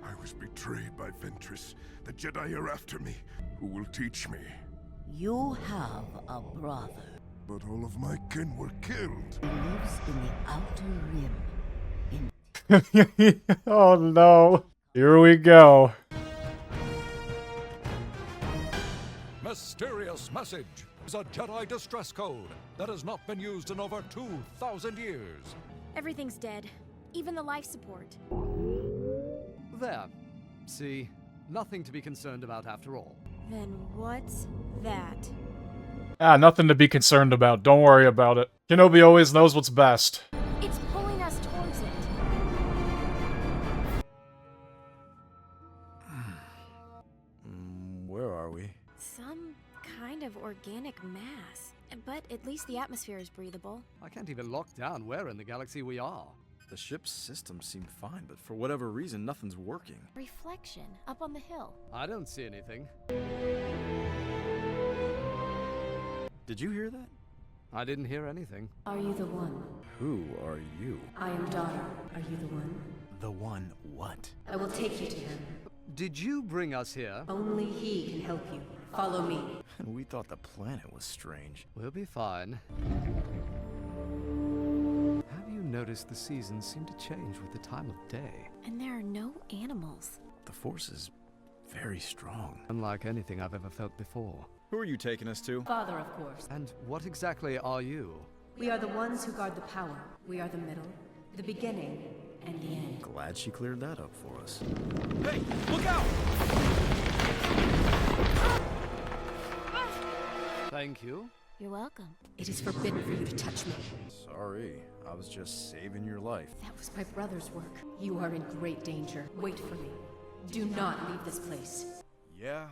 I was betrayed by Ventress. The Jedi are after me. Who will teach me? You have a brother. But all of my kin were killed. He lives in the Outer Rim. Oh no. Here we go. Mysterious message is a Jedi distress code that has not been used in over 2,000 years. Everything's dead. Even the life support. There. See? Nothing to be concerned about after all. Then what's that? Ah, nothing to be concerned about. Don't worry about it. Kenobi always knows what's best. It's pulling us towards it. Where are we? Some kind of organic mass. But at least the atmosphere is breathable. I can't even lock down where in the galaxy we are. The ship's systems seem fine, but for whatever reason, nothing's working. Reflection, up on the hill. I don't see anything. Did you hear that? I didn't hear anything. Are you the one? Who are you? I am daughter. Are you the one? The one what? I will take you to him. Did you bring us here? Only he can help you. Follow me. We thought the planet was strange. We'll be fine. Have you noticed the seasons seem to change with the time of day? And there are no animals. The Force is very strong. Unlike anything I've ever felt before. Who are you taking us to? Father, of course. And what exactly are you? We are the ones who guard the power. We are the middle, the beginning, and the end. Glad she cleared that up for us. Hey, look out! Thank you. You're welcome. It is forbidden for you to touch me. Sorry, I was just saving your life. That was my brother's work. You are in great danger. Wait for me. Do not leave this place. Yeah,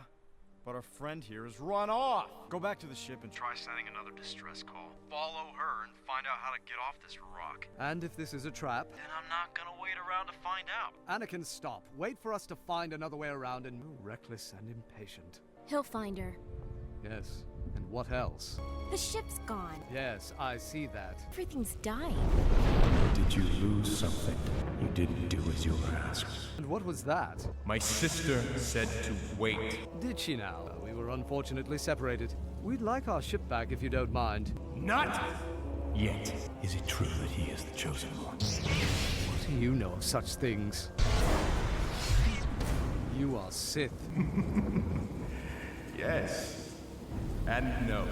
but our friend here has run off. Go back to the ship and try sending another distress call. Follow her and find out how to get off this rock. And if this is a trap? Then I'm not gonna wait around to find out. Anakin, stop. Wait for us to find another way around and reckless and impatient. He'll find her. Yes. And what else? The ship's gone. Yes, I see that. Everything's dying. Did you lose something? You didn't do as you were asked. And what was that? My sister said to wait. Did she now? We were unfortunately separated. We'd like our ship back if you don't mind. Not yet. Is it true that he is the chosen one? What do you know of such things? You are Sith. Yes. And no.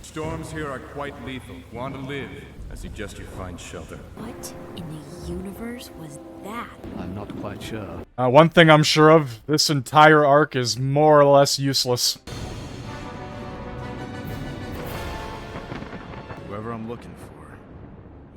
Storms here are quite lethal. Want to live? I suggest you find shelter. What in the universe was that? I'm not quite sure. One thing I'm sure of, this entire arc is more or less useless. Whoever I'm looking for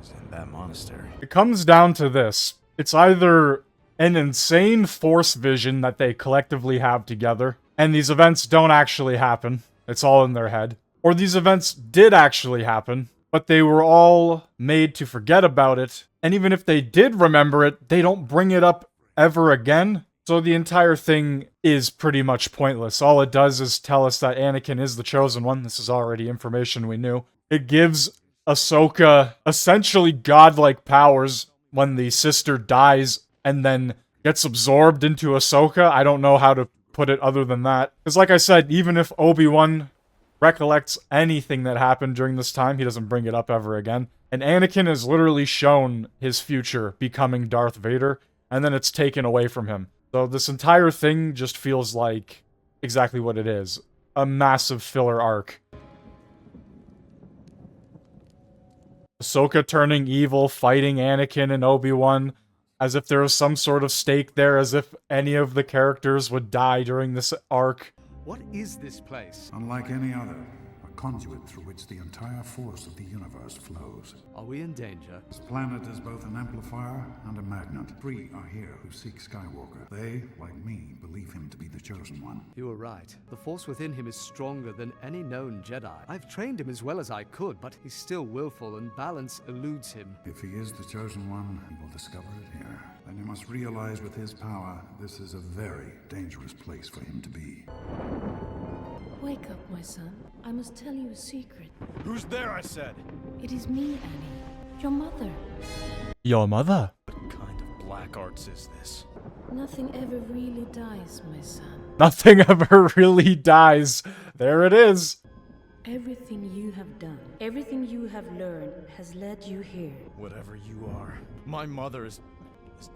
is in that monastery. It comes down to this. It's either an insane Force vision that they collectively have together, and these events don't actually happen. It's all in their head. Or these events did actually happen, but they were all made to forget about it, and even if they did remember it, they don't bring it up ever again. So the entire thing is pretty much pointless. All it does is tell us that Anakin is the chosen one. This is already information we knew. It gives Ahsoka essentially godlike powers when the sister dies and then gets absorbed into Ahsoka. I don't know how to put it other than that. Because like I said, even if Obi-Wan recollects anything that happened during this time, he doesn't bring it up ever again. And Anakin has literally shown his future becoming Darth Vader, and then it's taken away from him. So this entire thing just feels like exactly what it is. A massive filler arc. Ahsoka turning evil, fighting Anakin and Obi-Wan, as if there was some sort of stake there, as if any of the characters would die during this arc. What is this place? Unlike any other, a conduit through which the entire force of the universe flows. Are we in danger? This planet is both an amplifier and a magnet. 3 are here who seek Skywalker. They, like me, believe him to be the Chosen One. You were right. The force within him is stronger than any known Jedi. I've trained him as well as I could, but he's still willful and balance eludes him. If he is the Chosen One, he will discover it here. Then you must realize with his power, this is a very dangerous place for him to be. Wake up, my son. I must tell you a secret. Who's there, I said? It is me, Annie. Your mother. Your mother? What kind of black arts is this? Nothing ever really dies, my son. Nothing ever really dies. There it is. Everything you have done, everything you have learned has led you here. Whatever you are, my mother is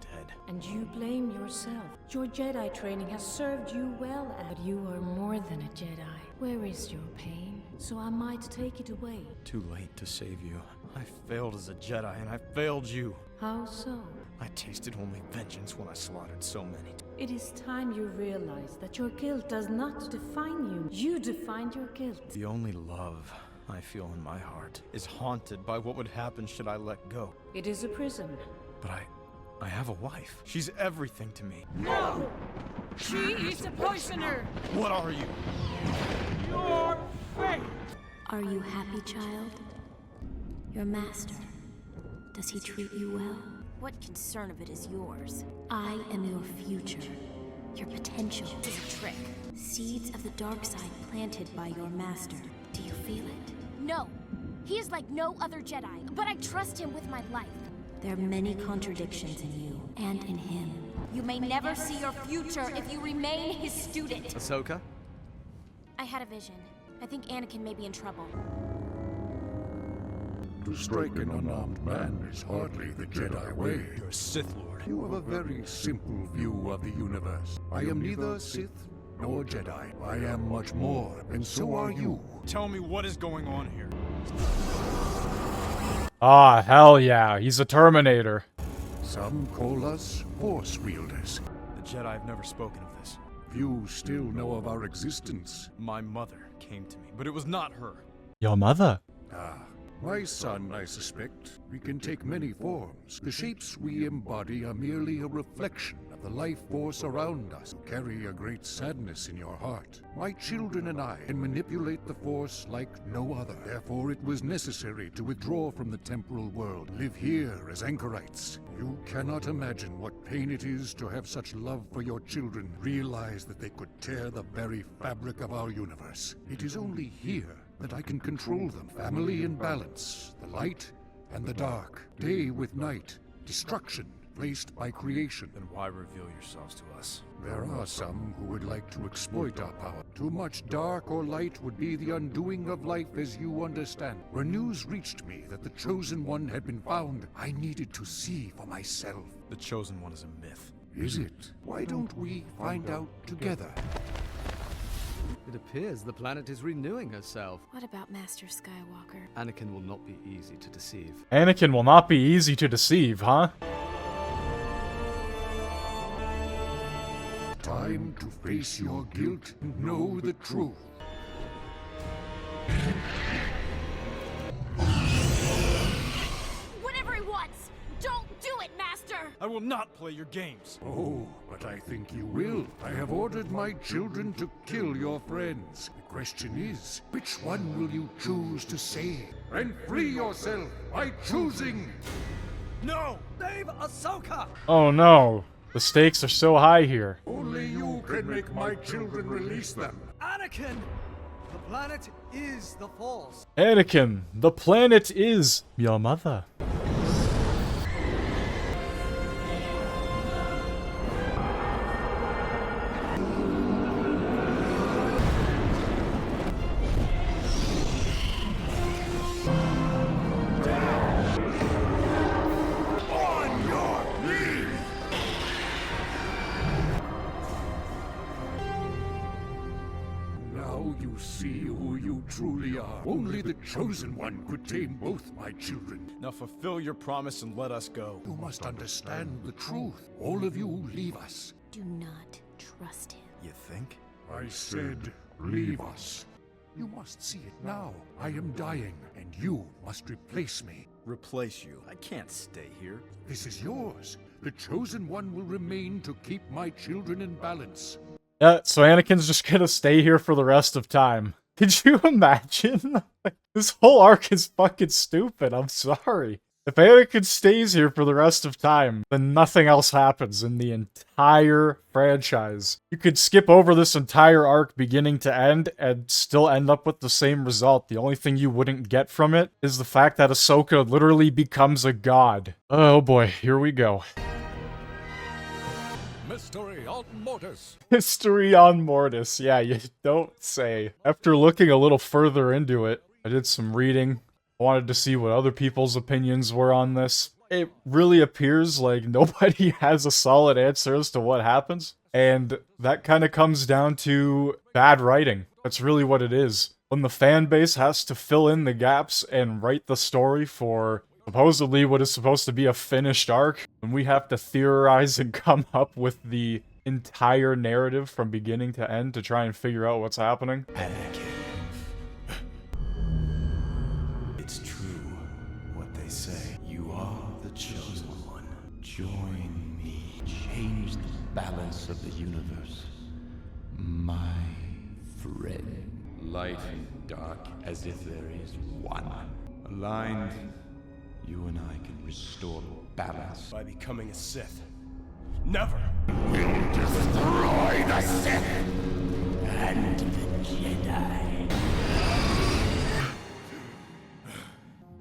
dead. And you blame yourself. Your Jedi training has served you well, but you are more than a Jedi. Where is your pain? So I might take it away. Too late to save you. I failed as a Jedi, and I failed you. How so? I tasted only vengeance when I slaughtered so many. It is time you realize that your guilt does not define you. You defined your guilt. The only love I feel in my heart is haunted by what would happen should I let go. It is a prison. But I have a wife. She's everything to me. No! She is a poisoner! What are you? Your fate! Are you happy, child? Your master, does he treat you well? What concern of it is yours? I am your future. Your potential is a trick. Seeds of the dark side planted by your master. Do you feel it? No. He is like no other Jedi, but I trust him with my life. There are many contradictions in you and in him. You may never see your future if you remain his student. Ahsoka? I had a vision. I think Anakin may be in trouble. To strike an unarmed man is hardly the Jedi way. You're a Sith Lord. You have a very simple view of the universe. I am neither Sith nor Jedi. I am much more, and so are you. Tell me what is going on here. Ah, hell yeah, he's a Terminator. Some call us Force Wielders. The Jedi have never spoken of this. Few still know of our existence. My mother came to me, but it was not her. Your mother? Ah, my son, I suspect. We can take many forms. The shapes we embody are merely a reflection of the life force around us. You carry a great sadness in your heart. My children and I can manipulate the force like no other. Therefore, it was necessary to withdraw from the temporal world, live here as anchorites. You cannot imagine what pain it is to have such love for your children, realize that they could tear the very fabric of our universe. It is only here that I can control them. Family in balance, the light and the dark, day with night, destruction placed by creation. Then why reveal yourselves to us? There are some who would like to exploit our power. Too much dark or light would be the undoing of life as you understand. When news reached me that the Chosen One had been found, I needed to see for myself. The Chosen One is a myth. Is it? Why don't we find out together? It appears the planet is renewing herself. What about Master Skywalker? Anakin will not be easy to deceive. Anakin will not be easy to deceive, huh? Time to face your guilt and know the truth. Whatever he wants! Don't do it, Master! I will not play your games. Oh, but I think you will. I have ordered my children to kill your friends. The question is, which one will you choose to save? And free yourself by choosing! No! Save Ahsoka! Oh no, the stakes are so high here. Only you can make my children release them. Anakin! The planet is the Force. Anakin, the planet is your mother. Only the Chosen One could tame both my children. Now fulfill your promise and let us go. You must understand the truth. All of you leave us. Do not trust him. You think? I said, leave us. You must see it now. I am dying, and you must replace me. Replace you? I can't stay here. This is yours. The Chosen One will remain to keep my children in balance. Yeah, so Anakin's just gonna stay here for the rest of time. Could you imagine? This whole arc is fucking stupid, I'm sorry. If Anakin stays here for the rest of time, then nothing else happens in the entire franchise. You could skip over this entire arc beginning to end and still end up with the same result. The only thing you wouldn't get from it is the fact that Ahsoka literally becomes a god. Oh boy, here we go. Mystery on Mortis. History on Mortis. Yeah, you don't say. After looking a little further into it, I did some reading. I wanted to see what other people's opinions were on this. It really appears like nobody has a solid answer as to what happens. And that kind of comes down to bad writing. That's really what it is. When the fan base has to fill in the gaps and write the story for supposedly what is supposed to be a finished arc, and we have to theorize and come up with the entire narrative from beginning to end to try and figure out what's happening. It's true what they say. You are the Chosen One. Join me. Change the balance of the universe. My friend. Light and dark as if there is one. Aligned, you and I can restore balance. By becoming a Sith. Never! We'll destroy the Sith and the Jedi.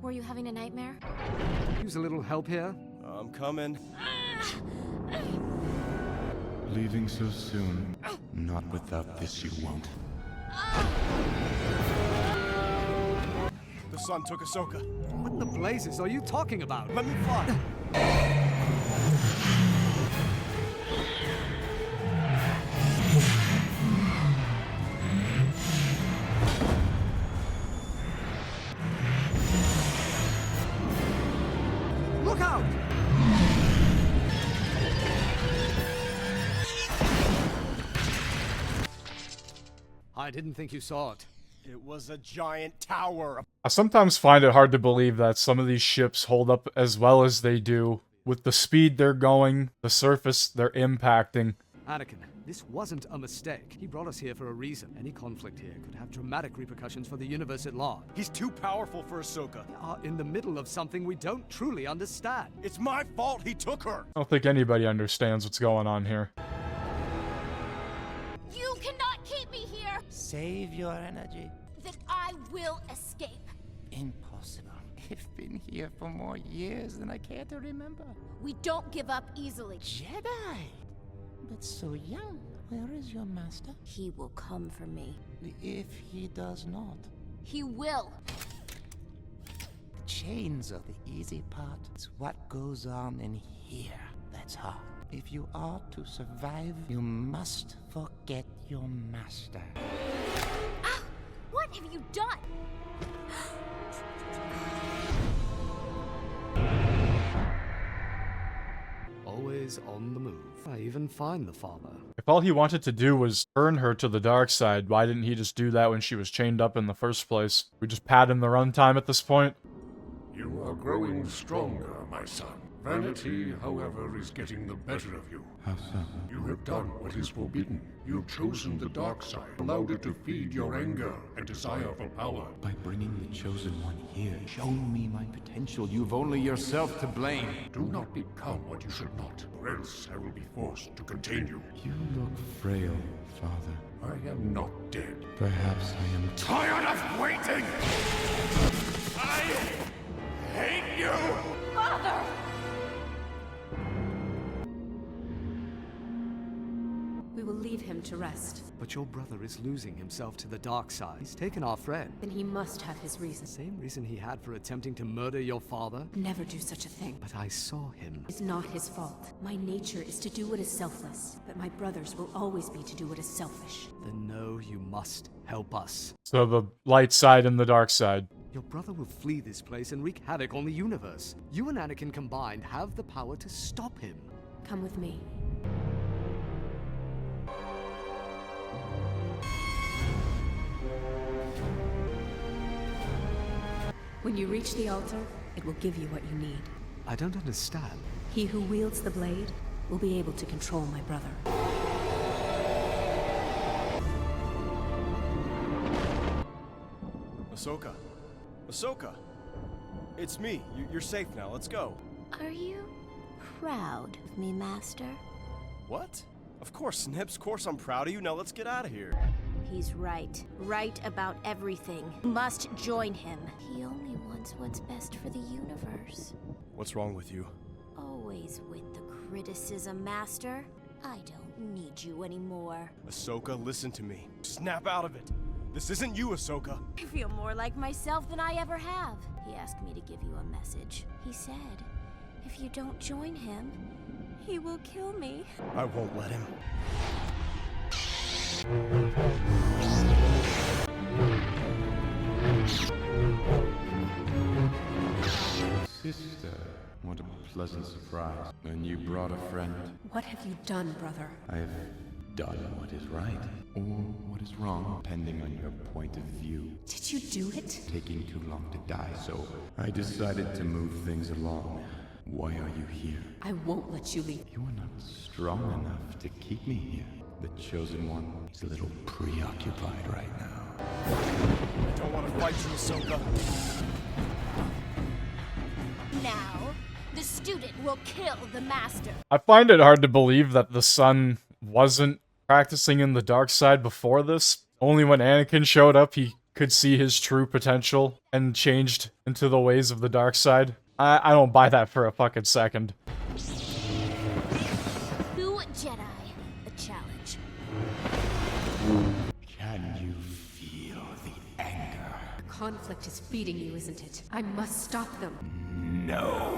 Were you having a nightmare? Use a little help here? I'm coming. Leaving so soon. Not without this you won't. The sun took Ahsoka. What the blazes are you talking about? Let me fly. Look out! I didn't think you saw it. It was a giant tower. I sometimes find it hard to believe that some of these ships hold up as well as they do, with the speed they're going, the surface they're impacting. Anakin, this wasn't a mistake. He brought us here for a reason. Any conflict here could have dramatic repercussions for the universe at large. He's too powerful for Ahsoka. We are in the middle of something we don't truly understand. It's my fault he took her. I don't think anybody understands what's going on here. You cannot keep me here! Save your energy. Then I will escape. Impossible. I've been here for more years than I care to remember. We don't give up easily. Jedi! But so young. Where is your master? He will come for me. If he does not. He will. The chains are the easy part. It's what goes on in here that's hard. If you are to survive, you must forget your master. Ah! What have you done? Always on the move. I even find the father. If all he wanted to do was turn her to the dark side, why didn't he just do that when she was chained up in the first place? We just pad in the runtime at this point? You are growing stronger, my son. Vanity, however, is getting the better of you. How so? You have done what is forbidden. You've chosen the dark side, allowed it to feed your anger and desire for power. By bringing the Chosen One here, shown me my potential, you've only yourself to blame. Do not become what you should not, or else I will be forced to contain you. You look frail, Father. I am not dead. Perhaps I am tired of waiting! I hate you! Father! We will leave leave him to rest. But your brother is losing himself to the dark side. He's taken our friend. Then he must have his reason. Same reason he had for attempting to murder your father? Never do such a thing. But I saw him. It's not his fault. My nature is to do what is selfless, but my brother's will always be to do what is selfish. Then no, you must help us. So the light side and the dark side. Your brother will flee this place and wreak havoc on the universe. You and Anakin combined have the power to stop him. Come with me. When you reach the altar, it will give you what you need. I don't understand. He who wields the blade will be able to control my brother. Ahsoka. Ahsoka! It's me. You're safe now. Let's go. Are you proud of me, Master? What? Of course, Snips. Of course I'm proud of you. Now let's get out of here. He's right. Right about everything. You must join him. He only wants what's best for the universe. What's wrong with you? Always with the criticism, Master. I don't need you anymore. Ahsoka, listen to me. Snap out of it. This isn't you, Ahsoka. I feel more like myself than I ever have. He asked me to give you a message. He said, if you don't join him, he will kill me. I won't let him. Sister, what a pleasant surprise. And you brought a friend. What have you done, brother? I have done what is right, or what is wrong, depending on your point of view. Did you do it? Taking too long to die, so I decided to move things along. Why are you here? I won't let you leave. You are not strong enough to keep me here. The Chosen One is a little preoccupied right now. I don't want to fight you, Ahsoka. Now, the student will kill the Master. I find it hard to believe that the son wasn't practicing in the dark side before this. Only when Anakin showed up, he could see his true potential and changed into the ways of the dark side. I don't buy that for a fucking second. Two Jedi. A challenge. Can you feel the anger? The conflict is feeding you, isn't it? I must stop them. No.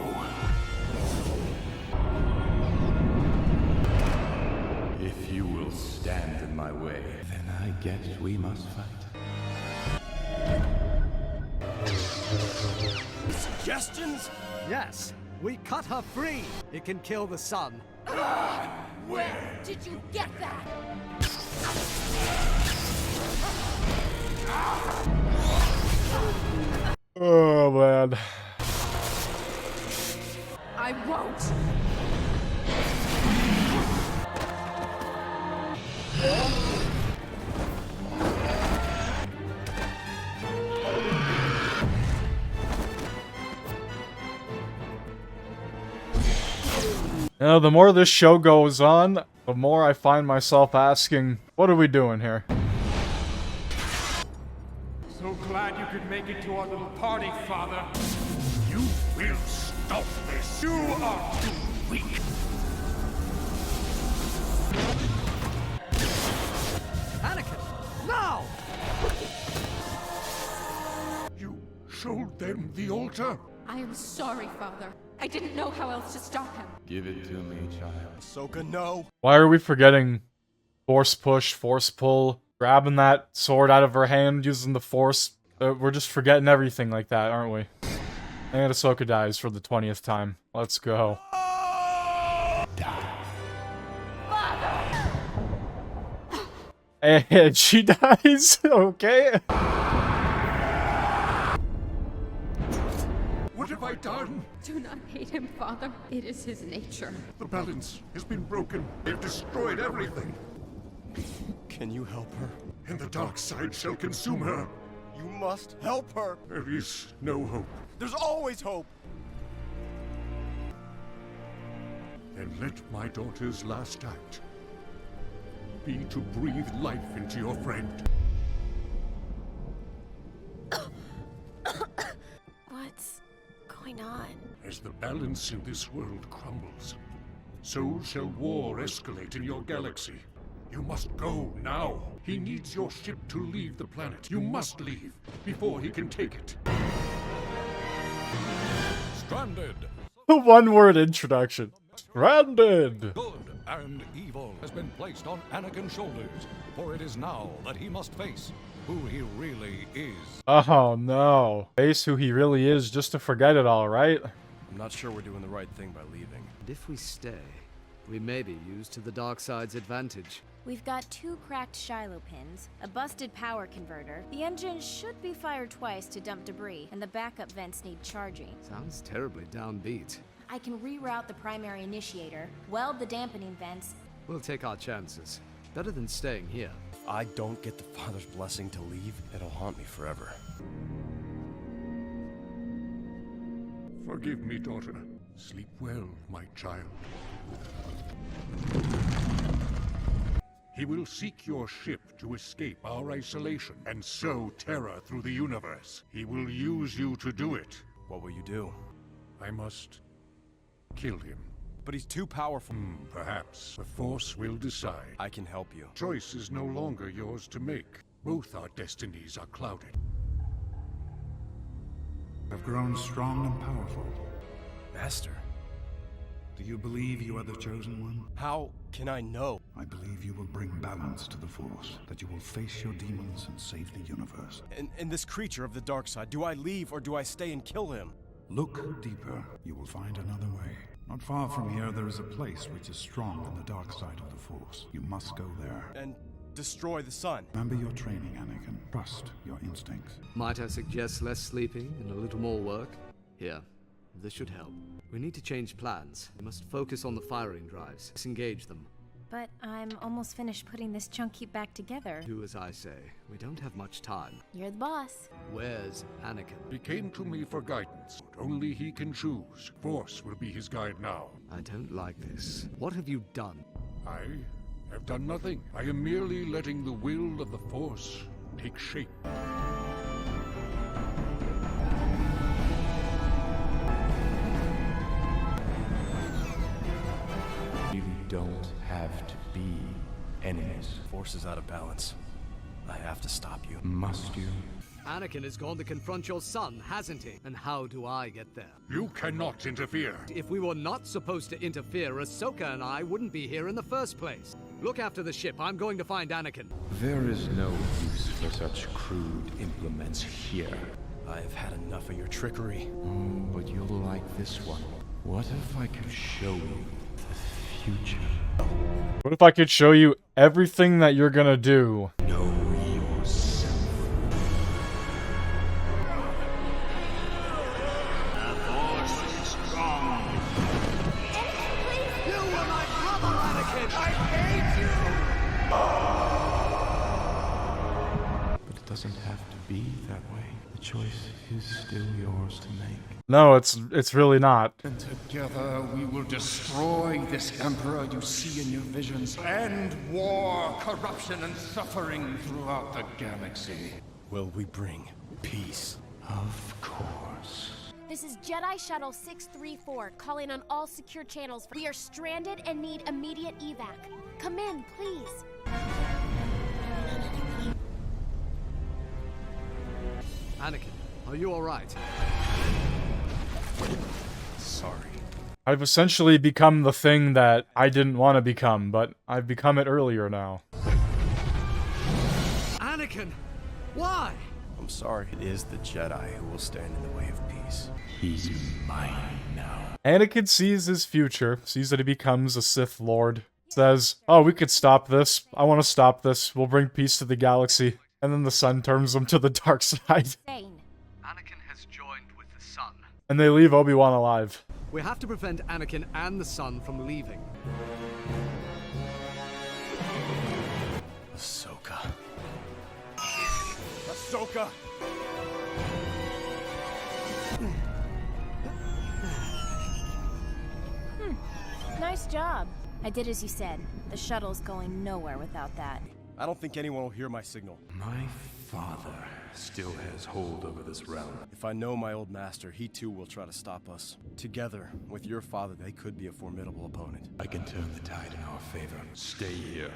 If you will stand in my way, then I guess we must fight. Suggestions? Yes. We cut her free. It can kill the sun. Where did you get that? Oh, man. I won't. You know, the more this show goes on, the more I find myself asking, what are we doing here? So glad you could make it to our little party, Father. You will stop this. You are too weak. Anakin, now! You showed them the altar? I am sorry, Father. I didn't know how else to stop him. Give it to me, child. Ahsoka, no. Why are we forgetting force push, force pull, grabbing that sword out of her hand, using the force? We're just forgetting everything like that, aren't we? And Ahsoka dies for the 20th time. Let's go. And she dies? Okay. What have I done? Do not hate him, Father. It is his nature. The balance has been broken. They've destroyed everything. Can you help her? And the dark side shall consume her. You must help her. There is no hope. There's always hope. Then let my daughter's last act be to breathe life into your friend. What's going on? As the balance in this world crumbles, so shall war escalate in your galaxy. You must go now. He needs your ship to leave the planet. You must leave before he can take it. Stranded. The one-word introduction. Stranded. Good and evil has been placed on Anakin's shoulders, for it is now that he must face who he really is. Oh no. Face who he really is just to forget it all, right? I'm not sure we're doing the right thing by leaving. And if we stay, we may be used to the dark side's advantage. We've got 2 cracked Shiloh pins, a busted power converter. The engine should be fired twice to dump debris, and the backup vents need charging. Sounds terribly downbeat. I can reroute the primary initiator, weld the dampening vents. We'll take our chances. Better than staying here. If I don't get the Father's blessing to leave, it'll haunt me forever. Forgive me, daughter. Sleep well, my child. He will seek your ship to escape our isolation and sow terror through the universe. He will use you to do it. What will you do? I must kill him. But he's too powerful. Perhaps the Force will decide. I can help you. Choice is no longer yours to make. Both our destinies are clouded. Have grown strong and powerful. Master. Do you believe you are the chosen one? How can I know? I believe you will bring balance to the Force, that you will face your demons and save the universe. And this creature of the dark side, do I leave or do I stay and kill him? Look deeper. You will find another way. Not far from here, there is a place which is strong on the dark side of the Force. You must go there. And destroy the sun. Remember your training, Anakin. Trust your instincts. Might I suggest less sleeping and a little more work? Here, this should help. We need to change plans. We must focus on the firing drives. Disengage them. But I'm almost finished putting this chunk heap back together. Do as I say. We don't have much time. You're the boss. Where's Anakin? He came to me for guidance. Only he can choose. Force will be his guide now. I don't like this. What have you done? I have done nothing. I am merely letting the will of the Force take shape. You don't have to be enemies. Force is out of balance. I have to stop you. Must you? Anakin has gone to confront your son, hasn't he? And how do I get there? You cannot interfere. If we were not supposed to interfere, Ahsoka and I wouldn't be here in the first place. Look after the ship. I'm going to find Anakin. There is no use for such crude implements here. I have had enough of your trickery. Oh, but you'll like this one. What if I could show you the future? What if I could show you everything that you're gonna do? Know yourself. The Force is strong. You were my brother, Anakin! I hate you! But it doesn't have to be that way. The choice is still yours to make. No, it's really not. And together we will destroy this Emperor you see in your visions. End war, corruption, and suffering throughout the galaxy. Will we bring peace? Of course. This is Jedi Shuttle 634, calling on all secure channels. We are stranded and need immediate evac. Come in, please. Anakin, are you alright? Sorry. I've essentially become the thing that I didn't want to become, but I've become it earlier now. Anakin! Why? I'm sorry. It is the Jedi who will stand in the way of peace. He's mine now. Anakin sees his future, sees that he becomes a Sith Lord, says, oh, we could stop this. I want to stop this. We'll bring peace to the galaxy. And then the sun turns them to the dark side. Anakin has joined with the sun. And they leave Obi-Wan alive. We have to prevent Anakin and the sun from leaving. Ahsoka. Ahsoka! Nice job. I did as you said. The shuttle's going nowhere without that. I don't think anyone will hear my signal. My father still has hold over this realm. If I know my old master, he too will try to stop us. Together, with your father, they could be a formidable opponent. I can turn the tide in our favor. Stay here.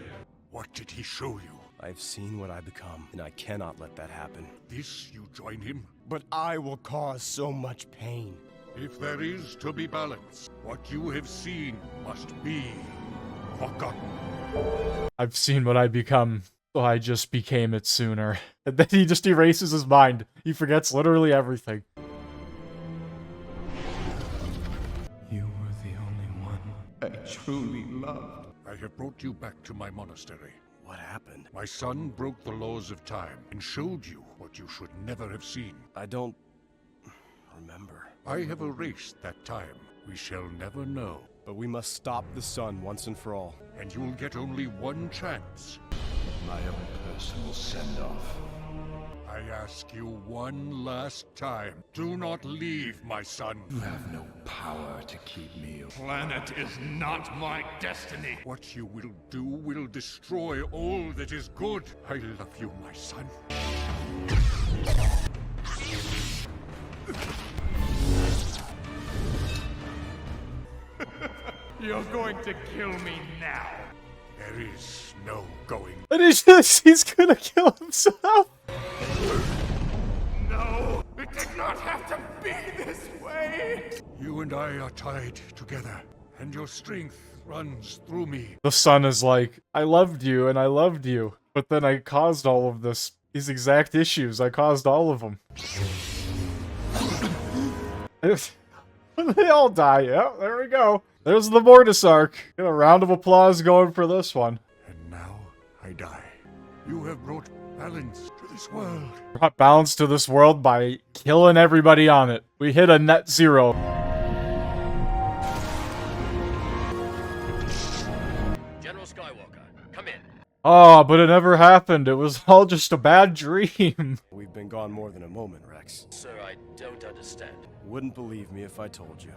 What did he show you? I've seen what I become, and I cannot let that happen. This you join him? But I will cause so much pain. If there is to be balance, what you have seen must be forgotten. I've seen what I become, so I just became it sooner. And then he just erases his mind. He forgets literally everything. You were the only one I truly loved. I have brought you back to my monastery. What happened? My son broke the laws of time and showed you what you should never have seen. I don't remember. I have erased that time. We shall never know. But we must stop the sun once and for all. And you'll get only one chance. My own personal send-off. I ask you one last time. Do not leave, my son. You have no power to keep me away. Planet is not my destiny. What you will do will destroy all that is good. I love you, my son. You're going to kill me now. There is no going. And he's gonna kill himself. No, it did not have to be this way. You and I are tied together, and your strength runs through me. The son is like, I loved you and I loved you, but then I caused all of these exact issues. I caused all of them. They all die. Yeah, there we go. There's the Mortis arc. Get a round of applause going for this one. And now I die. You have brought balance to this world. Brought balance to this world by killing everybody on it. We hit a net zero. General Skywalker, come in. Oh, but it never happened. It was all just a bad dream. We've been gone more than a moment, Rex. Sir, I don't understand. Wouldn't believe me if I told you.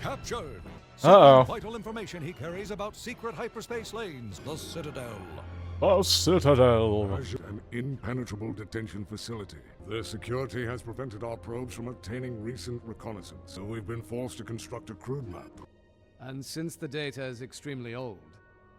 Captured. Uh-oh. Vital information he carries about secret hyperspace lanes, the Citadel. The Citadel. An impenetrable detention facility. Their security has prevented our probes from obtaining recent reconnaissance, so we've been forced to construct a crude map. And since the data is extremely old,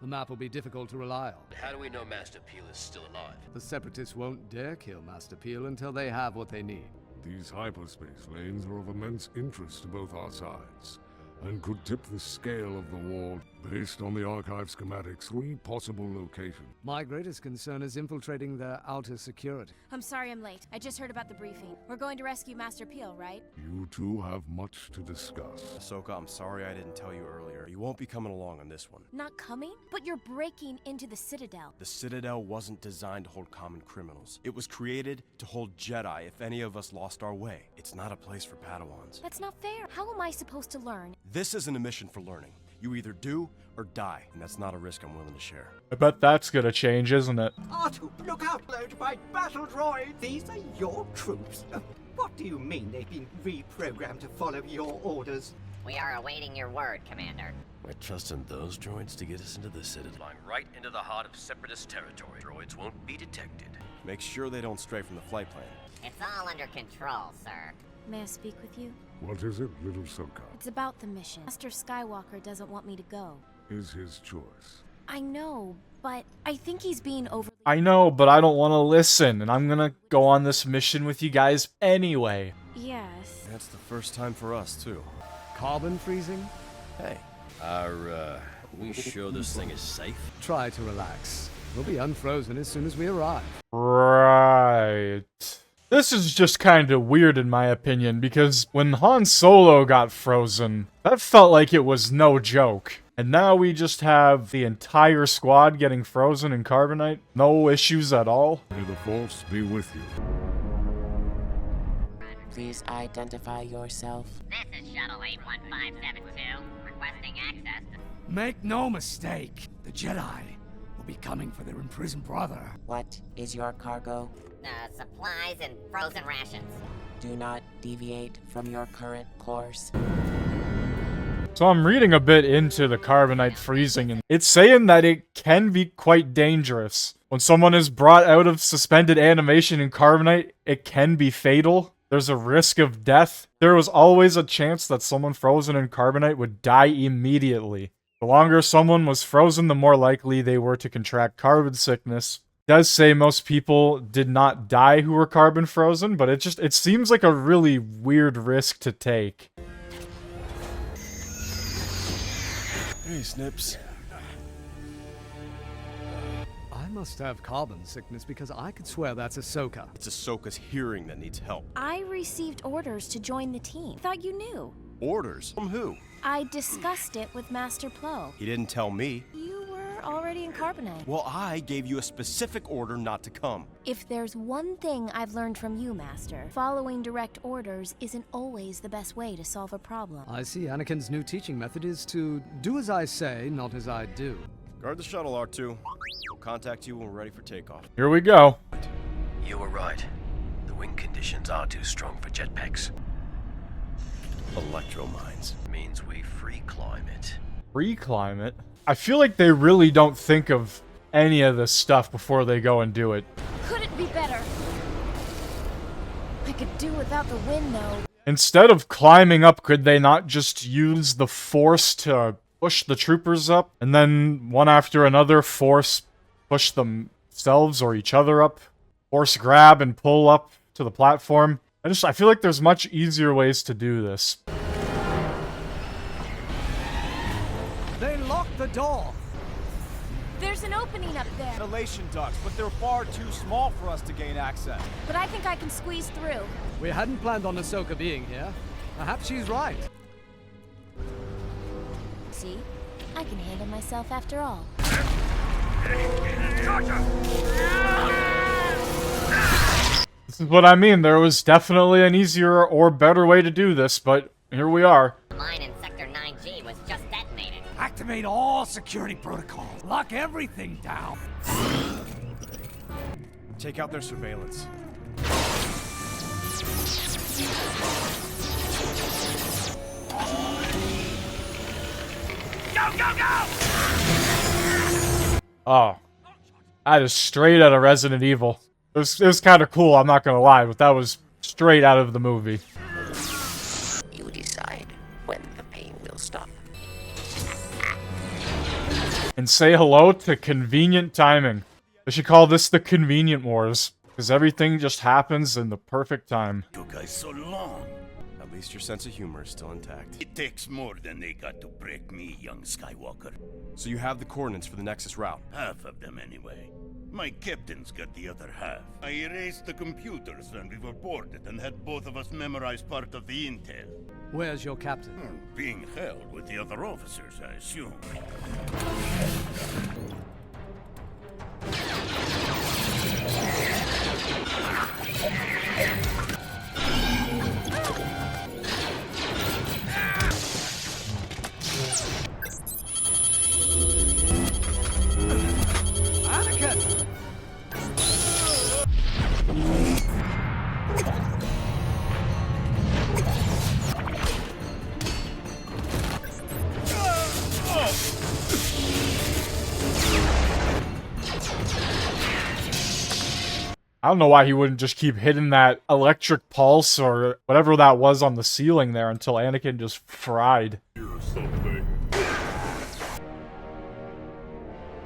the map will be difficult to rely on. How do we know Master Peel is still alive? The Separatists won't dare kill Master Peel until they have what they need. These hyperspace lanes are of immense interest to both our sides, and could tip the scale of the war. Based on the archive schematic, 3 possible locations. My greatest concern is infiltrating their outer security. I'm sorry I'm late. I just heard about the briefing. We're going to rescue Master Peel, right? You two have much to discuss. Ahsoka, I'm sorry I didn't tell you earlier. You won't be coming along on this one. Not coming? But you're breaking into the Citadel. The Citadel wasn't designed to hold common criminals. It was created to hold Jedi if any of us lost our way. It's not a place for Padawans. That's not fair. How am I supposed to learn? This isn't a mission for learning. You either do or die, and that's not a risk I'm willing to share. I bet that's gonna change, isn't it? R2, look out! Load my battle droids! These are your troops. What do you mean they've been reprogrammed to follow your orders? We are awaiting your word, Commander. We're trusting those droids to get us into the Citadel, flying right into the heart of Separatist territory. Droids won't be detected. Make sure they don't stray from the flight plan. It's all under control, sir. May I speak with you? What is it, little Soka? It's about the mission. Master Skywalker doesn't want me to go. Is his choice. I know, but I think he's being overly... I know, but I don't want to listen, and I'm gonna go on this mission with you guys anyway. Yes. That's the first time for us, too. Carbon freezing? Hey. Are we sure this thing is safe? Try to relax. We'll be unfrozen as soon as we arrive. Right. This is just kind of weird in my opinion, because when Han Solo got frozen, that felt like it was no joke. And now we just have the entire squad getting frozen in carbonite. No issues at all. May the Force be with you. Please identify yourself. This is Shuttle 81572, requesting access to... Make no mistake, the Jedi will be coming for their imprisoned brother. What is your cargo? supplies and frozen rations. Do not deviate from your current course. So I'm reading a bit into the carbonite freezing, and it's saying that it can be quite dangerous. When someone is brought out of suspended animation in carbonite, it can be fatal. There's a risk of death. There was always a chance that someone frozen in carbonite would die immediately. The longer someone was frozen, the more likely they were to contract carbon sickness. It does say most people did not die who were carbon frozen, but it seems like a really weird risk to take. Hey, Snips. I must have carbon sickness because I could swear that's Ahsoka. It's Ahsoka's hearing that needs help. I received orders to join the team. Thought you knew. Orders? From who? I discussed it with Master Plo. He didn't tell me. You were already in carbonite. Well, I gave you a specific order not to come. If there's one thing I've learned from you, Master, following direct orders isn't always the best way to solve a problem. I see Anakin's new teaching method is to do as I say, not as I do. Guard the shuttle, R2. We'll contact you when we're ready for takeoff. Here we go. You were right. The wind conditions are too strong for jetpacks. Electromines. Means we free climb it. Free climate? I feel like they really don't think of any of this stuff before they go and do it. Couldn't be better. I could do without the wind, though. Instead of climbing up, could they not just use the force to push the troopers up, and then one after another force push themselves or each other up? Force grab and pull up to the platform? I feel like there's much easier ways to do this. They locked the door! There's an opening up there. Ventilation ducts, but they're far too small for us to gain access. But I think I can squeeze through. We hadn't planned on Ahsoka being here. Perhaps she's right. See? I can handle myself after all. This is what I mean. There was definitely an easier or better way to do this, but here we are. The mine in Sector 9G was just detonated. Activate all security protocols. Lock everything down. Take out their surveillance. Go, go, go! Oh. That is straight out of Resident Evil. It was kind of cool, I'm not gonna lie, but that was straight out of the movie. You decide when the pain will stop. And say hello to convenient timing. They should call this the Convenient Wars, because everything just happens in the perfect time. You guys so long. At least your sense of humor is still intact. It takes more than they got to break me, young Skywalker. So you have the coordinates for the Nexus route? Half of them, anyway. My captain's got the other half. I erased the computers when we were boarded and had both of us memorize part of the intel. Where's your captain? Being held with the other officers, I assume. Anakin! I don't know why he wouldn't just keep hitting that electric pulse or whatever that was on the ceiling there until Anakin just fried.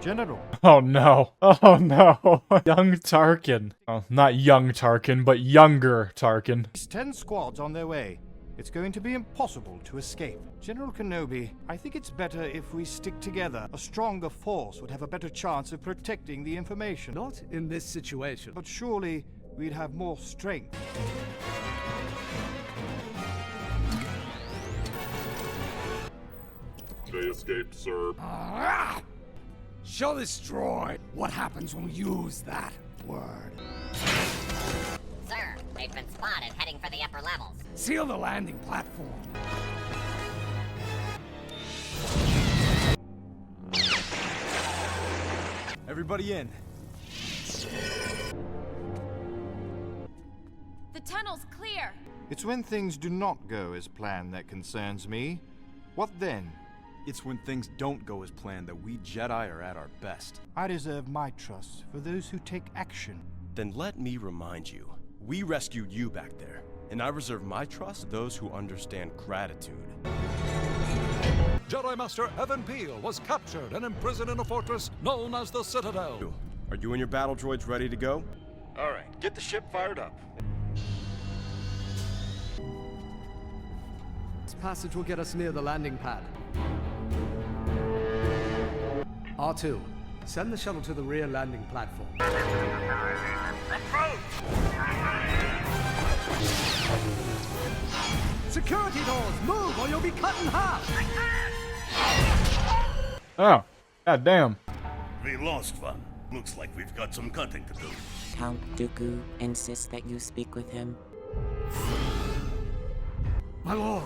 General. Oh no. Oh no. Young Tarkin. Well, not young Tarkin, but younger Tarkin. 10 squads on their way. It's going to be impossible to escape. General Kenobi, I think it's better if we stick together. A stronger force would have a better chance of protecting the information. Not in this situation. But surely we'd have more strength. They escaped, sir. Show this droid what happens when we use that word. Sir, they've been spotted heading for the upper levels. Seal the landing platform. Everybody in. The tunnel's clear. It's when things do not go as planned that concerns me. What then? It's when things don't go as planned that we Jedi are at our best. I deserve my trust for those who take action. Then let me remind you, we rescued you back there, and I reserve my trust for those who understand gratitude. Jedi Master Evan Peel was captured and imprisoned in a fortress known as the Citadel. Are you and your battle droids ready to go? All right, get the ship fired up. This passage will get us near the landing pad. R2, send the shuttle to the rear landing platform. Security doors, move or you'll be cut in half! Oh, god damn. We lost one. Looks like we've got some cutting to do. Count Dooku insists that you speak with him. My lord!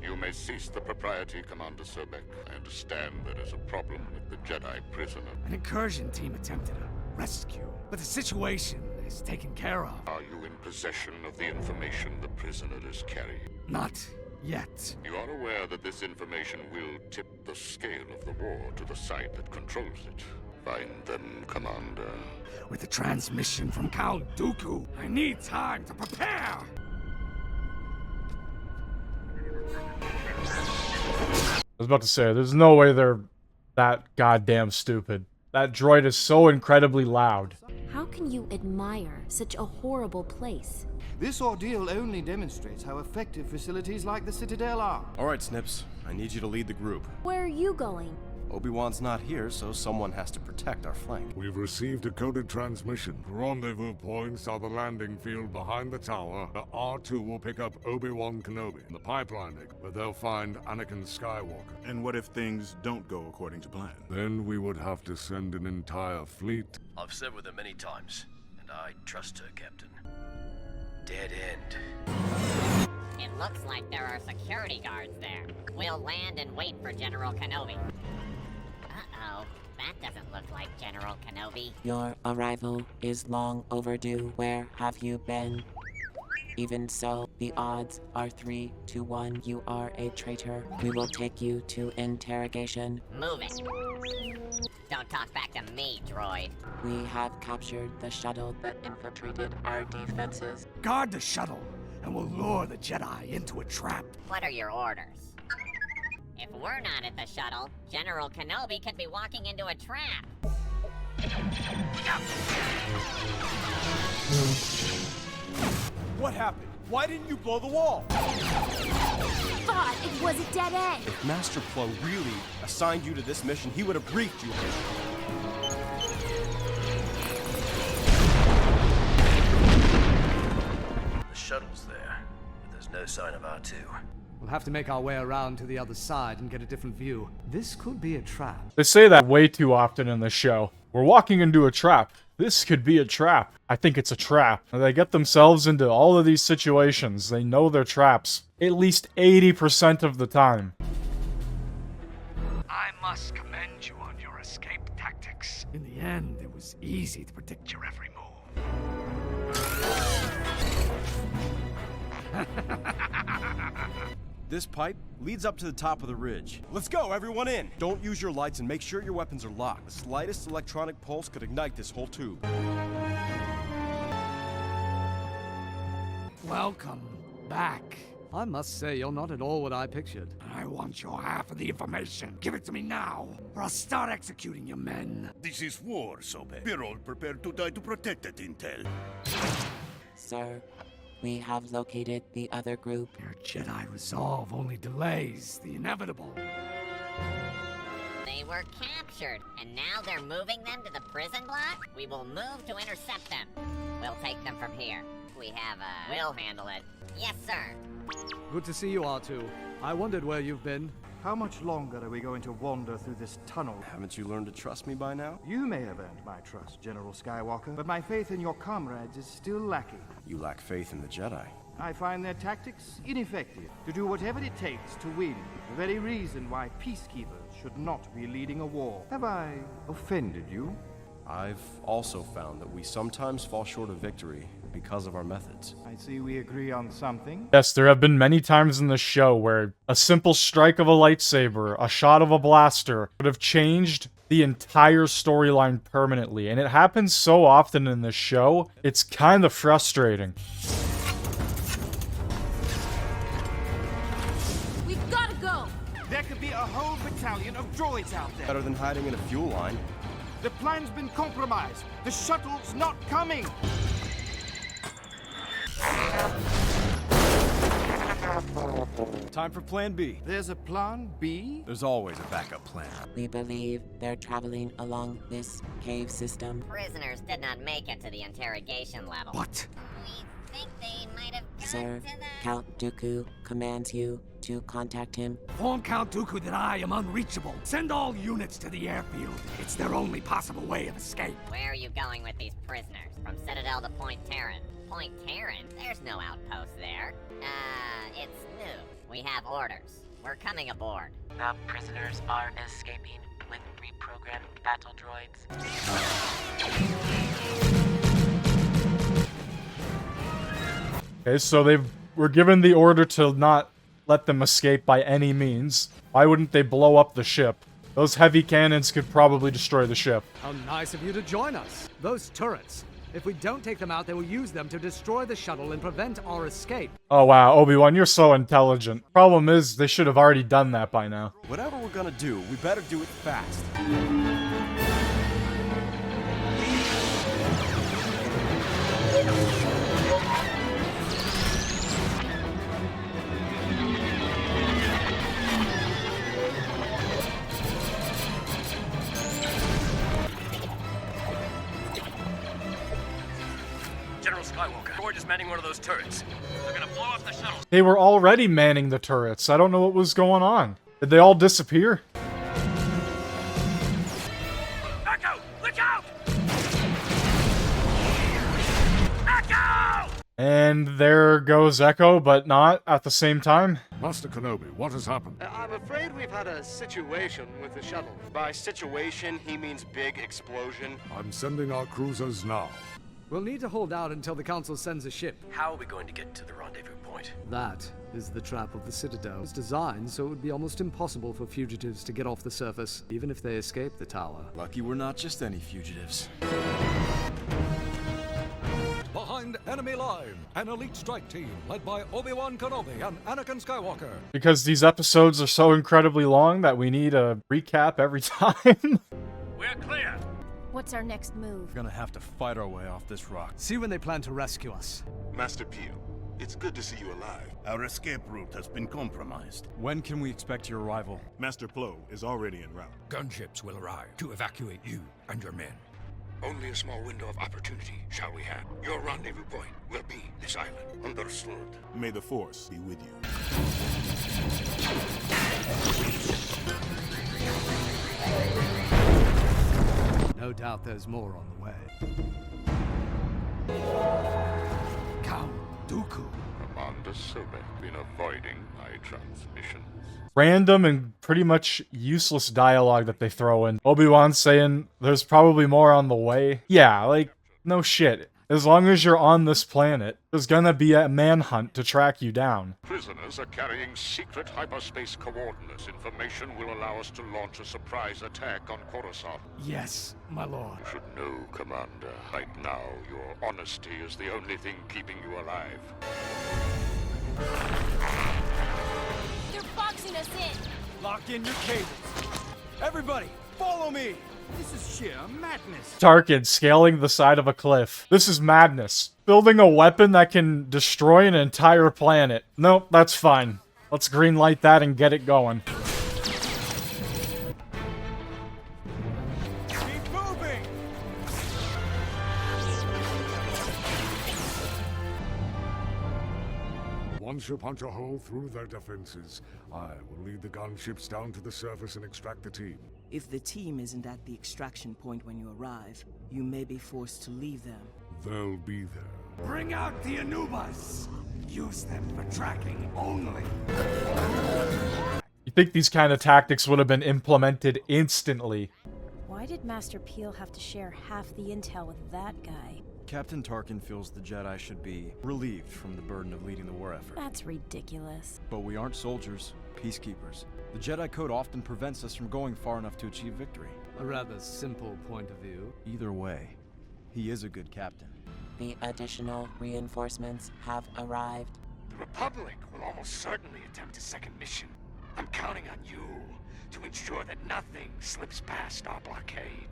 You may cease the propriety, Commander Sobek. I understand there is a problem with the Jedi prisoner. An incursion team attempted a rescue, but the situation is taken care of. Are you in possession of the information the prisoner is carrying? Not yet. You are aware that this information will tip the scale of the war to the side that controls it. Find them, Commander. With the transmission from Count Dooku, I need time to prepare! I was about to say, there's no way they're that goddamn stupid. That droid is so incredibly loud. How can you admire such a horrible place? This ordeal only demonstrates how effective facilities like the Citadel are. Alright, Snips. I need you to lead the group. Where are you going? Obi-Wan's not here, so someone has to protect our flank. We've received a coded transmission. Rendezvous points are the landing field behind the tower. The R2 will pick up Obi-Wan Kenobi in the pipeline, where they'll find Anakin Skywalker. And what if things don't go according to plan? Then we would have to send an entire fleet. I've said with her many times, and I trust her, Captain. Dead end. It looks like there are security guards there. We'll land and wait for General Kenobi. Uh-oh, that doesn't look like General Kenobi. Your arrival is long overdue. Where have you been? Even so, the odds are 3 to 1. You are a traitor. We will take you to interrogation. Move it. Don't talk back to me, droid. We have captured the shuttle that infiltrated our defenses. Guard the shuttle, and we'll lure the Jedi into a trap. What are your orders? If we're not at the shuttle, General Kenobi could be walking into a trap. What happened? Why didn't you blow the wall? Thought it was a dead end. If Master Plo really assigned you to this mission, he would have briefed you. The shuttle's there, but there's no sign of R2. We'll have to make our way around to the other side and get a different view. This could be a trap. They say that way too often in the show. We're walking into a trap. This could be a trap. I think it's a trap. And they get themselves into all of these situations. They know they're traps. At least 80% of the time. I must commend you on your escape tactics. In the end, it was easy to predict your every move. This pipe leads up to the top of the ridge. Let's go, everyone in! Don't use your lights and make sure your weapons are locked. The slightest electronic pulse could ignite this whole tube. Welcome back. I must say, you're not at all what I pictured. I want your half of the information. Give it to me now, or I'll start executing your men. This is war, Sobek. We're all prepared to die to protect that intel. Sir, we have located the other group. Your Jedi resolve only delays the inevitable. They were captured, and now they're moving them to the prison block? We will move to intercept them. We'll take them from here. We have we'll handle it. Yes, sir. Good to see you, R2. I wondered where you've been. How much longer are we going to wander through this tunnel? Haven't you learned to trust me by now? You may have earned my trust, General Skywalker, but my faith in your comrades is still lacking. You lack faith in the Jedi. I find their tactics ineffective. To do whatever it takes to win, the very reason why peacekeepers should not be leading a war. Have I offended you? I've also found that we sometimes fall short of victory because of our methods. I see we agree on something. Yes, there have been many times in the show where a simple strike of a lightsaber, a shot of a blaster, would have changed the entire storyline permanently. And it happens so often in this show, it's kind of frustrating. We've gotta go! There could be a whole battalion of droids out there. Better than hiding in a fuel line. The plan's been compromised. The shuttle's not coming. Time for plan B. There's a plan B? There's always a backup plan. We believe they're traveling along this cave system. Prisoners did not make it to the interrogation level. What? We think they might have gone Sir, to the... Count Dooku commands you to contact him. Inform Count Dooku that I am unreachable. Send all units to the airfield. It's their only possible way of escape. Where are you going with these prisoners? From Citadel to Point Terran? Point Terran? There's no outpost there. It's new. We have orders. We're coming aboard. The prisoners are escaping with reprogrammed battle droids. Okay, so they were given the order to not let them escape by any means. Why wouldn't they blow up the ship? Those heavy cannons could probably destroy the ship. How nice of you to join us. Those turrets. If we don't take them out, they will use them to destroy the shuttle and prevent our escape. Oh wow, Obi-Wan, you're so intelligent. Problem is, they should have already done that by now. Whatever we're gonna do, we better do it fast. General Skywalker, droid is manning one of those turrets. They're gonna blow up the shuttle. They were already manning the turrets. I don't know what was going on. Did they all disappear? Echo! Look out! Echo! And there goes Echo, but not at the same time. Master Kenobi, what has happened? I'm afraid we've had a situation with the shuttle. By situation, he means big explosion. I'm sending our cruisers now. We'll need to hold out until the Council sends a ship. How are we going to get to the rendezvous point? That is the trap of the Citadel. It's designed so it would be almost impossible for fugitives to get off the surface, even if they escape the tower. Lucky we're not just any fugitives. Behind enemy line, an elite strike team led by Obi-Wan Kenobi and Anakin Skywalker. Because these episodes are so incredibly long that we need a recap every time. We're clear. What's our next move? We're gonna have to fight our way off this rock. See when they plan to rescue us. Master Peel, it's good to see you alive. Our escape route has been compromised. When can we expect your arrival? Master Plo is already en route. Gunships will arrive to evacuate you and your men. Only a small window of opportunity shall we have. Your rendezvous point will be this island. Understood. May the Force be with you. No doubt there's more on the way. Count Dooku. Commander Sobek been avoiding my transmissions. Random and pretty much useless dialogue that they throw in. Obi-Wan saying there's probably more on the way. Yeah, like, no shit. As long as you're on this planet, there's gonna be a manhunt to track you down. Prisoners are carrying secret hyperspace coordinates. Information will allow us to launch a surprise attack on Coruscant. Yes, my lord. You should know, Commander. Right now, your honesty is the only thing keeping you alive. They're boxing us in! Lock in your cables. Everybody, follow me! This is sheer madness. Tarkin scaling the side of a cliff. This is madness. Building a weapon that can destroy an entire planet. Nope, that's fine. Let's greenlight that and get it going. Keep moving! Once you punch a hole through their defenses, I will lead the gunships down to the surface and extract the team. If the team isn't at the extraction point when you arrive, you may be forced to leave them. They'll be there. Bring out the Anubas. Use them for tracking only. You think these kind of tactics would have been implemented instantly? Why did Master Peel have to share half the intel with that guy? Captain Tarkin feels the Jedi should be relieved from the burden of leading the war effort. That's ridiculous. But we aren't soldiers, peacekeepers. The Jedi Code often prevents us from going far enough to achieve victory. A rather simple point of view. Either way, he is a good captain. The additional reinforcements have arrived. The Republic will almost certainly attempt a second mission. I'm counting on you to ensure that nothing slips past our blockade.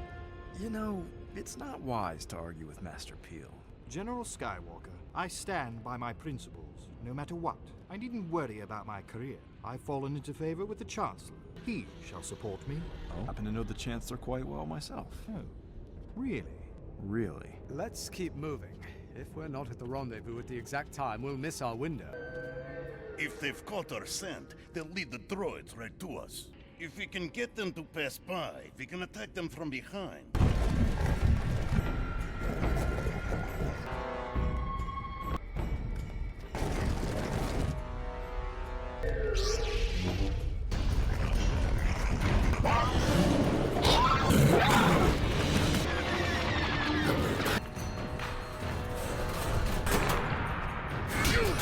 You know, it's not wise to argue with Master Peel. General Skywalker, I stand by my principles, no matter what. I needn't worry about my career. I've fallen into favor with the Chancellor. He shall support me. I happen to know the Chancellor quite well myself. Oh, really? Really? Let's keep moving. If we're not at the rendezvous at the exact time, we'll miss our window. If they've caught our scent, they'll lead the droids right to us. If we can get them to pass by, we can attack them from behind.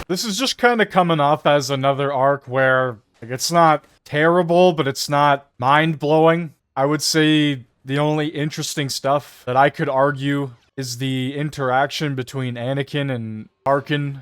This is just kind of coming off as another arc where, like, it's not terrible, but it's not mind-blowing. I would say the only interesting stuff that I could argue is the interaction between Anakin and Tarkin.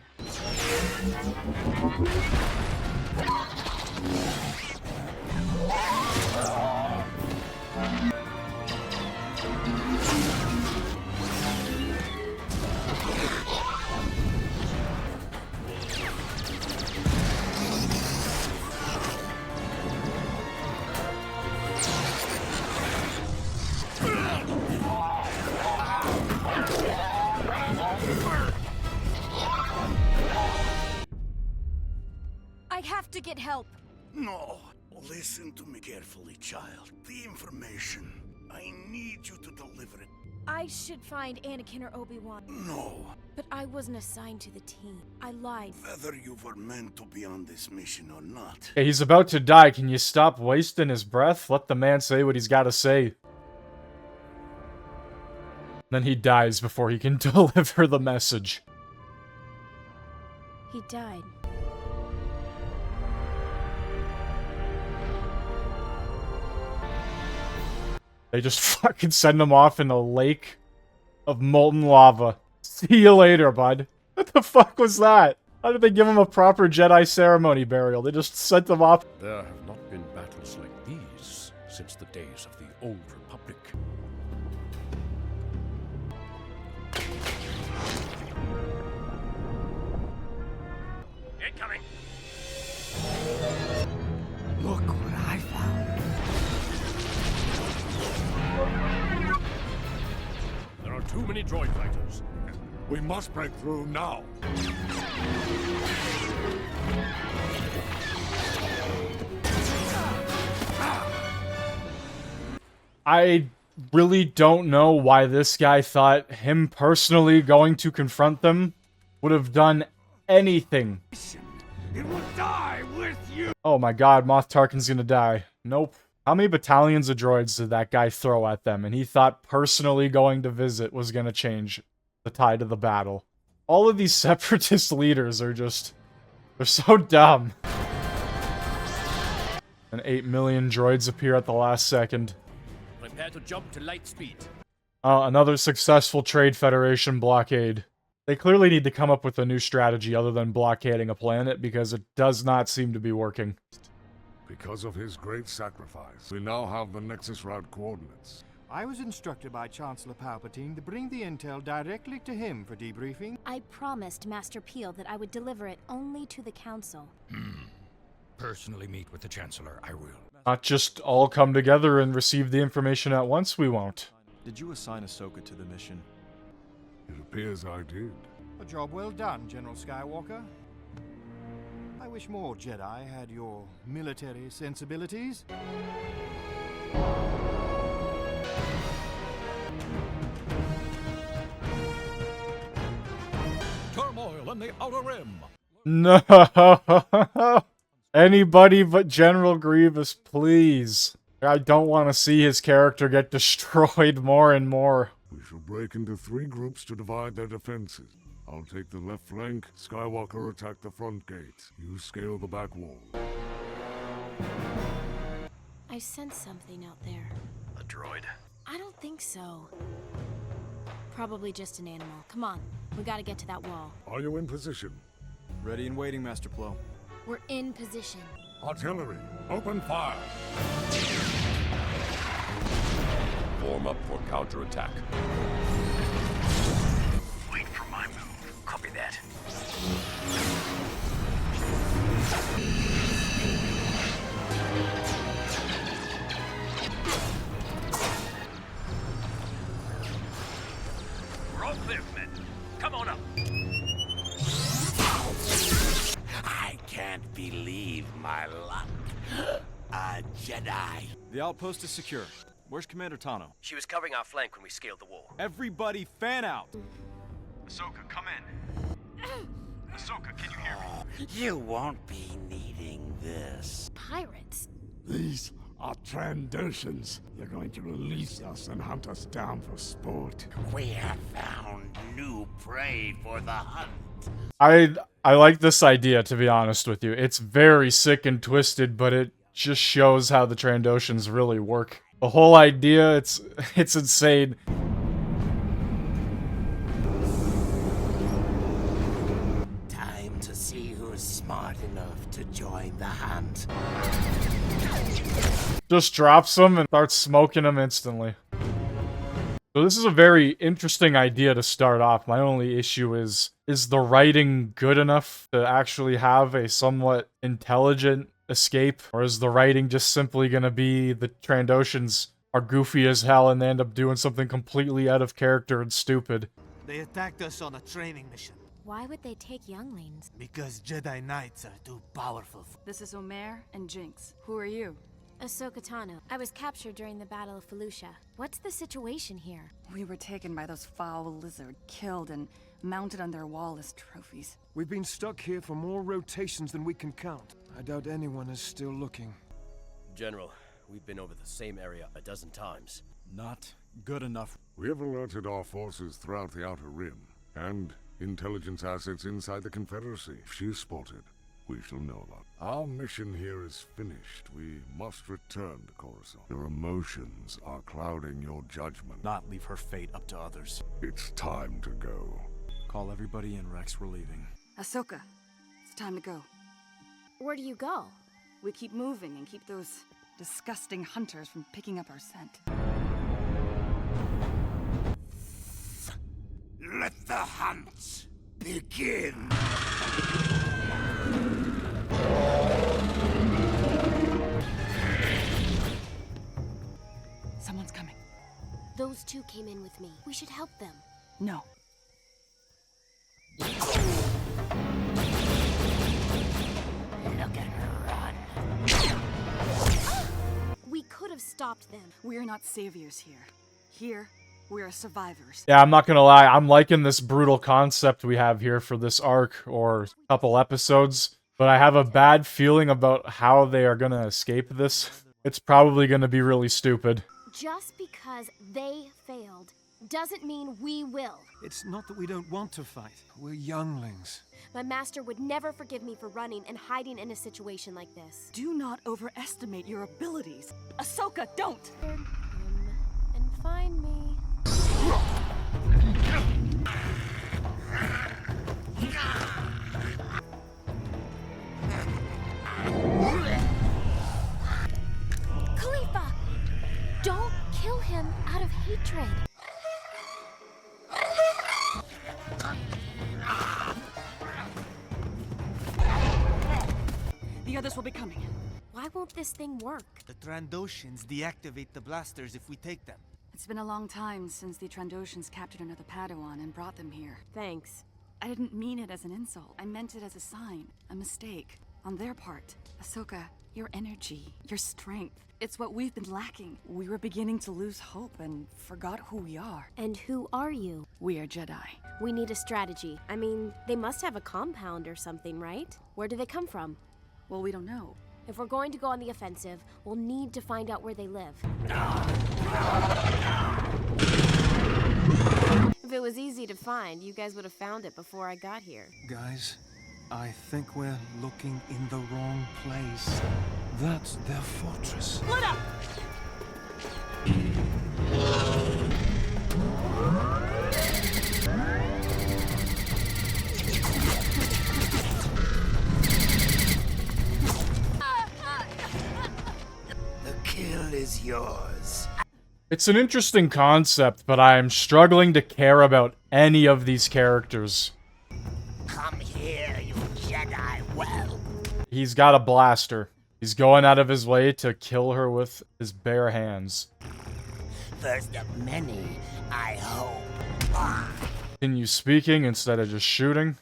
I have to get help. No, listen to me carefully, child. The information, I need you to deliver it. I should find Anakin or Obi-Wan. No. But I wasn't assigned to the team. I lied. Whether you were meant to be on this mission or not. Okay, he's about to die. Can you stop wasting his breath? Let the man say what he's got to say. Then he dies before he can deliver the message. He died. They just fucking send him off in a lake of molten lava. See you later, bud. What the fuck was that? How did they give him a proper Jedi ceremony burial? They just sent him off. There have not been battles like these since the days of the Old Republic. Incoming! Look what I found. There are too many droid fighters. We must break through now. I really don't know why this guy thought him personally going to confront them would have done anything. It will die with you! Oh my god, Moff Tarkin's gonna die. Nope. How many battalions of droids did that guy throw at them? And he thought personally going to visit was gonna change the tide of the battle. All of these separatist leaders are just... they're so dumb. And 8 million droids appear at the last second. Prepare to jump to light speed. Another successful Trade Federation blockade. They clearly need to come up with a new strategy other than blockading a planet, because it does not seem to be working. Because of his great sacrifice, we now have the Nexus route coordinates. I was instructed by Chancellor Palpatine to bring the intel directly to him for debriefing. I promised Master Peel that I would deliver it only to the Council. Personally meet with the Chancellor, I will. Not just all come together and receive the information at once, we won't. Did you assign Ahsoka to the mission? It appears I did. A job well done, General Skywalker. I wish more Jedi had your military sensibilities. Turmoil in the Outer Rim. No! Anybody but General Grievous, please. I don't want to see his character get destroyed more and more. We shall break into 3 groups to divide their defenses. I'll take the left flank, Skywalker attack the front gate. You scale the back wall. I sense something out there. A droid? I don't think so. Probably just an animal. Come on, we gotta get to that wall. Are you in position? Ready and waiting, Master Plo. We're in position. Artillery, open fire! Form up for counterattack. Wait for my move. Copy that. We're all clear, men. Come on up. I can't believe my luck. A Jedi. The outpost is secure. Where's Commander Tano? She was covering our flank when we scaled the wall. Everybody fan out! Ahsoka, come in. Ahsoka, can you hear me? You won't be needing this. Pirates? These are Trandoshans. They're going to release us and hunt us down for sport. We have found new prey for the hunt. I like this idea, to be honest with you. It's very sick and twisted, but it just shows how the Trandoshans really work. The whole idea, it's insane. Time to see who's smart enough to join the hunt. Just drops them and starts smoking them instantly. So this is a very interesting idea to start off. My only issue is the writing good enough to actually have a somewhat intelligent escape? Or is the writing just simply gonna be the Trandoshans are goofy as hell and they end up doing something completely out of character and stupid? They attacked us on a training mission. Why would they take younglings? Because Jedi Knights are too powerful. This is Omer and Jinx. Who are you? Ahsoka Tano. I was captured during the Battle of Felucia. What's the situation here? We were taken by those foul lizard, killed and mounted on their wall as trophies. We've been stuck here for more rotations than we can count. I doubt anyone is still looking. General, we've been over the same area a dozen times. Not good enough. We have alerted our forces throughout the Outer Rim, and intelligence assets inside the Confederacy. If she's spotted, we shall know about it. Our mission here is finished. We must return to Coruscant. Your emotions are clouding your judgment. Not leave her fate up to others. It's time to go. Call everybody in, Rex. We're leaving. Ahsoka, it's time to go. Where do you go? We keep moving and keep those disgusting hunters from picking up our scent. Let the hunt begin! Someone's coming. Those two came in with me. We should help them. No. Look at her run. We could have stopped them. We're not saviors here. Here, we're survivors. Yeah, I'm not gonna lie, I'm liking this brutal concept we have here for this arc, or couple episodes, but I have a bad feeling about how they are gonna escape this. It's probably gonna be really stupid. Just because they failed doesn't mean we will. It's not that we don't want to fight. We're younglings. My master would never forgive me for running and hiding in a situation like this. Do not overestimate your abilities. Ahsoka, don't! And find me. Khalifa! Don't kill him out of hatred. The others will be coming. Why won't this thing work? The Trandoshans deactivate the blasters if we take them. It's been a long time since the Trandoshans captured another Padawan and brought them here. Thanks. I didn't mean it as an insult. I meant it as a sign, a mistake, on their part. Ahsoka, your energy, your strength, it's what we've been lacking. We were beginning to lose hope and forgot who we are. And who are you? We are Jedi. We need a strategy. I mean, they must have a compound or something, right? Where do they come from? Well, we don't know. If we're going to go on the offensive, we'll need to find out where they live. If it was easy to find, you guys would have found it before I got here. Guys, I think we're looking in the wrong place. That's their fortress. Split up! yours. It's an interesting concept, but I am struggling to care about any of these characters. Come here, you Jedi whelp. He's got a blaster. He's going out of his way to kill her with his bare hands. First of many, I hope. Continue speaking instead of just shooting.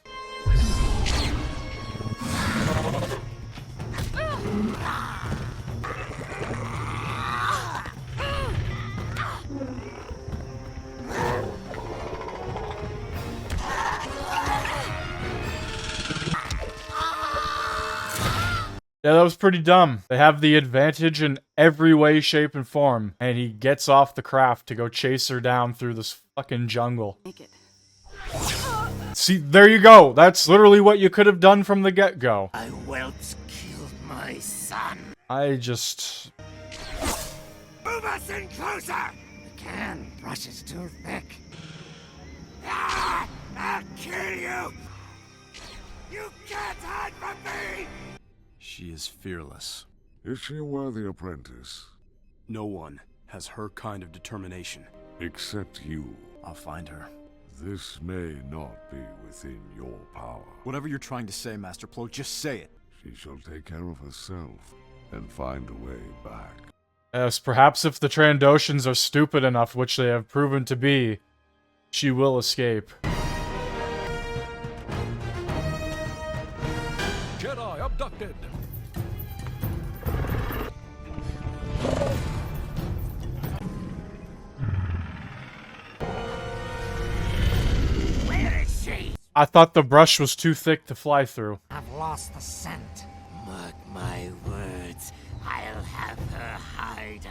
Yeah, that was pretty dumb. They have the advantage in every way, shape, and form, and he gets off the craft to go chase her down through this fucking jungle. See, there you go. That's literally what you could have done from the get-go. My whelps killed my son. I just... Move us in closer! The can brushes too thick. Ah! I'll kill you! You can't hide from me! She is fearless. Is she a worthy apprentice? No one has her kind of determination. Except you. I'll find her. This may not be within your power. Whatever you're trying to say, Master Plo, just say it. She shall take care of herself and find a way back. Yes, perhaps if the Trandoshans are stupid enough, which they have proven to be, she will escape. Jedi abducted. Where is she? I thought the brush was too thick to fly through. I've lost the scent. Mark my words, I'll have her hide.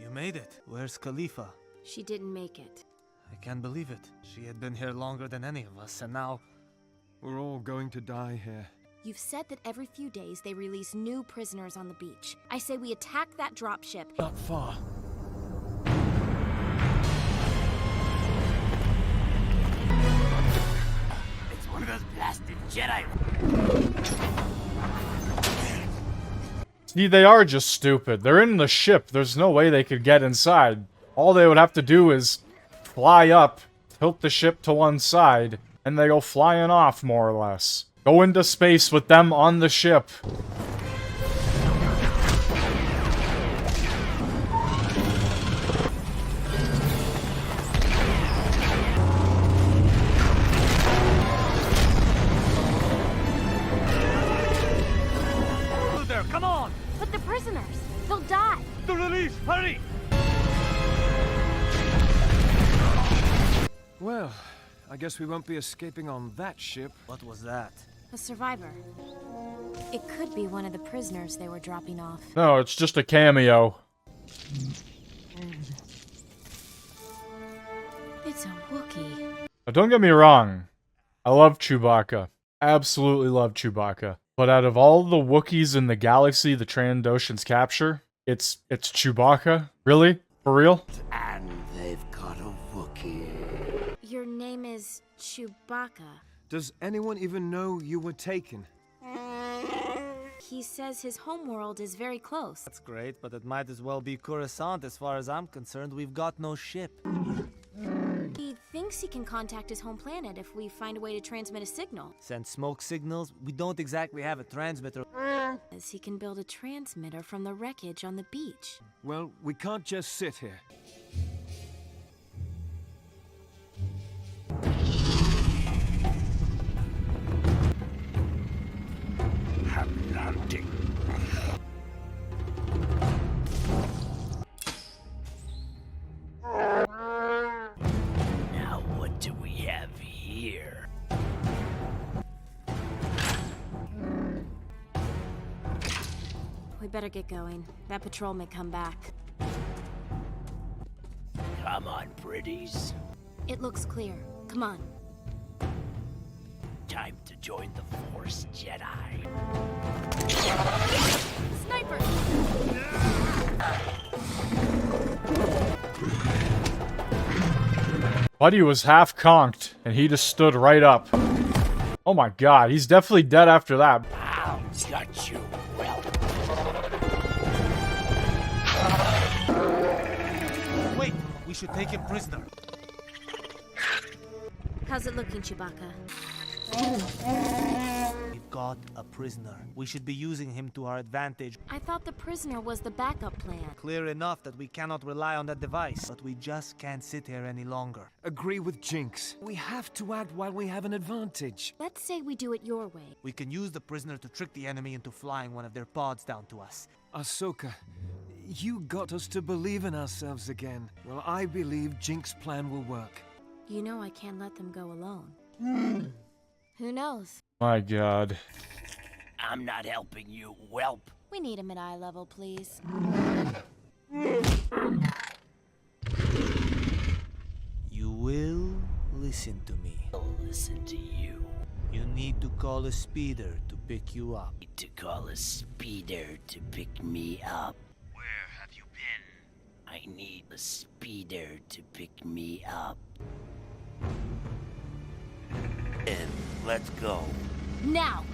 You made it. Where's Khalifa? She didn't make it. I can't believe it. She had been here longer than any of us, and now... We're all going to die here. You've said that every few days they release new prisoners on the beach. I say we attack that dropship. Not far. It's one of those blasted Jedi. See, they are just stupid. They're in the ship. There's no way they could get inside. All they would have to do is fly up, tilt the ship to one side, and they go flying off, more or less. Go into space with them on the ship. There, come on! But the prisoners, they'll die. The release, hurry! Well, I guess we won't be escaping on that ship. What was that? A survivor. It could be one of the prisoners they were dropping off. No, it's just a cameo. It's a Wookiee. Now, don't get me wrong. I love Chewbacca. Absolutely love Chewbacca. But out of all the Wookiees in the galaxy the Trandoshans capture, it's Chewbacca? Really? For real? And they've got a Wookiee. Your name is Chewbacca. Does anyone even know you were taken? He says his homeworld is very close. That's great, but it might as well be Coruscant as far as I'm concerned. We've got no ship. He thinks he can contact his home planet if we find a way to transmit a signal. Send smoke signals? We don't exactly have a transmitter. As he can build a transmitter from the wreckage on the beach. Well, we can't just sit here. Happy hunting. Now what do we have here? We better get going. That patrol may come back. Come on, pretties. It looks clear. Come on. Time to join the Force, Jedi. Sniper! Buddy was half conked, and he just stood right up. Oh my god, he's definitely dead after that. I'll judge you well. Wait, we should take him prisoner. How's it looking, Chewbacca? We've got a prisoner. We should be using him to our advantage. I thought the prisoner was the backup plan. Clear enough that we cannot rely on that device, but we just can't sit here any longer. Agree with Jinx. We have to act while we have an advantage. Let's say we do it your way. We can use the prisoner to trick the enemy into flying one of their pods down to us. Ahsoka, you got us to believe in ourselves again. Well, I believe Jinx's plan will work. You know I can't let them go alone. Who knows? My god. I'm not helping you, whelp. We need him at eye level, please. You will listen to me. I'll listen to you. You need to call a speeder to pick you up. Need to call a speeder to pick me up. Where have you been? I need a speeder to pick me up. And let's go. Now!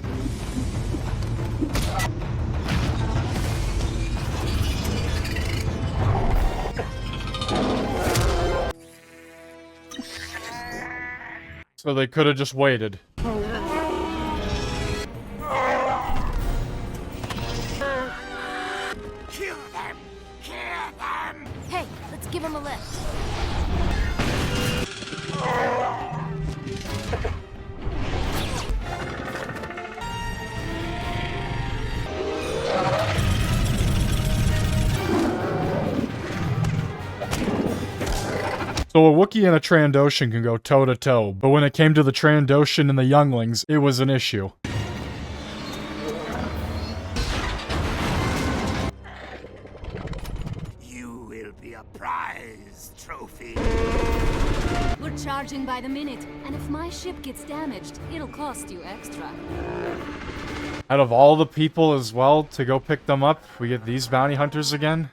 So they could have just waited. Kill them! Kill them! Hey, let's give him a lift. So a Wookiee and a Trandoshan can go toe-to-toe, but when it came to the Trandoshan and the younglings, it was an issue. You will be a prize trophy. We're charging by the minute, and if my ship gets damaged, it'll cost you extra. Out of all the people as well to go pick them up, we get these bounty hunters again.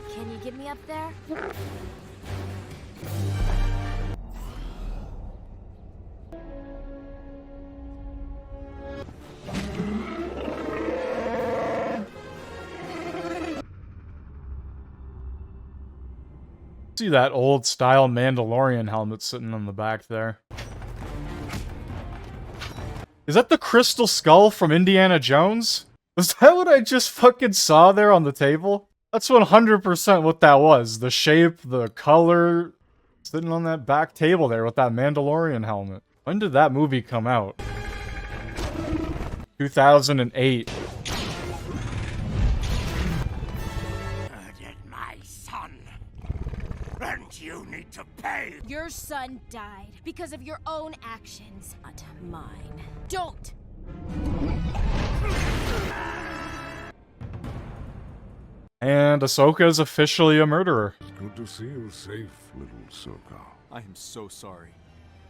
Can you get me up there? See that old style Mandalorian helmet sitting on the back there. Is that the crystal skull from Indiana Jones? Was that what I just fucking saw there on the table? That's 100% what that was. The shape, the color, sitting on that back table there with that Mandalorian helmet. When did that movie come out? 2008. Murdered my son. And you need to pay. Your son died because of your own actions, not mine. Don't! And Ahsoka is officially a murderer. It's good to see you safe, little Ahsoka. I am so sorry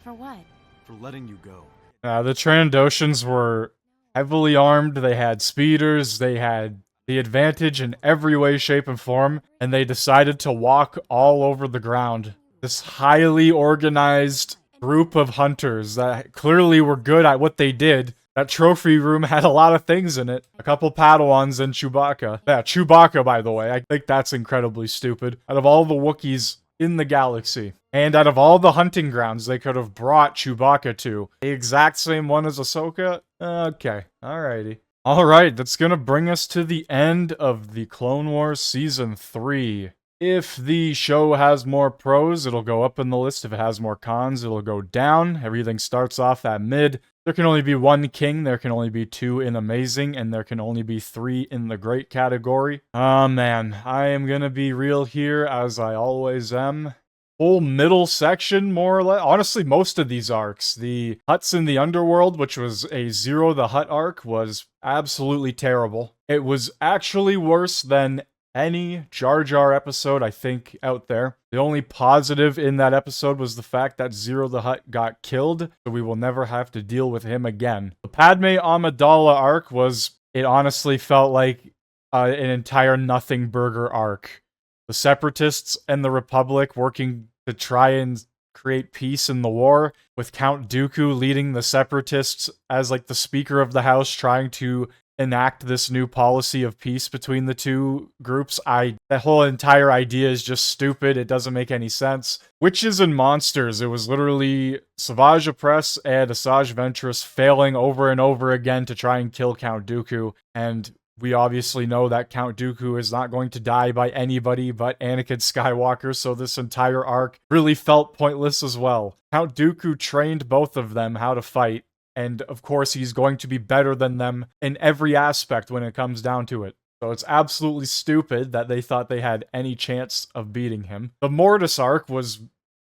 For what? for letting you go. The Trandoshans were heavily armed, they had speeders, they had the advantage in every way, shape, and form, and they decided to walk all over the ground. This highly organized group of hunters that clearly were good at what they did. That trophy room had a lot of things in it. A couple Padawans and Chewbacca. Yeah, Chewbacca, by the way. I think that's incredibly stupid. Out of all the Wookiees in the galaxy, and out of all the hunting grounds they could have brought Chewbacca to, the exact same one as Ahsoka? Okay, alrighty. Alright, that's gonna bring us to the end of the Clone Wars Season 3. If the show has more pros, it'll go up in the list. If it has more cons, it'll go down. Everything starts off at mid. There can only be one king, there can only be 2 in amazing, and there can only be 3 in the great category. Oh man, I am gonna be real here, as I always am. Whole middle section, more or less. Honestly, most of these arcs. The Hutts in the Underworld, which was a Ziro the Hutt arc, was absolutely terrible. It was actually worse than any Jar Jar episode, I think, out there. The only positive in that episode was the fact that Ziro the Hutt got killed, so we will never have to deal with him again. The Padme Amidala arc was, it honestly felt like an entire nothing burger arc. the Separatists and the Republic working to try and create peace in the war, with Count Dooku leading the Separatists as like the Speaker of the House, trying to enact this new policy of peace between the two groups. That whole entire idea is just stupid. It doesn't make any sense. Witches and monsters. It was literally Savage Opress and Asajj Ventress failing over and over again to try and kill Count Dooku, and we obviously know that Count Dooku is not going to die by anybody but Anakin Skywalker, so this entire arc really felt pointless as well. Count Dooku trained both of them how to fight, and of course he's going to be better than them in every aspect when it comes down to it. So it's absolutely stupid that they thought they had any chance of beating him. The Mortis arc was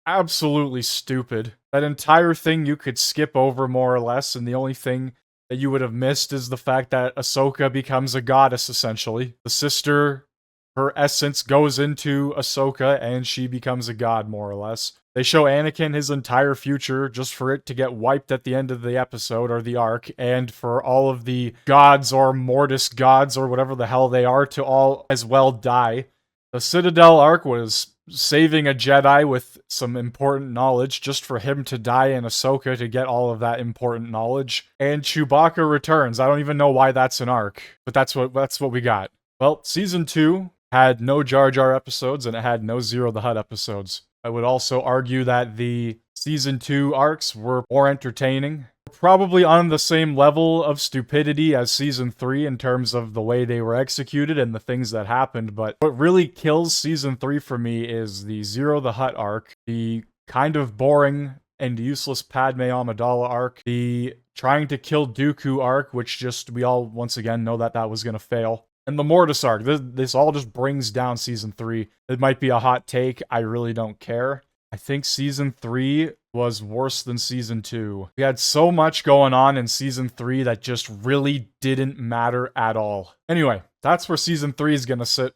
absolutely stupid. That entire thing you could skip over more or less, and the only thing that you would have missed is the fact that Ahsoka becomes a goddess, essentially. The sister, her essence goes into Ahsoka, and she becomes a god, more or less. They show Anakin his entire future just for it to get wiped at the end of the episode, or the arc, and for all of the gods, or Mortis gods, or whatever the hell they are, to all as well die. The Citadel arc was saving a Jedi with some important knowledge just for him to die and Ahsoka to get all of that important knowledge. And Chewbacca returns. I don't even know why that's an arc, but that's what we got. Well, Season 2 had no Jar Jar episodes, and it had no Ziro the Hutt episodes. I would also argue that the Season 2 arcs were more entertaining. Probably on the same level of stupidity as Season 3 in terms of the way they were executed and the things that happened, but what really kills Season 3 for me is the Ziro the Hutt arc, the kind of boring and useless Padme Amidala arc, the trying to kill Dooku arc, which just, we all once again know that that was going to fail, and the Mortis arc. This all just brings down Season 3. It might be a hot take, I really don't care. I think Season 3 was worse than Season 2. We had so much going on in Season 3 that just really didn't matter at all. Anyway, that's where Season 3 is going to sit.